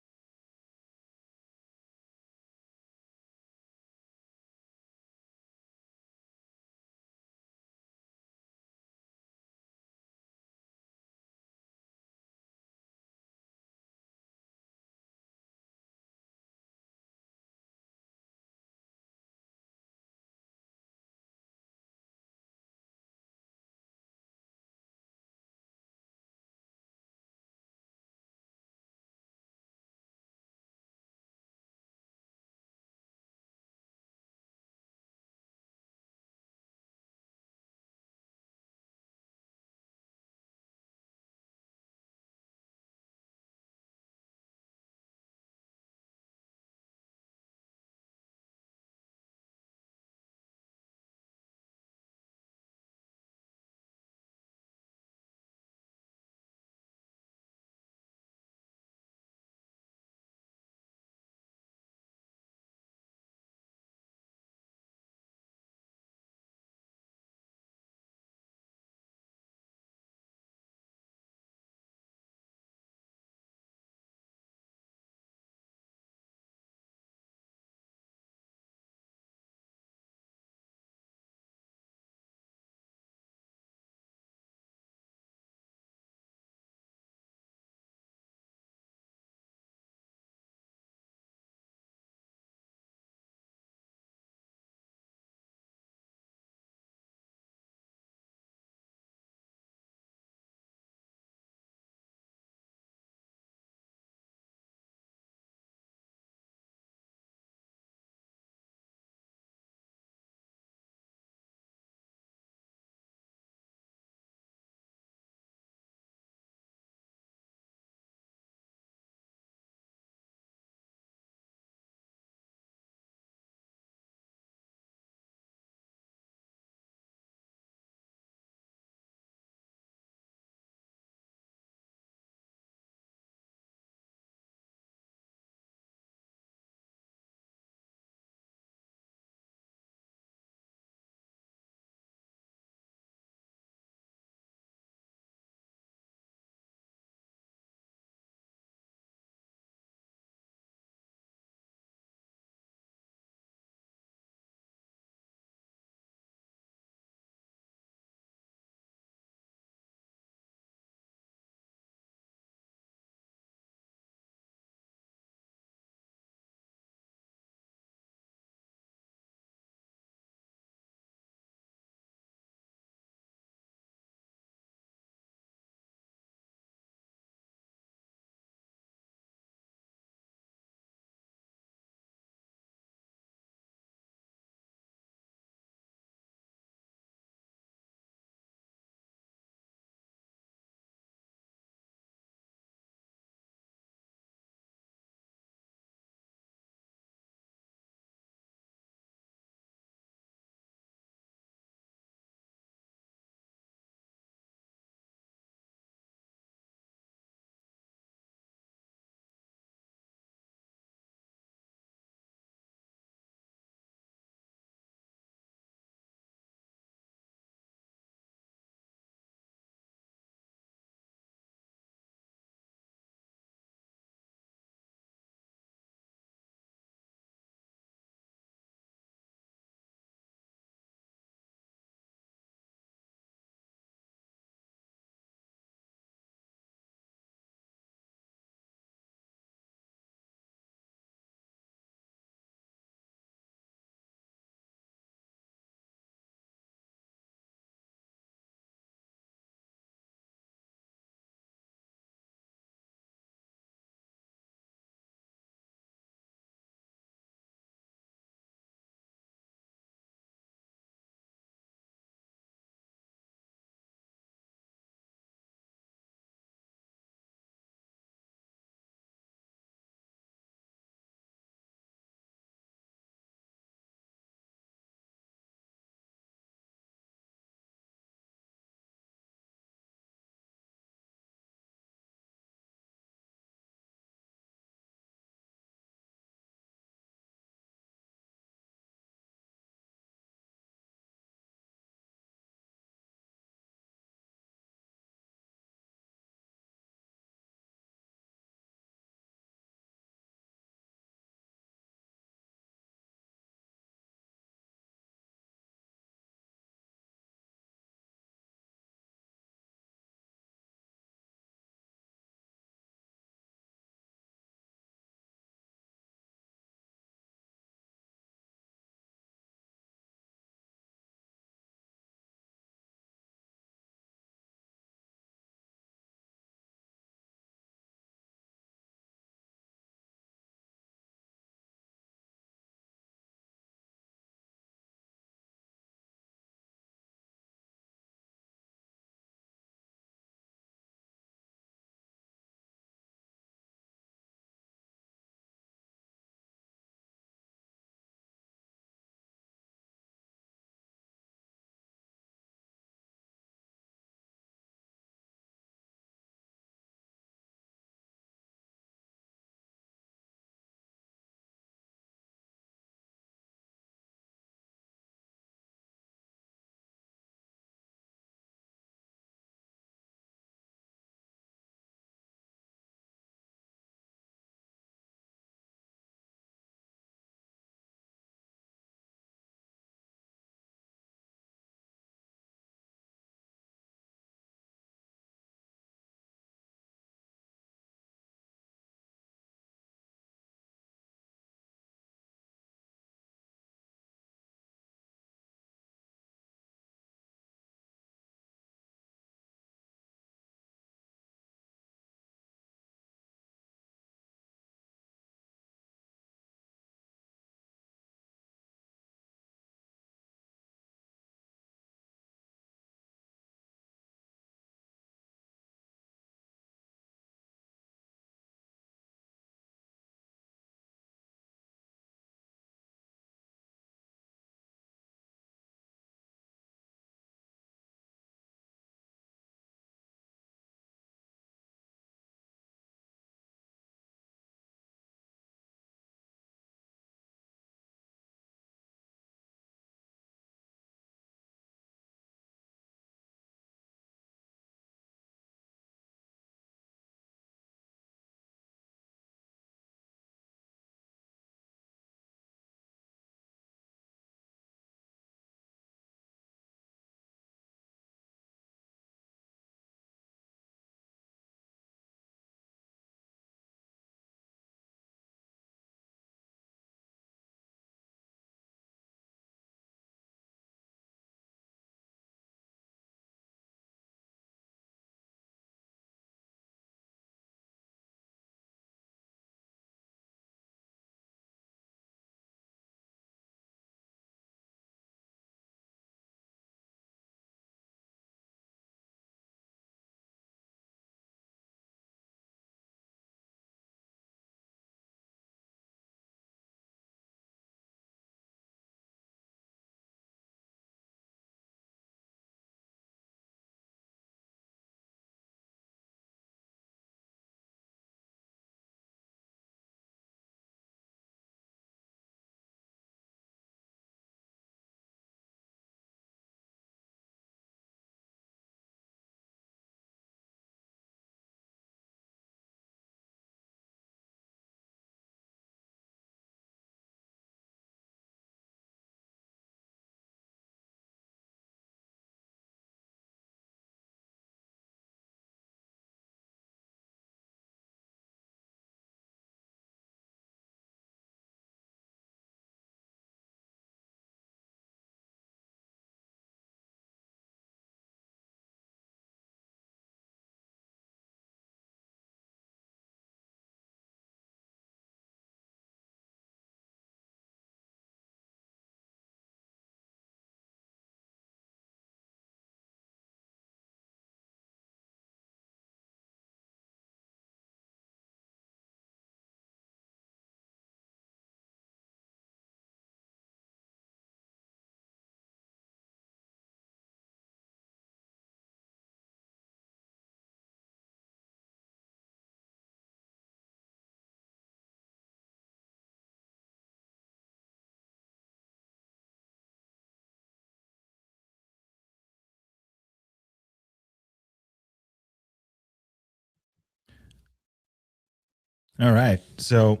All right. So,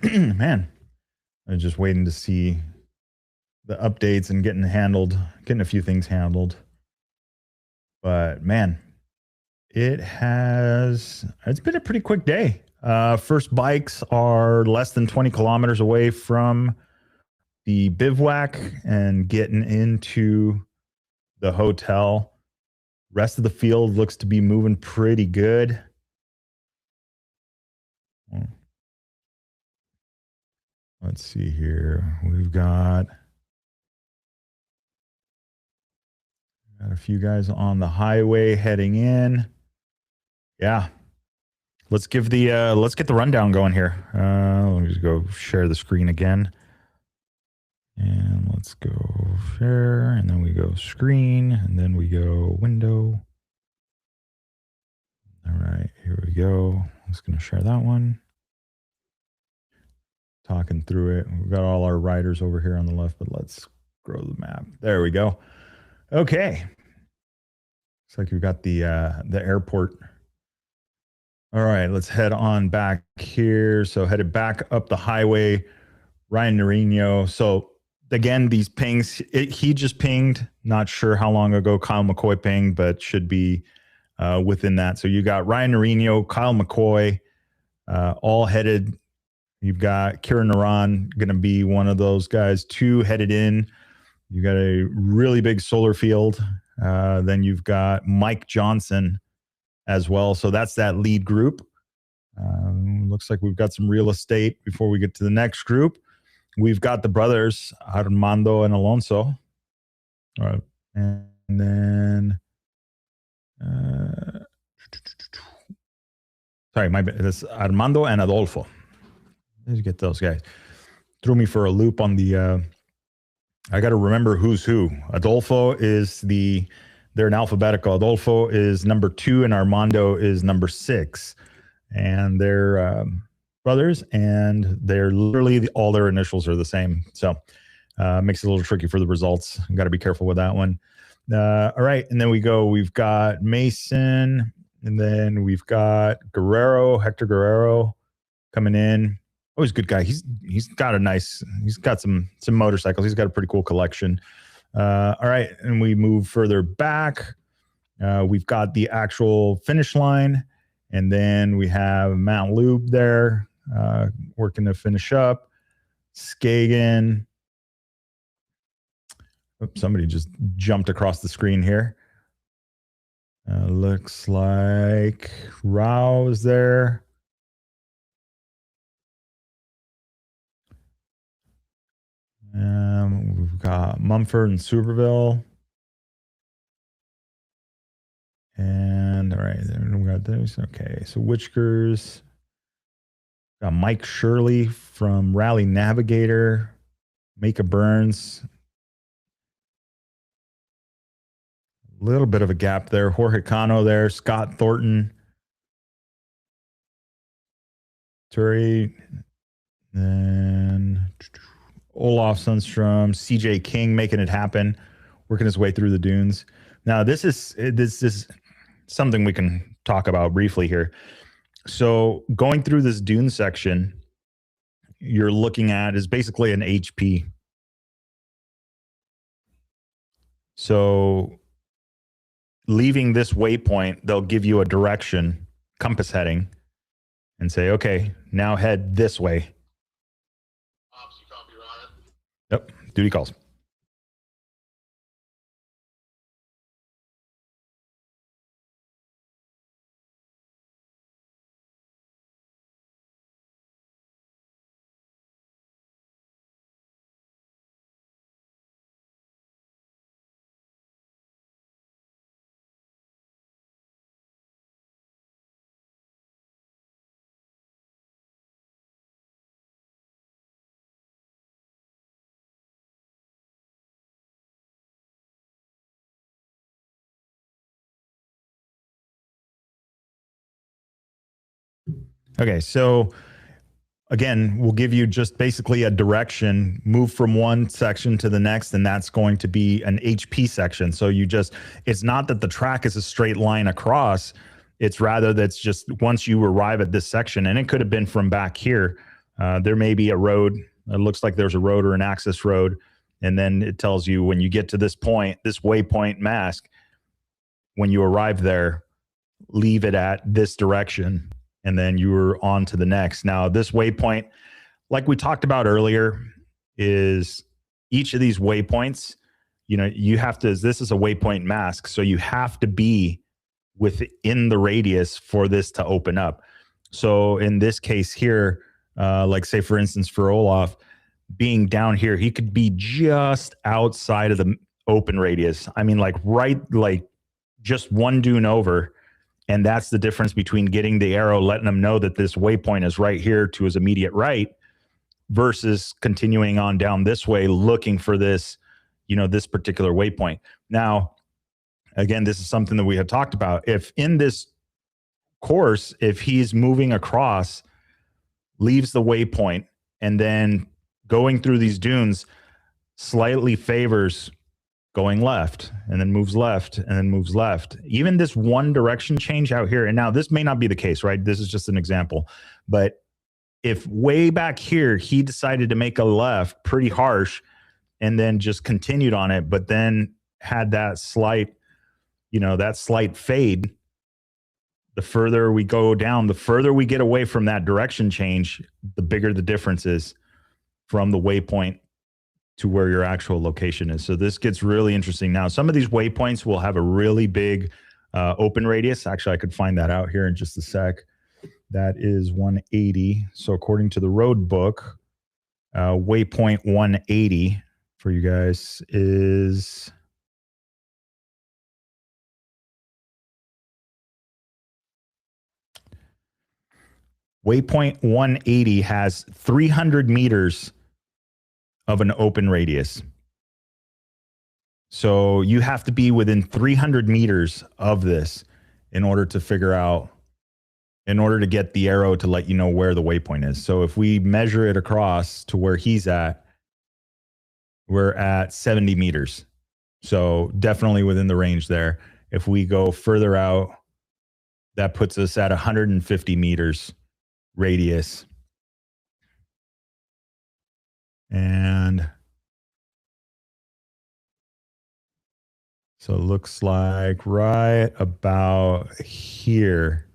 man, I'm just waiting to see the updates and getting a few things handled. But man, it's been a pretty quick day. First bikes are less than 20 kilometers away from the bivouac and getting into the hotel. Rest of the field looks to be moving pretty good. Let's see here. We've got a few guys on the highway heading in. Yeah. Let's get the rundown going here. Let me just go share the screen again. And let's go share, and then we go screen, and then we go window. All right, here we go. I'm just going to share that one. Talking through it. We've got all our riders over here on the left, but let's grow the map. There we go. Okay. Looks like we've got the airport. All right, let's head on back here. So headed back up the highway, Ryan Norino. So again, these pings, he just pinged. Not sure how long ago Kyle McCoy pinged, but should be within that. So you got Ryan Norino, Kyle McCoy, all headed. You've got Kieran Naran going to be one of those guys, 2 headed in. You got a really big solar field. Then you've got Mike Johnson as well. So that's that lead group. Looks like we've got some real estate before we get to the next group. We've got the brothers, Armando and Alonso. All right. And then, sorry, that's Armando and Adolfo. Let's get those guys. Threw me for a loop on the, I got to remember who's who. Adolfo is they're in alphabetical. Adolfo is number 2 and Armando is number 6. And they're brothers, and they're literally all their initials are the same. So makes it a little tricky for the results. Got to be careful with that one. All right. And then we've got Mason, and then we've got Hector Guerrero coming in. Oh, he's a good guy. He's got some motorcycles. He's got a pretty cool collection. All right. And we move further back. We've got the actual finish line. And then we have Mount Lube there, working to finish up. Skagen. Oops, somebody just jumped across the screen here. Looks like Rao is there. We've got Mumford and Superville. And all right, then we got those. Okay, so Witchkers. Got Mike Shirley from Rally Navigator. Mika Burns. A little bit of a gap there. Jorge Cano there. Scott Thornton. Turi. Then Olaf Sundstrom. CJ King making it happen. Working his way through the dunes. Now, this is something we can talk about briefly here. So going through this dune section, you're looking at is basically an HP. So leaving this waypoint, they'll give you a direction, compass heading, and say, okay, now head this way. Ops, you copy, Ryan? Yep, duty calls. Okay, so again, we'll give you just basically a direction, move from one section to the next, and that's going to be an HP section. So it's not that the track is a straight line across. It's rather that's just once you arrive at this section, and it could have been from back here. There may be a road. It looks like there's a road or an access road. And then it tells you when you get to this point, this waypoint mask, when you arrive there, leave it at this direction, and then you're on to the next. Now, this waypoint, like we talked about earlier, is each of these waypoints, you have to, this is a waypoint mask, so you have to be within the radius for this to open up. So in this case here, like say for instance for Olaf, being down here, he could be just outside of the open radius. I mean, like just one dune over. And that's the difference between getting the arrow, letting him know that this waypoint is right here to his immediate right, versus continuing on down this way, looking for this, this particular waypoint. Now, again, this is something that we had talked about. If in this course, if he's moving across, leaves the waypoint, and then going through these dunes slightly favors going left, and then moves left, and then moves left. Even this one direction change out here, and now this may not be the case, right? This is just an example. But if way back here, he decided to make a left pretty harsh and then just continued on it, but then had that slight, that slight fade, the further we go down, the further we get away from that direction change, the bigger the difference is from the waypoint to where your actual location is. So this gets really interesting. Now, some of these waypoints will have a really big open radius. Actually, I could find that out here in just a sec. That is 180. So according to the road book, waypoint 180 for you guys is... Waypoint 180 has 300 meters of an open radius. So you have to be within 300 meters of this in order to figure out, in order to get the arrow to let you know where the waypoint is. So if we measure it across to where he's at, we're at 70 meters. So definitely within the range there. If we go further out, that puts us at 150 meters radius. And so it looks like right about here.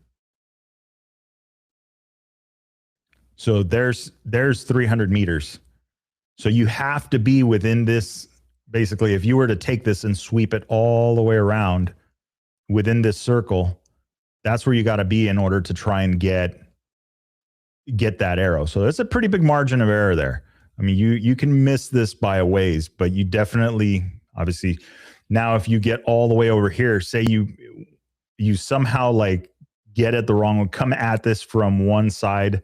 So there's 300 meters. So you have to be within this. Basically, if you were to take this and sweep it all the way around within this circle, that's where you got to be in order to try and get that arrow. So that's a pretty big margin of error there. I mean, you can miss this by a ways, but you definitely, obviously, now if you get all the way over here, say you somehow like get it the wrong one, come at this from one side,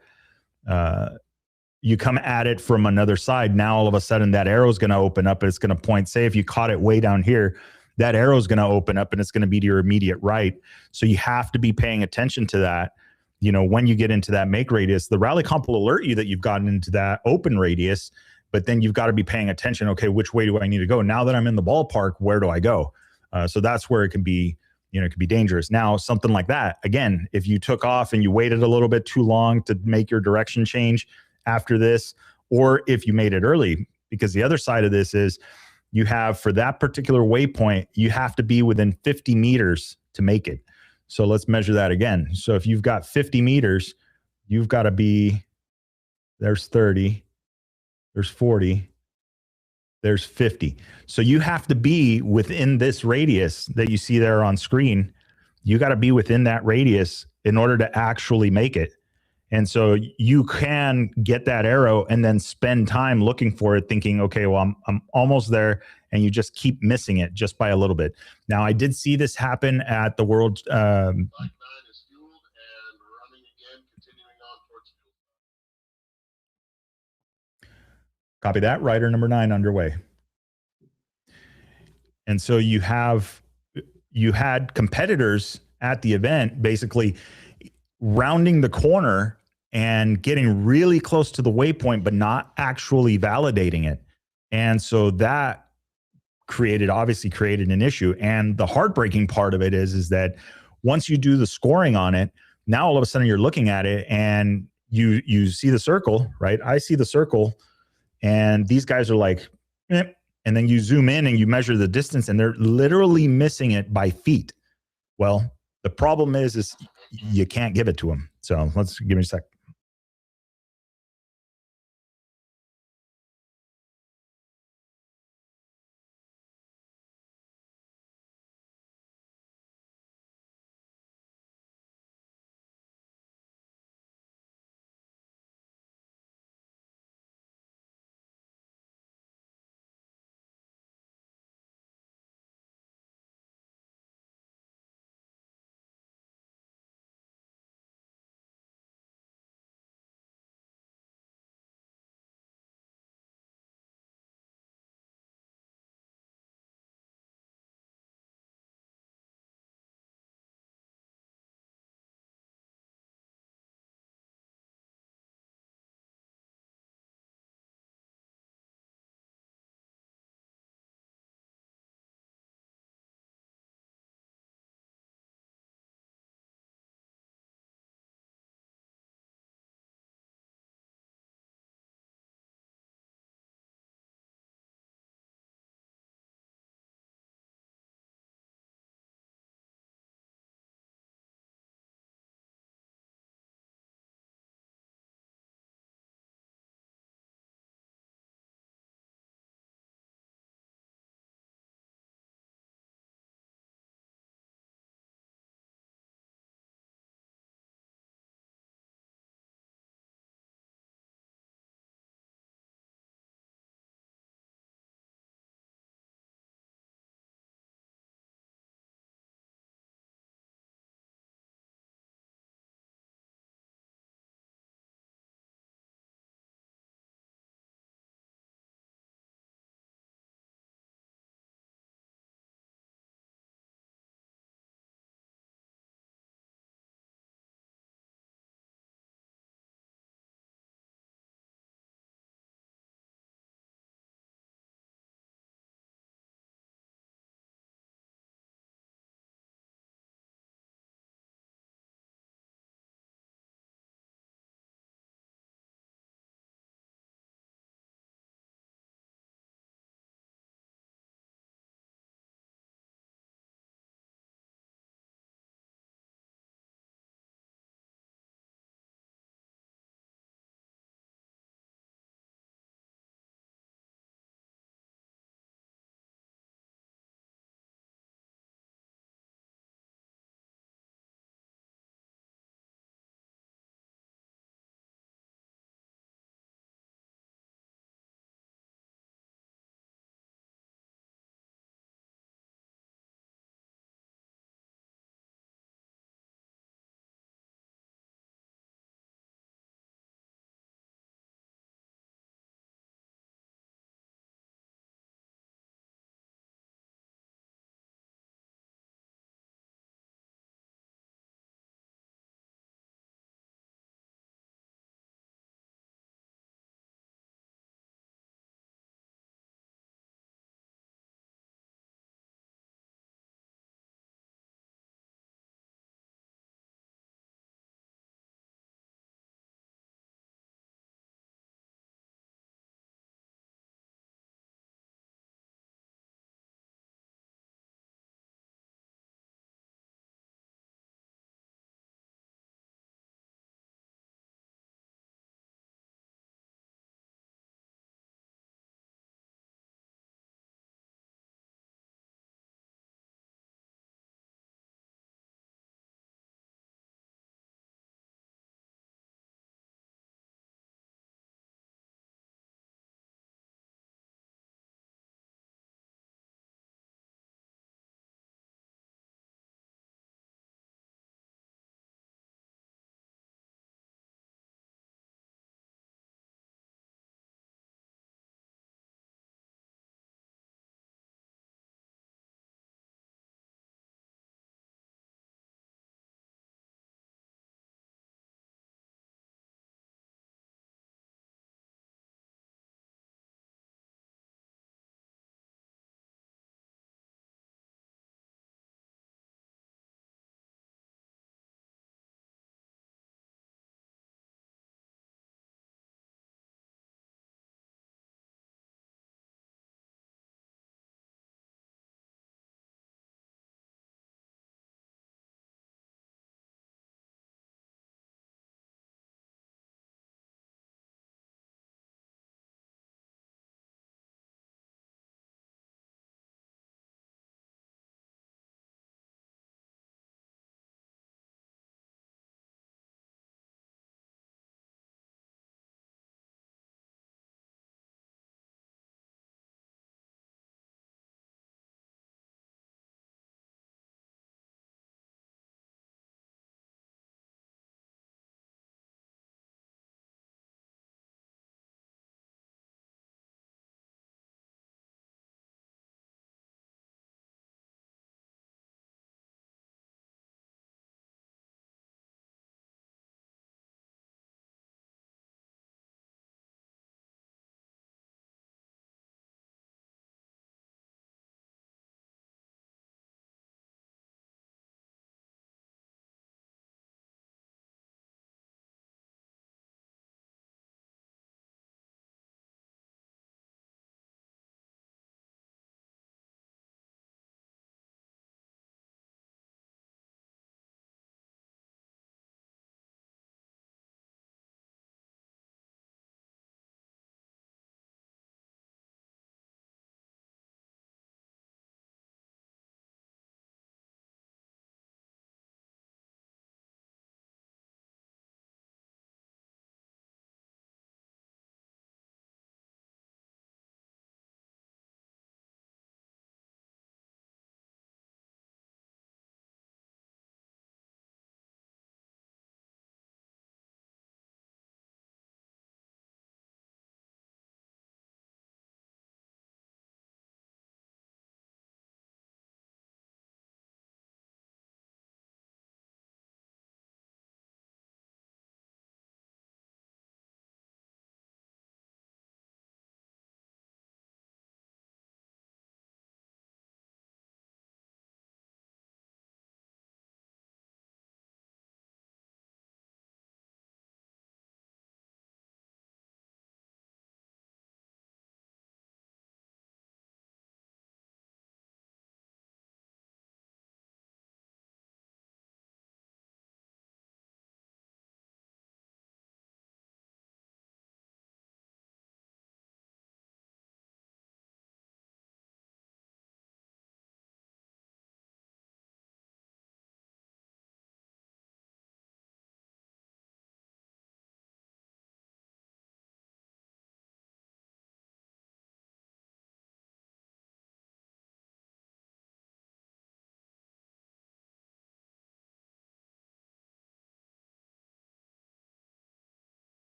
you come at it from another side. Now all of a sudden that arrow is going to open up and it's going to point. Say if you caught it way down here, that arrow is going to open up and it's going to be to your immediate right. So you have to be paying attention to that. When you get into that make radius, the rally comp will alert you that you've gotten into that open radius, but then you've got to be paying attention. Okay, which way do I need to go? Now that I'm in the ballpark, where do I go? So that's where it can be, it can be dangerous. Now, something like that, again, if you took off and you waited a little bit too long to make your direction change after this, or if you made it early, because the other side of this is you have, for that particular waypoint, you have to be within 50 meters to make it. So let's measure that again. So if you've got 50 meters, you've got to be, there's 30, there's 40, there's 50. So you have to be within this radius that you see there on screen. You got to be within that radius in order to actually make it. And so you can get that arrow and then spend time looking for it, thinking, okay, well, I'm almost there. And you just keep missing it just by a little bit. Now, I did see this happen at the World. Black 9 is fueled and running again, continuing on towards fuel. Copy that. Rider number 9 underway. And so you had competitors at the event basically rounding the corner and getting really close to the waypoint, but not actually validating it. And so that obviously created an issue. And the heartbreaking part of it is that once you do the scoring on it, now all of a sudden you're looking at it and you see the circle, right? I see the circle, and these guys are like, eh. And then you zoom in and you measure the distance, and they're literally missing it by feet. Well, the problem is you can't give it to them. So give me a sec.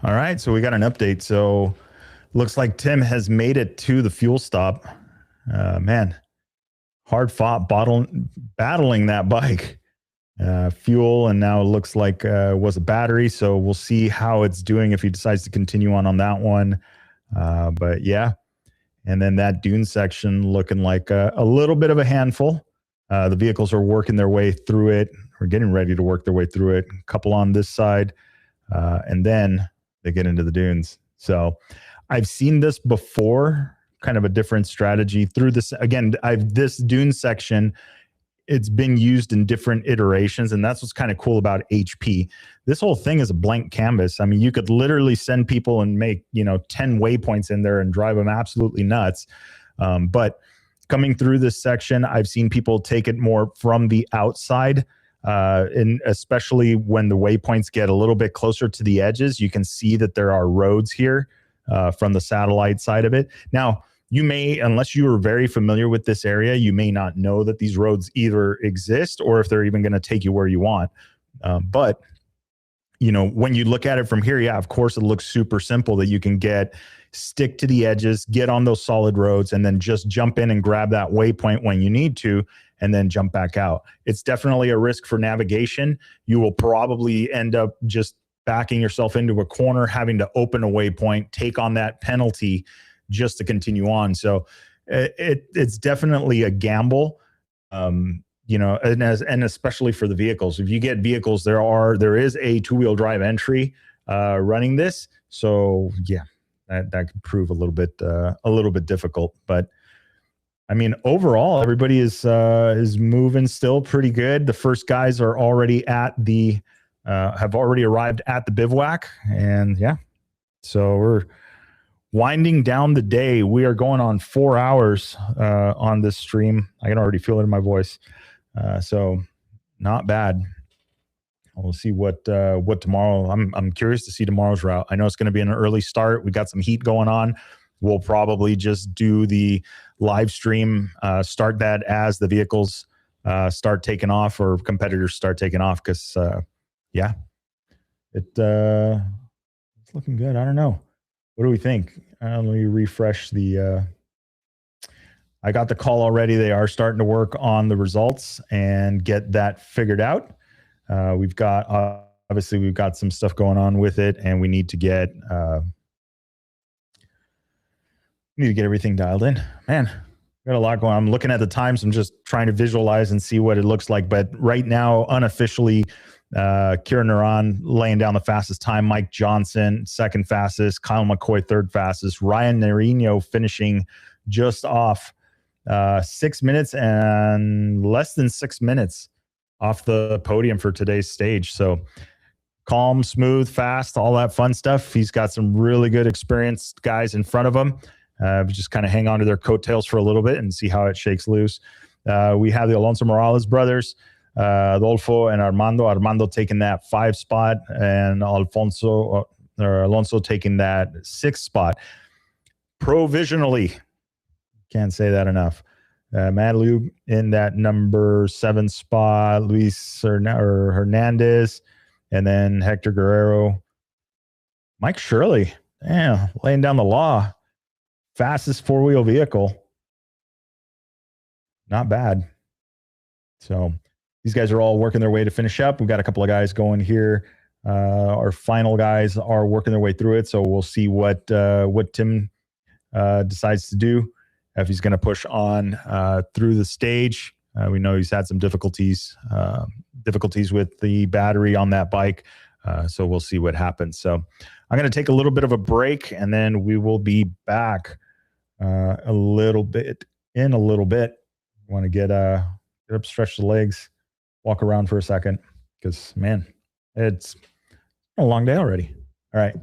All right, so we got an update. So looks like Tim has made it to the fuel stop. Man, hard fought battling that bike. Fuel, and now it looks like was a battery. So we'll see how it's doing if he decides to continue on that one. But yeah, and then that dune section looking like a little bit of a handful. The vehicles are working their way through it, or getting ready to work their way through it. A couple on this side, and then they get into the dunes. So I've seen this before, kind of a different strategy through this. Again, this dune section, it's been used in different iterations, and that's what's kind of cool about HP. This whole thing is a blank canvas. I mean, you could literally send people and make 10 waypoints in there and drive them absolutely nuts. But coming through this section, I've seen people take it more from the outside, and especially when the waypoints get a little bit closer to the edges, you can see that there are roads here from the satellite side of it. Now, you may, unless you are very familiar with this area, you may not know that these roads either exist or if they're even going to take you where you want. But when you look at it from here, yeah, of course, it looks super simple that you can stick to the edges, get on those solid roads, and then just jump in and grab that waypoint when you need to, and then jump back out. It's definitely a risk for navigation. You will probably end up just backing yourself into a corner, having to open a waypoint, take on that penalty just to continue on. So it's definitely a gamble, and especially for the vehicles. If you get vehicles, there is a 2-wheel drive entry running this. So yeah, that could prove a little bit difficult. But I mean, overall, everybody is moving still pretty good. The first guys are already have already arrived at the bivouac, and yeah, so we're winding down the day. We are going on 4 hours on this stream. I can already feel it in my voice. So not bad. We'll see what tomorrow. I'm curious to see tomorrow's route. I know it's going to be an early start. We got some heat going on. We'll probably just do the live stream, start that as the vehicles start taking off or competitors start taking off. Because yeah, it's looking good. I don't know. What do we think? Let me refresh the. I got the call already. They are starting to work on the results and get that figured out. We've got some stuff going on with it, and we need to get everything dialed in. Man, got a lot going on. I'm looking at the times. I'm just trying to visualize and see what it looks like. But right now, unofficially, Kieran Naran laying down the fastest time, Mike Johnson second fastest, Kyle McCoy third fastest, Ryan Nerino finishing just off 6 minutes and less than 6 minutes off the podium for today's stage. So calm, smooth, fast, all that fun stuff. He's got some really good experienced guys in front of him. We just kind of hang on to their coattails for a little bit and see how it shakes loose. We have the Alonso Morales brothers, Adolfo and Armando. Armando taking that 5 spot, and Alonso taking that 6 spot. Provisionally, can't say that enough. Madlube in that number 7 spot, Luis Hernandez, and then Hector Guerrero. Mike Shirley, laying down the law. Fastest 4-wheel vehicle. Not bad. So these guys are all working their way to finish up. We've got a couple of guys going here. Our final guys are working their way through it. So we'll see what Tim decides to do. If he's going to push on through the stage. We know he's had some difficulties with the battery on that bike. So we'll see what happens. So I'm going to take a little bit of a break, and then we will be back a little bit. Want to get up, stretch the legs, walk around for a second, because, man, it's a long day already. All right.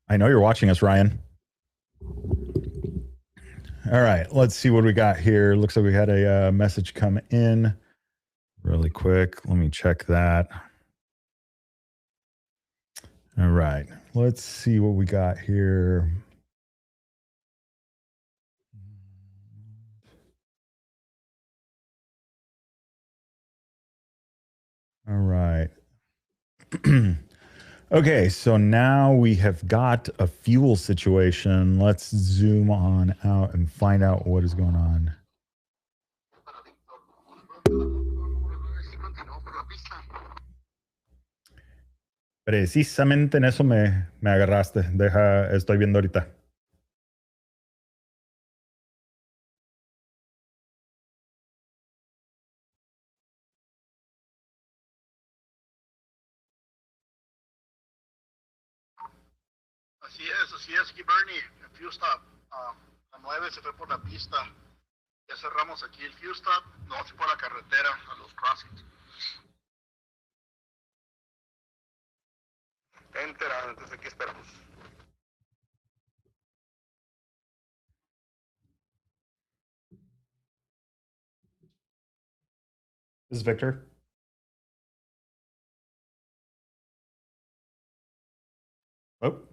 I know you're watching us, Ryan. All right, let's see what we got here. Looks like we had a message come in really quick. Let me check that. All right, let's see what we got here. All right. Okay, so now we have got a fuel situation. Let's zoom on out and find out what is going on. Precisamente en eso me agarraste. Estoy viendo ahorita. Así es, aquí Bernie, el fuel stop. La 9 se fue por la pista. Ya cerramos aquí el fuel stop, no se por la carretera a los crossings. Enterado, entonces aquí esperamos. This is Victor. Oh.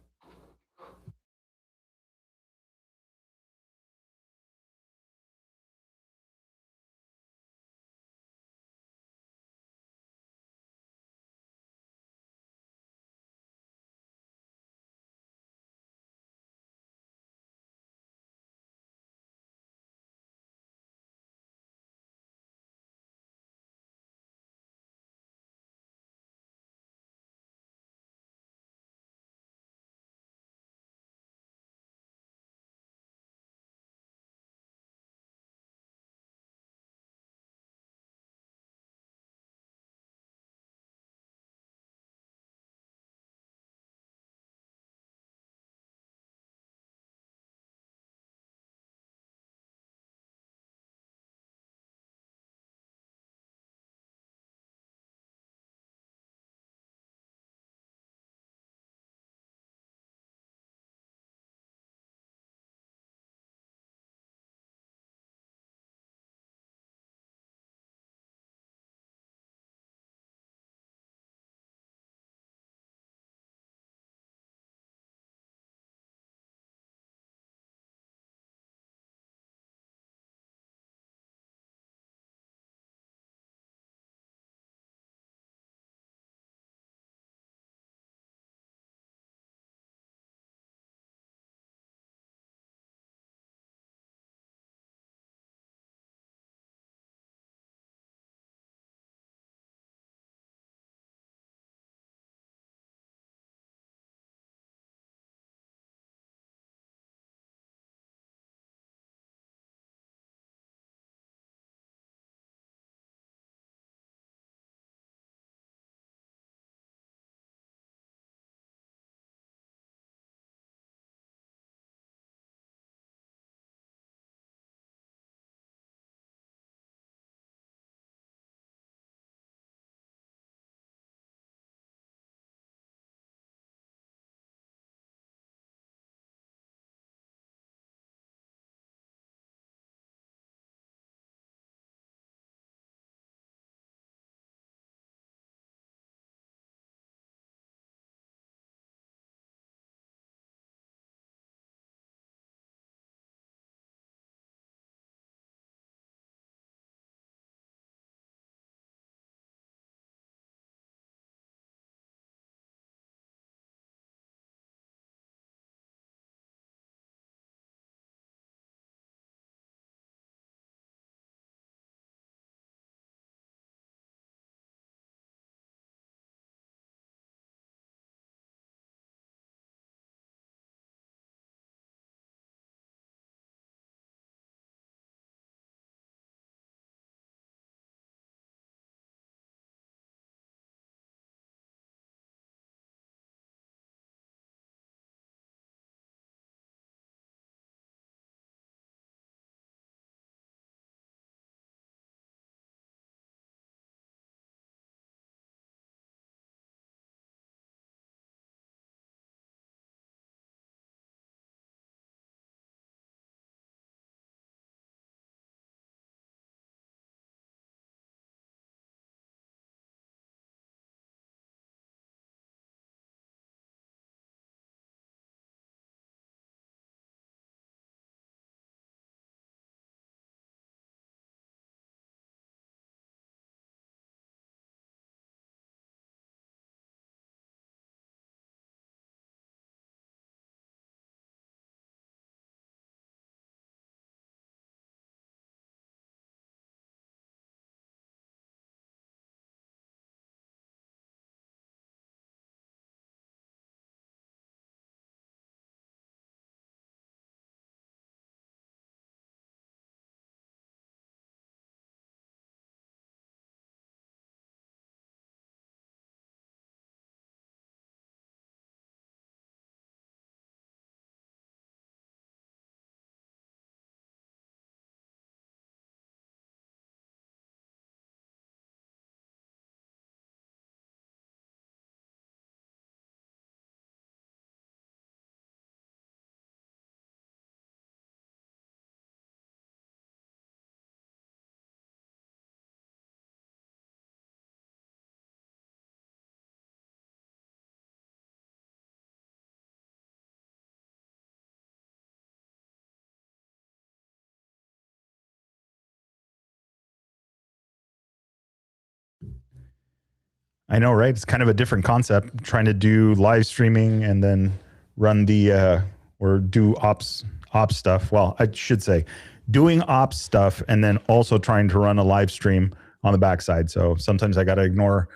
I know, right? It's kind of a different concept, trying to do live streaming and then run the or do ops stuff. Well, I should say doing ops stuff and then also trying to run a live stream on the backside. So sometimes I got to ignore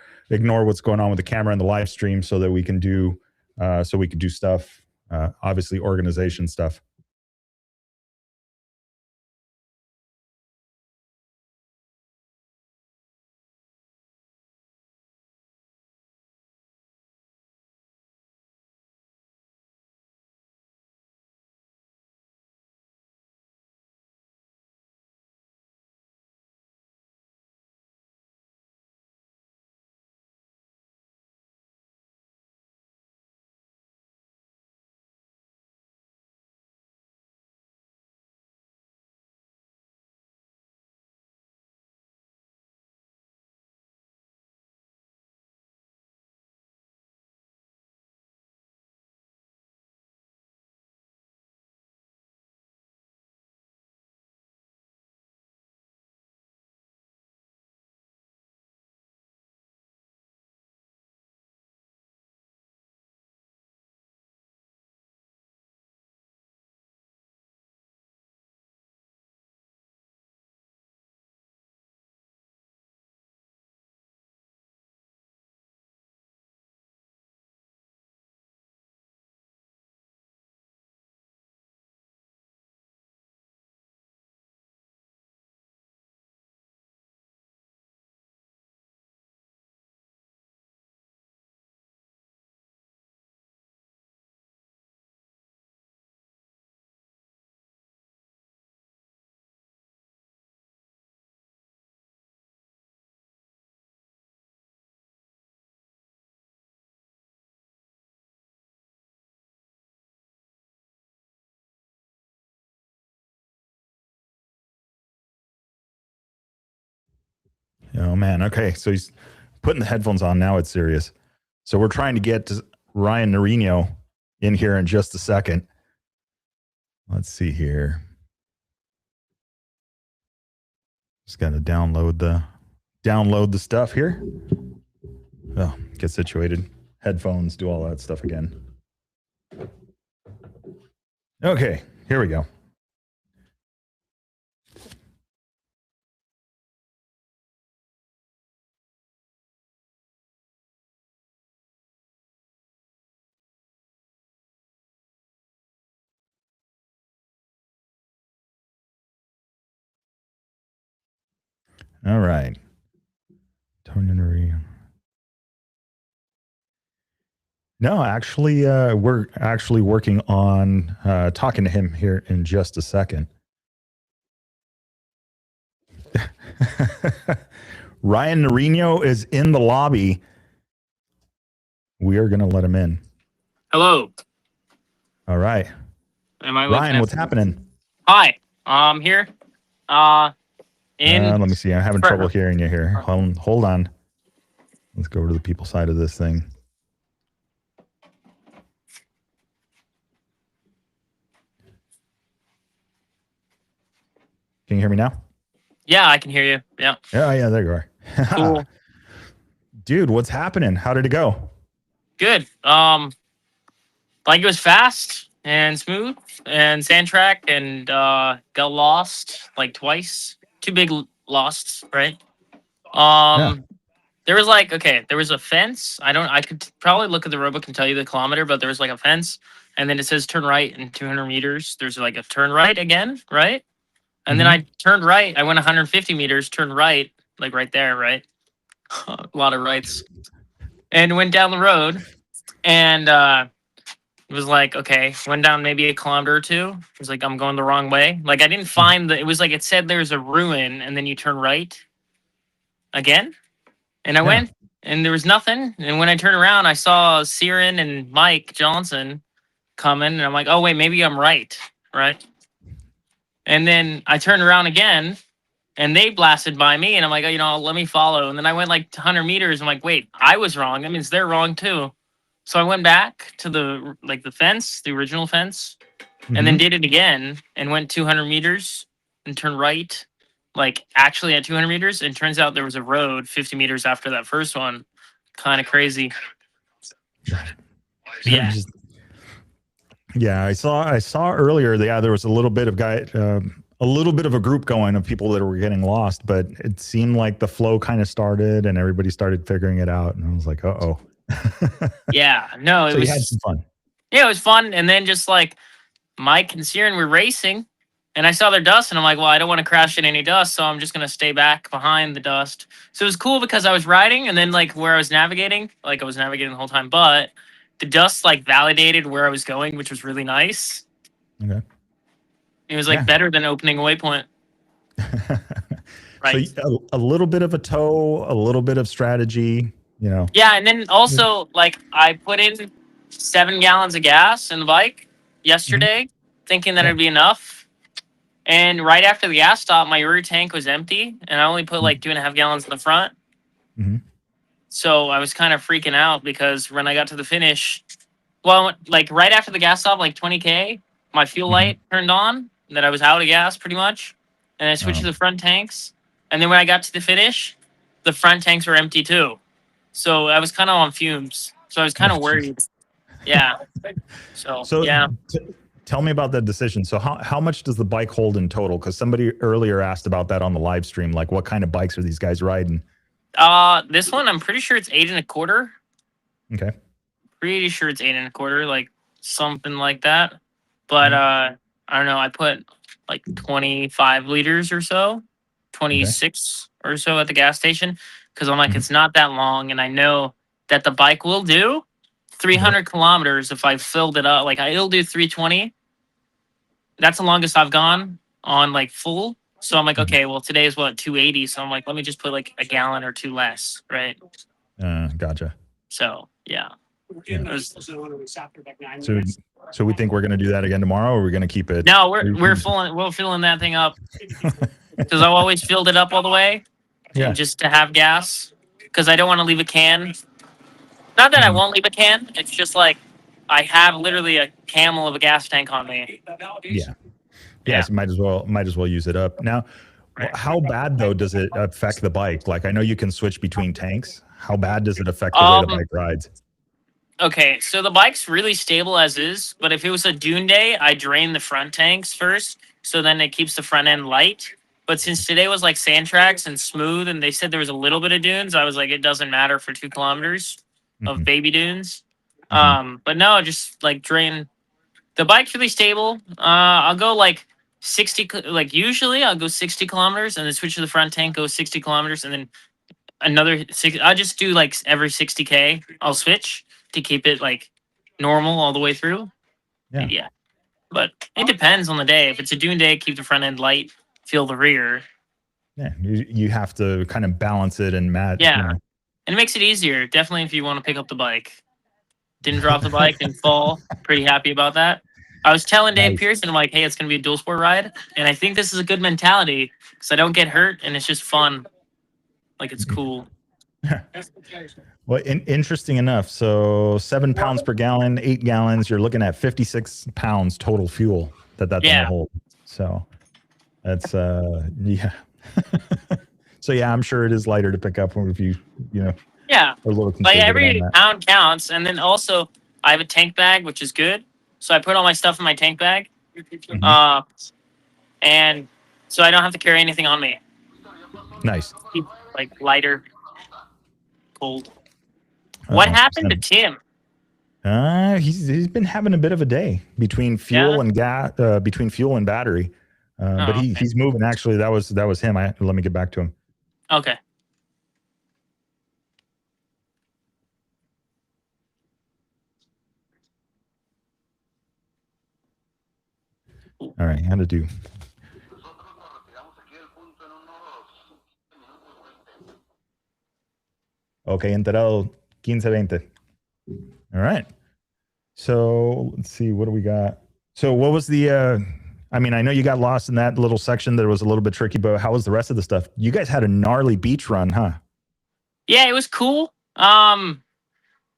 what's going on with the camera and the live stream so that we can do stuff, obviously organization stuff. Oh man. Okay. So he's putting the headphones on. Now it's serious. So we're trying to get Ryan Norino in here in just a second. Let's see here. Just got to download the stuff here. Oh, get situated. Headphones, do all that stuff again. Okay, here we go. All right. Tony Norino. No, actually, we're actually working on talking to him here in just a second. Ryan Norino is in the lobby. We are going to let him in. Hello. All right. Am I Ryan, what's happening? Hi. I'm here. Let me see. I'm having trouble hearing you here. Hold on. Let's go over to the people side of this thing. Can you hear me now? Yeah, I can hear you. Yeah. Yeah, there you are. Cool. Dude, what's happening? How did it go? Good. Like it was fast and smooth and sand track and got lost like twice. Two big losts, right? There was there was a fence. I could probably look at the roadbook and tell you the kilometer, but there was like a fence and then it says turn right in 200 meters. There's like a turn right again, right? And then I turned right. I went 150 meters, turned right, like right there, right? A lot of rights. And went down the road. And it was like, okay, went down maybe a kilometer or two. It was like, I'm going the wrong way. Like, I didn't find it was like, it said there's a ruin, and then you turn right again. And I went, and there was nothing. And when I turned around, I saw Siren and Mike Johnson coming. And I'm like, oh, wait, maybe I'm right. Right. And then I turned around again and they blasted by me. And I'm like, oh, let me follow. And then I went like 100 meters. I'm like, wait, I was wrong. That means they're wrong too. So I went back to the fence, the original fence, and then did it again and went 200 meters and turned right, like actually at 200 meters. And turns out there was a road 50 meters after that first one kind of crazy. Yeah. Yeah. Yeah, I saw earlier. Yeah, there was a little bit of a little bit of a group going of people that were getting lost, but it seemed like the flow kind of started and everybody started figuring it out. And I was like, uh-oh. Yeah. No, it So you had was. some fun. Yeah, it was fun. And then just like Mike and Siren were racing, and I saw their dust, and I'm like, well, I don't want to crash in any dust, so I'm just gonna stay back behind the dust. So it was cool because I was riding, and then like where I was navigating, like I was navigating the whole time, but the dust like validated where I was going, which was really nice. Okay. It was like Yeah. better than opening a waypoint. Right. So a little bit of a tow, a little bit of strategy, you know. Yeah, and then also like I put in 7 gallons of gas in the bike yesterday, thinking that Yeah. it'd be enough. And right after the gas stop, my rear tank was empty, and I only put like 2.5 gallons in the front. Mhm. So I was kind of freaking out because when I got to the finish, well, like right after the gas stop, like 20K, my fuel light turned on, that I was out of gas pretty much, and I switched to the front tanks. And then when I got to the finish, the front tanks were empty too. So I was kind of on fumes. So I was kind of worried. Yeah. So yeah. Tell me about that decision. So how much does the bike hold in total? Because somebody earlier asked about that on the live stream. Like, what kind of bikes are these guys riding? This one I'm pretty sure it's 8.25. Okay. Pretty sure it's 8.25, like something like that. But I don't know. I put like 25 liters or so, 26 or so at the gas station, because I'm like, it's not that long, and I know that the bike will do 300 kilometers if I filled it up. Like it'll do 320. That's the longest I've gone on like full. So I'm like, okay, well today is what, 280. So I'm like, let me just put like a gallon or two less, right? Gotcha. So yeah. So we think we're going to do that again tomorrow, or we're going to keep it? No, we're filling that thing up because I've always filled it up all the way, just to have gas, because I don't want to leave a can. Not that I won't leave a can. It's just like I have literally a camel of a gas tank on me. Yeah. So might as well use it up. Now, how bad though does it affect the bike? Like, I know you can switch between tanks. How bad does it affect the way the bike rides? Okay, so the bike's really stable as is, but if it was a dune day, I drain the front tanks first, so then it keeps the front end light. But since today was like sand tracks and smooth, and they said there was a little bit of dunes, I was like, it doesn't matter for 2 kilometers of baby dunes. But no, just like drain. The bike's really stable. I'll go like 60, like usually I'll go 60 kilometers and then switch to the front tank, go 60 kilometers, and then another 60. I'll just do like every 60K, I'll switch to keep it like normal all the way through. Yeah. But it depends on the day. If it's a dune day, keep the front end light, feel the rear. Yeah, you have to kind of balance it and match. Yeah. You know. And it makes it easier, definitely, if you want to pick up the bike. Didn't drop the bike, didn't fall. Pretty happy about that. I was telling Dave Pearson, I'm like, hey, it's going to be a dual sport ride. And I think this is a good mentality because I don't get hurt and it's just fun. Like, it's cool. Well, interesting enough. So 7 pounds per gallon, 8 gallons. You're looking at 56 pounds total fuel that's going to hold. So that's yeah. So yeah, I'm sure it is lighter to pick up if you know. Yeah. A little like every pound counts, and then also I have a tank bag, which is good. So I put all my stuff in my tank bag, and so I don't have to carry anything on me. Nice. Keep, like lighter. Cold. What happened to Tim? He's been having a bit of a day between fuel and gas, between fuel and battery. But he's moving. Actually, that was him. Let me get back to him. Okay. All right, how to do. Okay, enterado 15-20. All right. So let's see, what do we got? So what was the, I mean, I know you got lost in that little section that was a little bit tricky, but how was the rest of the stuff? You guys had a gnarly beach run, huh? Yeah, it was cool. In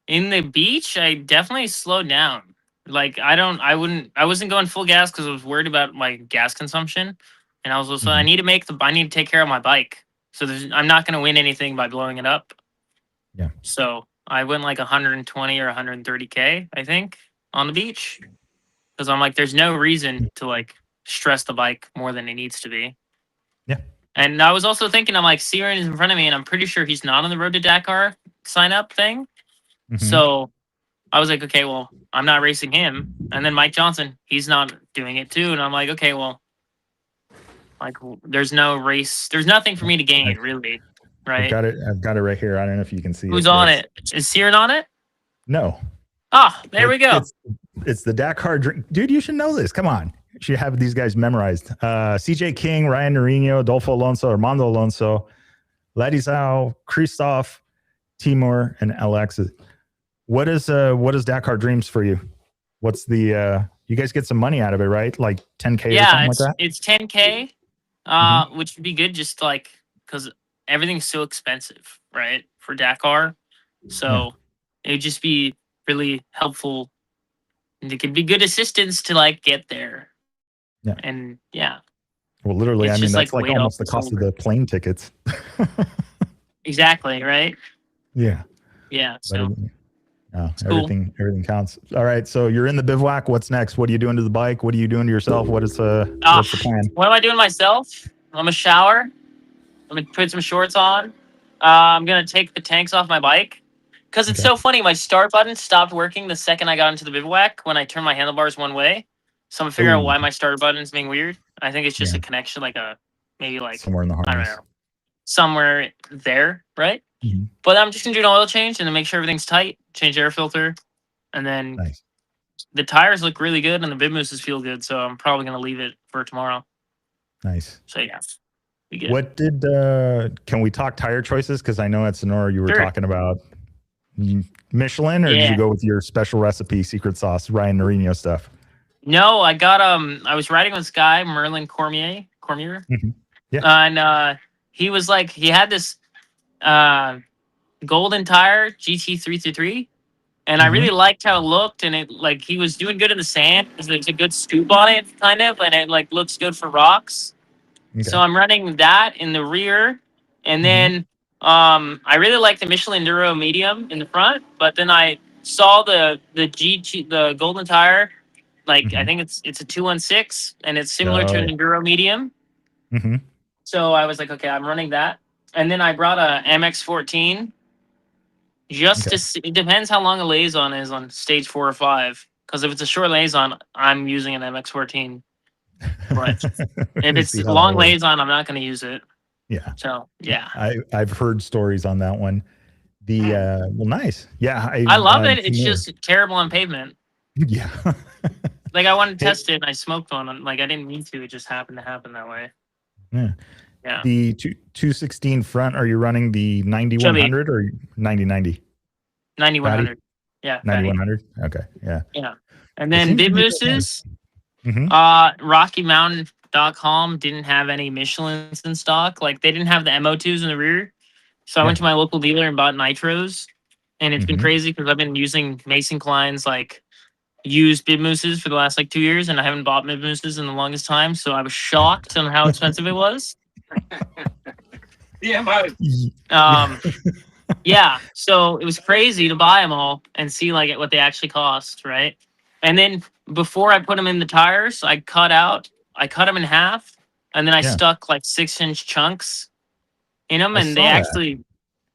the beach, I definitely slowed down. Like I wasn't going full gas because I was worried about my gas consumption. And I was also, I need to take care of my bike. So I'm not going to win anything by blowing it up. Yeah. So I went like 120 or 130K, I think, on the beach. Because I'm like, there's no reason to like stress the bike more than it needs to be. Yeah. And I was also thinking, I'm like, Searan is in front of me, and I'm pretty sure he's not on the Road to Dakar sign up thing. So I was like, okay, well, I'm not racing him. And then Mike Johnson, he's not doing it too. And I'm like, okay, well, like there's no race, there's nothing for me to gain, really, right? I've got it right here. I don't know if you can see Who's it. on it? Is Searan on it? No. Ah, there we go. It's the Dakar drink. Dude, you should know this. Come on. You should have these guys memorized. CJ King, Ryan Norino, Adolfo Alonso, Armando Alonso, Ladisao, Christoph, Timur, and Alexis. What is Dakar Dreams for you? What's the you guys get some money out of it, right? Like 10K or something like that? It's 10K, which would be good just like because everything's so expensive, right? For Dakar. So it would just be really helpful. And it could be good assistance to like get there. Yeah. And yeah. Well, literally, It's I mean, just, that's like, like weight almost off the cost of shoulder. the plane tickets. Exactly, right? Yeah. Yeah. But So cool. everything counts. All right. So you're in the bivouac. What's next? What are you doing to the bike? What are you doing to yourself? What's the plan? What am I doing myself? I'm gonna shower. I'm gonna put some shorts on. I'm gonna take the tanks off my bike. Because it's so funny, my start button stopped working the second I got into the bivouac when I turned my handlebars one way. So I'm figuring out why my start button is being weird. I think it's just a connection, like maybe like Somewhere in the I harness. don't know, somewhere there, right? Mhm. But I'm just gonna do an oil change and then make sure everything's tight, change air filter, and then Nice. the tires look really good and the bib mousses feel good. So I'm probably gonna leave it for tomorrow. Nice. So yeah, be good. What did can we talk tire choices? Because I know at Sonora you were talking about Michelin, or did you go with your special recipe secret sauce Ryan Norino stuff? No, I got I was riding with this guy, Merlin Cormier. Yeah. And he was like, he had this golden tire GT333, and I really liked how it looked, and it like he was doing good in the sand because there's a good scoop on it, kind of, and it like looks good for rocks. Okay. So I'm running that in the rear, and then I really like the Michelin Enduro medium in the front, but then I saw the golden tire, like I think it's a 216, and it's similar to an Enduro medium. So I was like, okay, I'm running that, and then I brought a MX-14 just to see. It depends how long a liaison is on stage 4 or 5, because if it's a short liaison, I'm using an MX-14. But if it's a long liaison, I'm not going to use it. Yeah. So yeah, I've heard stories on that one. The well, nice. Yeah, I love it. It's just terrible on pavement. Yeah. Like I wanted to test it, and I smoked one. Like I didn't mean to. It just happened to happen that way. Yeah. Yeah. The 216 front. Are you running the 9100 or 9090? 9100. Yeah. 9100. Okay. Yeah. Yeah. And then bib mousses. RockyMountain.com didn't have any Michelins in stock. Like they didn't have the MO2s in the rear. So I went to my local dealer and bought nitros. And it's been crazy because I've been using Mason Klein's like used bib mousses for the last like 2 years, and I haven't bought bib mousses in the longest time. So I was shocked on how expensive it was. Yeah, yeah. So it was crazy to buy them all and see like what they actually cost, right? And then before I put them in the tires, I cut them in half, and then I stuck like 6-inch chunks in them, and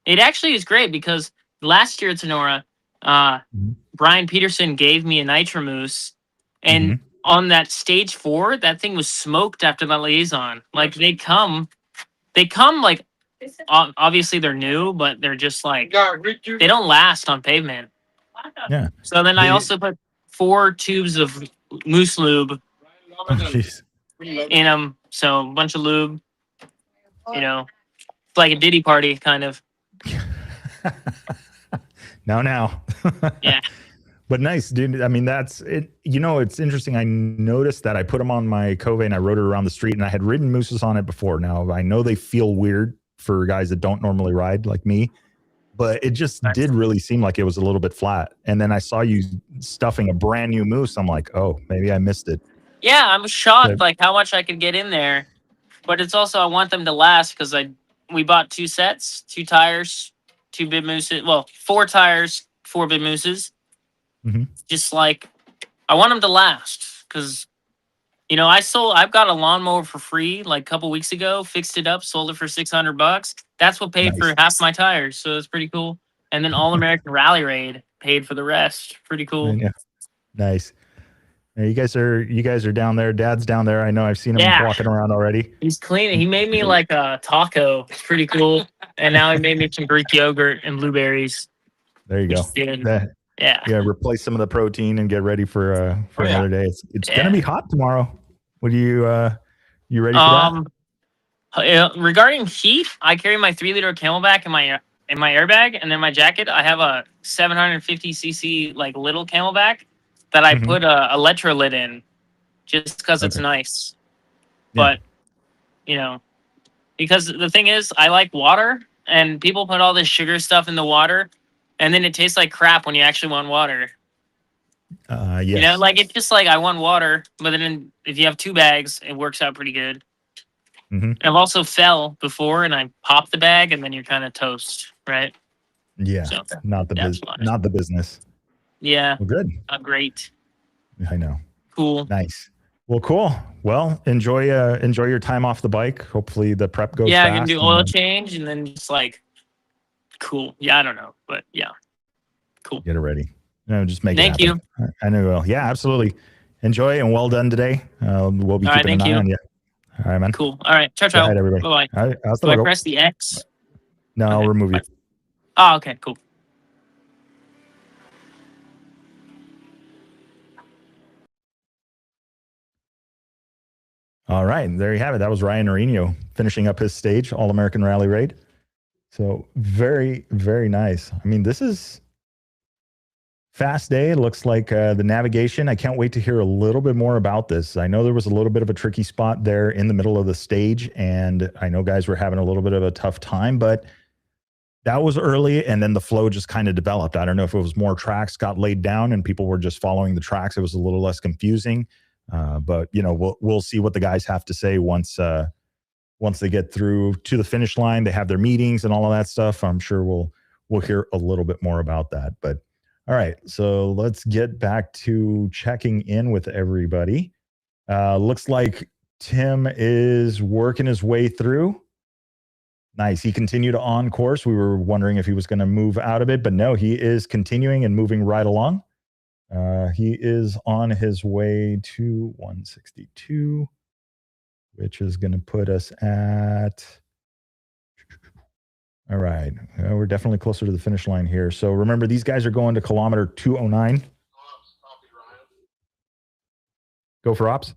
it actually is great because last year at Sonora, Brian Peterson gave me a nitro mousse, and on that stage 4, that thing was smoked after that liaison. Like they come like obviously they're new, but they're just like they don't last on pavement. Yeah. So then I also put 4 tubes of mousse lube in them, so a bunch of lube. You know, it's like a Diddy party kind of. Now. Yeah. But nice, dude. I mean, that's it. You know, it's interesting. I noticed that I put them on my Cove and I rode it around the street, and I had ridden mousses on it before. Now, I know they feel weird for guys that don't normally ride like me, but it just did really seem like it was a little bit flat. And then I saw you stuffing a brand new mousse. I'm like, oh, maybe I missed it. Yeah, I'm shocked like how much I could get in there. But it's also I want them to last because we bought 2 sets, 2 tires, 2 bib mooses. Well, 4 tires, 4 bib mooses. Mhm. Just like I want them to last because I've got a lawnmower for free like a couple weeks ago. Fixed it up, sold it for $600. That's what paid for Nice. half my tires, so it's pretty cool. And then All American Rally Raid paid for the rest. Pretty cool. Yeah. Nice. Yeah, you guys are down there. Dad's down there. I know. I've seen him Yeah. walking around already. He's clean. He made me like a taco. It's pretty cool. And now he made me some Greek yogurt and blueberries. There you Which go. is good. That- Yeah. yeah, replace some of the protein and get ready for Oh, yeah. another day. It's Yeah. gonna be hot tomorrow. What do you ready for that? Regarding heat, I carry my 3-liter Camelback in my airbag, and then my jacket. I have a 750cc like little Camelback that I Mhm. put a electrolyte in, just because it's Okay. nice. Yeah. But because the thing is, I like water, and people put all this sugar stuff in the water, and then it tastes like crap when you actually want water. Yes. Like it's just like I want water, but then if you have 2 bags, it works out pretty good. Mhm. I've also fell before, and I popped the bag, and then you're kind of toast, right? Yeah. So Not the that's fine. not the business. Yeah, Well, good. great, I know. cool. Nice. Well, cool. Well, enjoy your time off the bike. Hopefully the prep goes Yeah, fast. I can do oil change, and then just like cool. Yeah, I don't know, but yeah, cool. Get it ready. No, just make Thank it happen. you. I know you will. Yeah, absolutely. Enjoy and well done today. We'll be All right, keeping an thank eye you. on you. All right, man. Cool. All right, ciao, Say ciao. hi to everybody. Bye bye. All right, hasta Do I luego. press the X? No, I'll Okay. remove you. Oh, okay, cool. All right, there you have it. That was Ryan Norino finishing up his stage, All-American Rally Raid. So very, very nice. I mean, this is fast day. It looks like the navigation. I can't wait to hear a little bit more about this. I know there was a little bit of a tricky spot there in the middle of the stage, and I know guys were having a little bit of a tough time, but that was early, and then the flow just kind of developed. I don't know if it was more tracks got laid down and people were just following the tracks. It was a little less confusing, but we'll see what the guys have to say once they get through to the finish line. They have their meetings and all of that stuff. I'm sure we'll hear a little bit more about that. But all right, so let's get back to checking in with everybody. Looks like Tim is working his way through. Nice. He continued on course. We were wondering if he was going to move out of it, but no, he is continuing and moving right along. He is on his way to 162, which is going to put us at... All right. We're definitely closer to the finish line here. So remember, these guys are going to kilometer 209. Go for ops.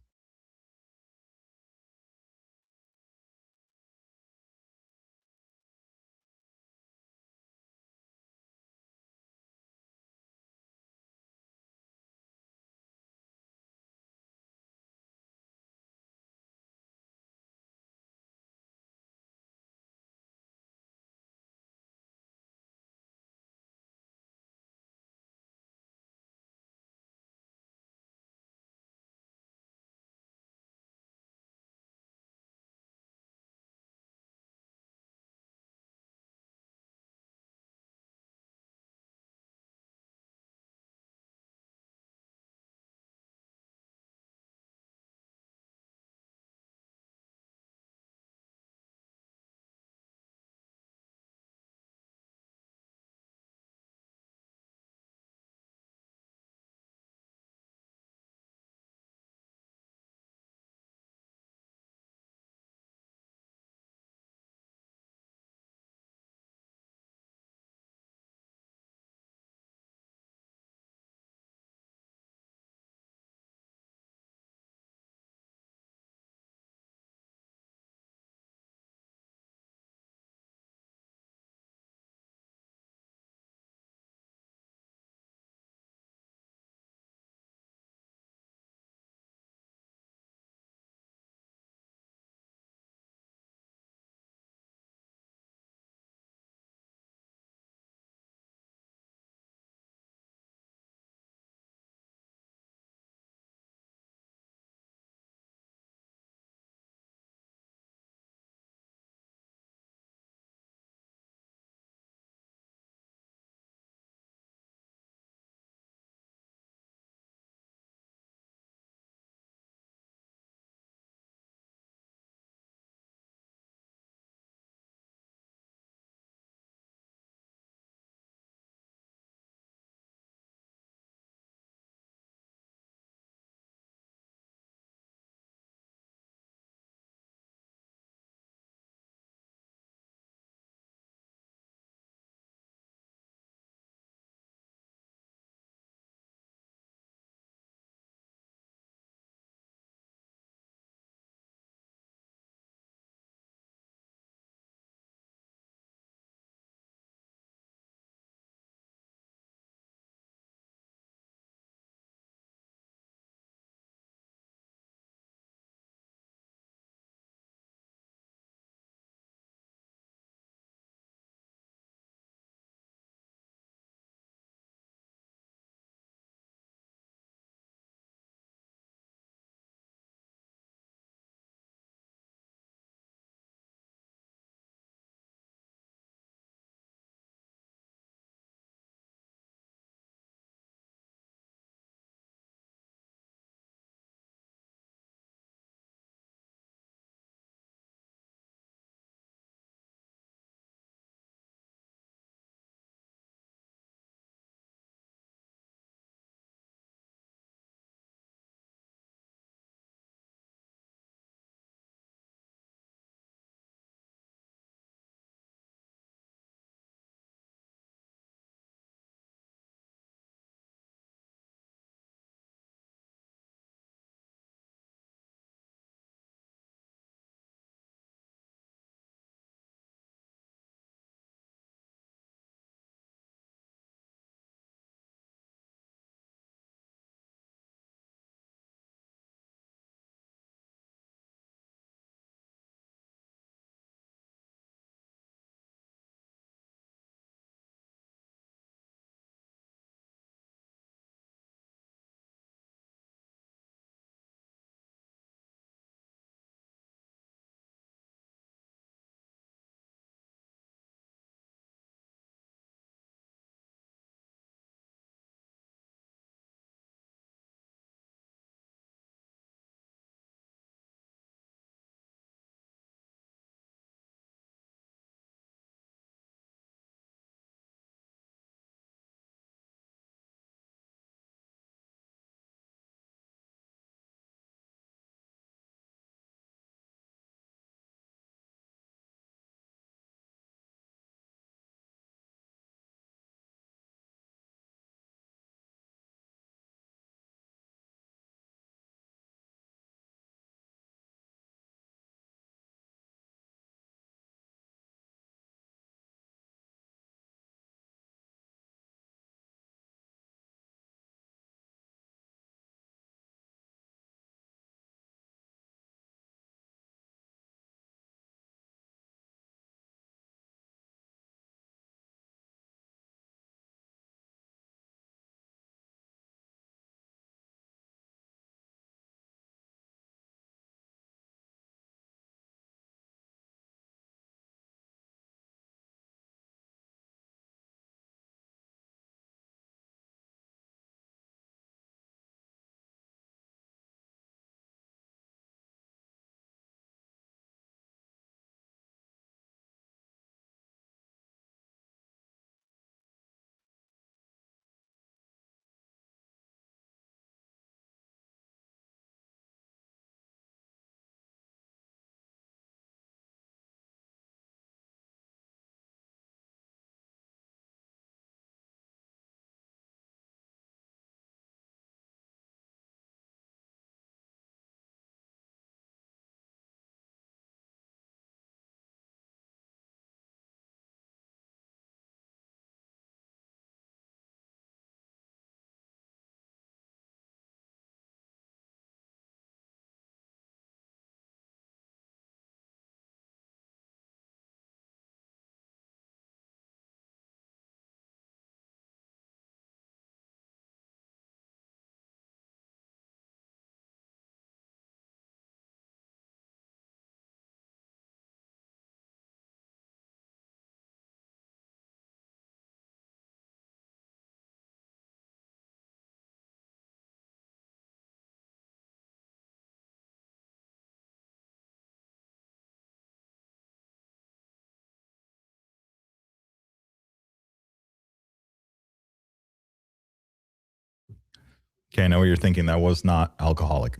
Okay, I know what you're thinking. That was not alcoholic.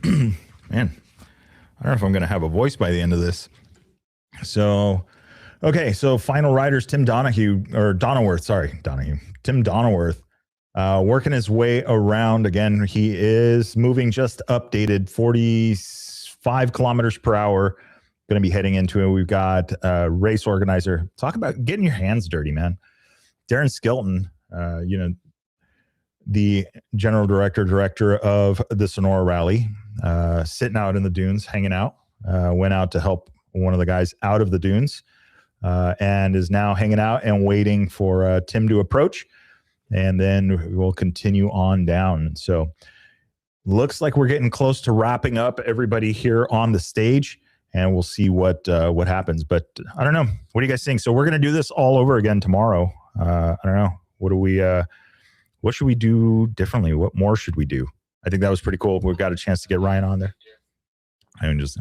Man, I don't know if I'm going to have a voice by the end of this. So, okay, so final riders, Tim Donnerworth, working his way around. Again, he is moving just updated 45 kilometers per hour. Going to be heading into it. We've got race organizer. Talk about getting your hands dirty, man. Darren Skilton, the general director of the Sonora Rally, sitting out in the dunes, hanging out, went out to help one of the guys out of the dunes, and is now hanging out and waiting for Tim to approach, and then we'll continue on down. So looks like we're getting close to wrapping up everybody here on the stage, and we'll see what happens. But I don't know. What do you guys think? So we're going to do this all over again tomorrow. I don't know. What should we do differently? What more should we do? I think that was pretty cool. We've got a chance to get Ryan on there. I'm just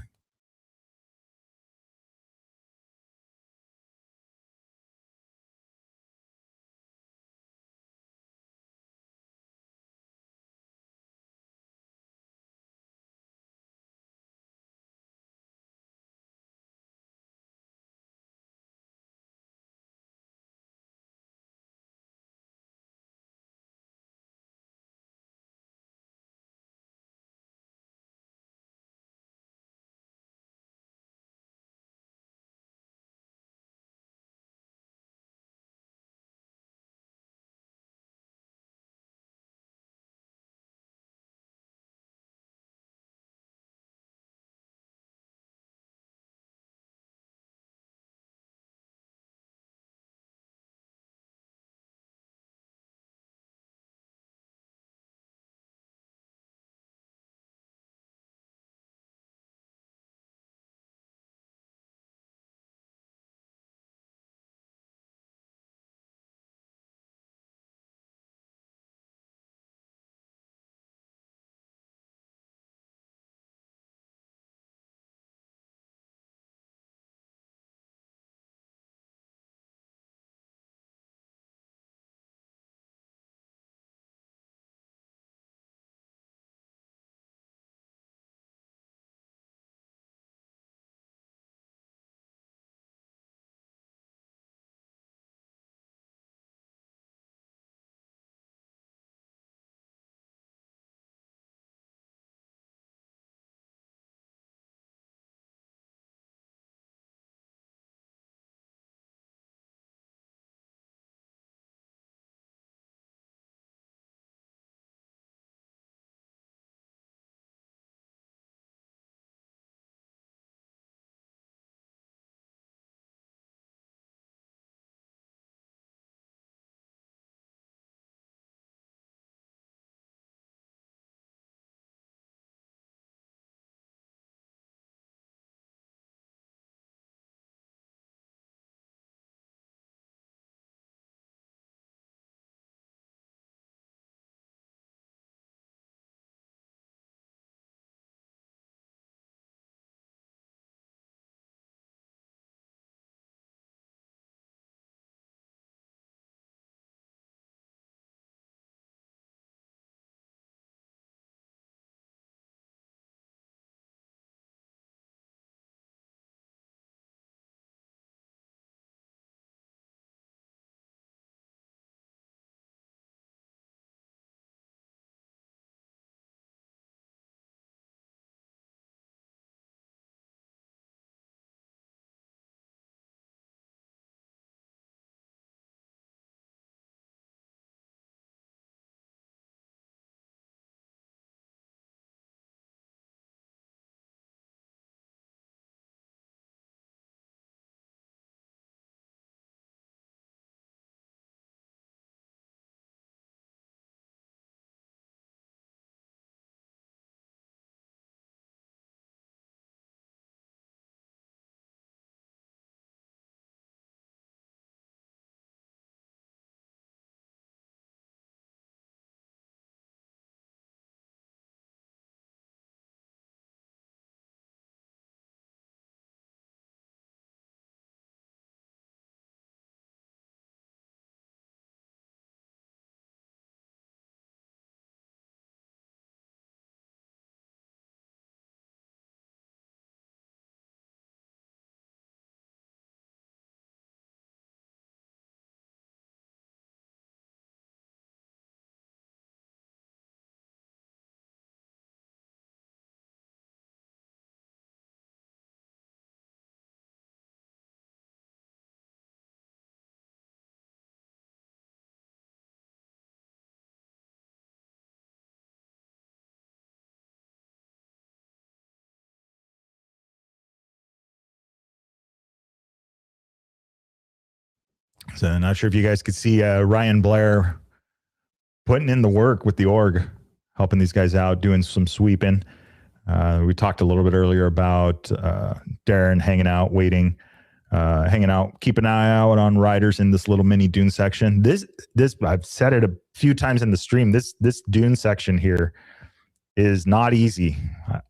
So I'm not sure if you guys could see Ryan Blair putting in the work with the org, helping these guys out, doing some sweeping. We talked a little bit earlier about Darren hanging out, waiting, hanging out, keep an eye out on riders in this little mini dune section. This I've said it a few times in the stream. This dune section here is not easy.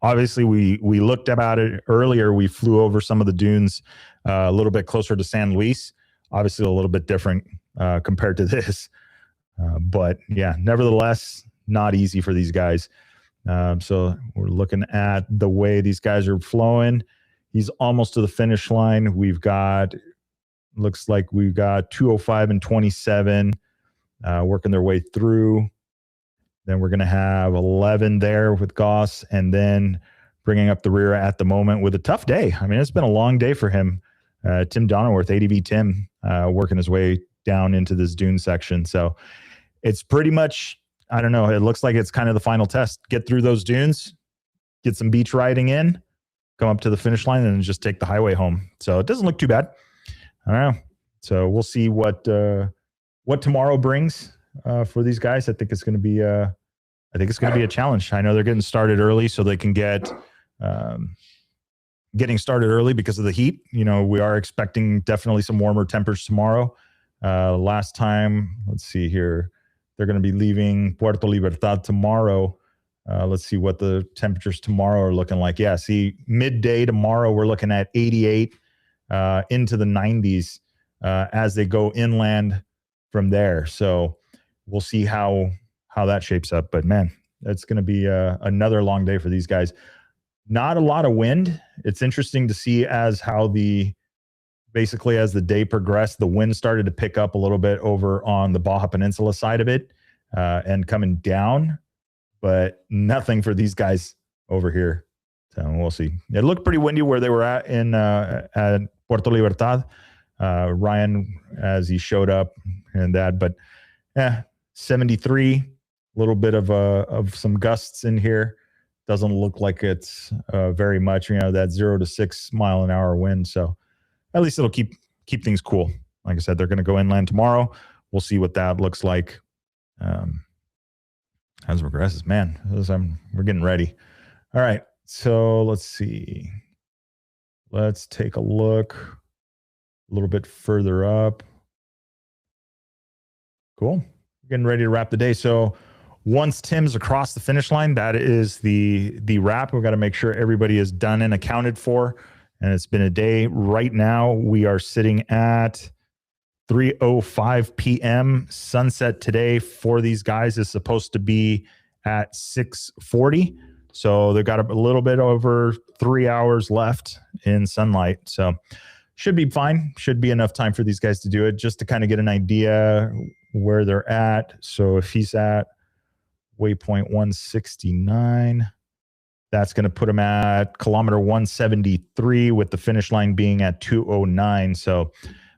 Obviously, we looked about it earlier. We flew over some of the dunes a little bit closer to San Luis. Obviously, a little bit different compared to this. But yeah, nevertheless, not easy for these guys. So we're looking at the way these guys are flowing. He's almost to the finish line. Looks like we've got 2:05 and 27 working their way through. Then we're going to have 11 there with Goss, and then bringing up the rear at the moment with a tough day. I mean, it's been a long day for him. Tim Donnerworth, ADV Tim, working his way down into this dune section. So it's pretty much, I don't know, it looks like it's kind of the final test. Get through those dunes, get some beach riding in, come up to the finish line, and just take the highway home. So it doesn't look too bad. I don't know. So we'll see what tomorrow brings for these guys. I think it's going to be a challenge. I know they're getting started early so they can get getting started early because of the heat. You know, we are expecting definitely some warmer temperatures tomorrow. Last time, let's see here, they're going to be leaving Puerto Libertad tomorrow. Let's see what the temperatures tomorrow are looking like. Yeah, see, midday tomorrow, we're looking at 88 into the 90s as they go inland from there. So we'll see how that shapes up. But man, it's going to be another long day for these guys. Not a lot of wind. It's interesting to see as the day progressed, the wind started to pick up a little bit over on the Baja Peninsula side of it and coming down, but nothing for these guys over here. So we'll see. It looked pretty windy where they were at at Puerto Libertad. Ryan, as he showed up and that, but yeah, 73, a little bit of some gusts in here. Doesn't look like it's very much, you know, that 0 to 6 mile an hour wind. So at least it'll keep things cool. Like I said, they're going to go inland tomorrow. We'll see what that looks like as it progresses. Man, we're getting ready. All right, so let's see. Let's take a look a little bit further up. Cool. Getting ready to wrap the day. So once Tim's across the finish line, that is the wrap. We've got to make sure everybody is done and accounted for. And it's been a day. Right now, we are sitting at 3:05 p.m. Sunset today for these guys is supposed to be at 6:40. So they've got a little bit over 3 hours left in sunlight. So should be fine. Should be enough time for these guys to do it, just to kind of get an idea where they're at. So if he's at waypoint 169, that's going to put him at kilometer 173 with the finish line being at 209. So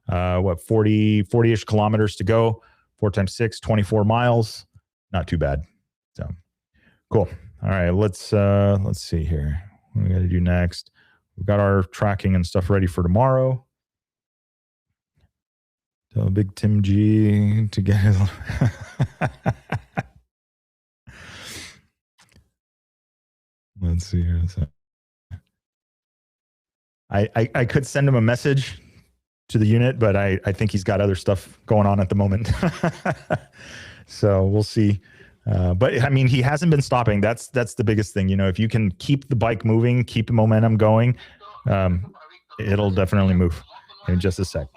40-ish kilometers to go. 4 times 6, 24 miles. Not too bad. So cool. All right, let's see here. What we got to do next? We've got our tracking and stuff ready for tomorrow. Tell Big Tim G to get his let's see here. I could send him a message to the unit, but I think he's got other stuff going on at the moment. So we'll see. But I mean, he hasn't been stopping. That's the biggest thing. You know, if you can keep the bike moving, keep the momentum going, it'll definitely move. In just a sec.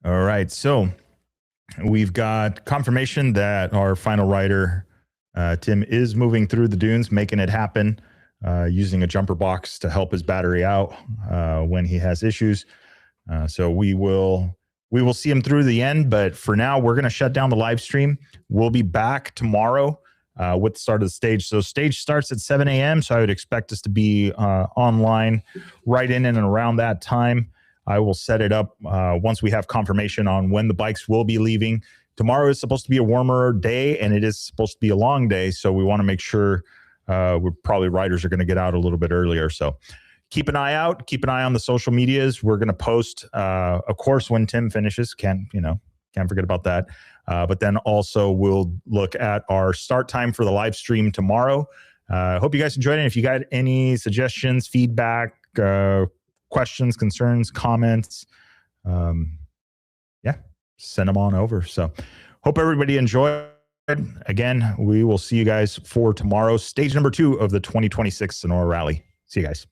All right. So we've got confirmation that our final rider, Tim, is moving through the dunes, making it happen, using a jumper box to help his battery out when he has issues. So we will see him through the end. But for now, we're going to shut down the live stream. We'll be back tomorrow with the start of the stage. So stage starts at 7 a.m. So I would expect us to be online right in and around that time. I will set it up once we have confirmation on when the bikes will be leaving. Tomorrow is supposed to be a warmer day, and it is supposed to be a long day. So we want to make sure riders are going to get out a little bit earlier. So keep an eye out. Keep an eye on the social medias. We're going to post, of course, when Tim finishes. Can't forget about that. But then also we'll look at our start time for the live stream tomorrow. Hope you guys enjoyed it. If you got any suggestions, feedback, questions, concerns, comments, send them on over. So hope everybody enjoyed. Again, we will see you guys for tomorrow, stage number 2 of the 2026 Sonora Rally. See you guys.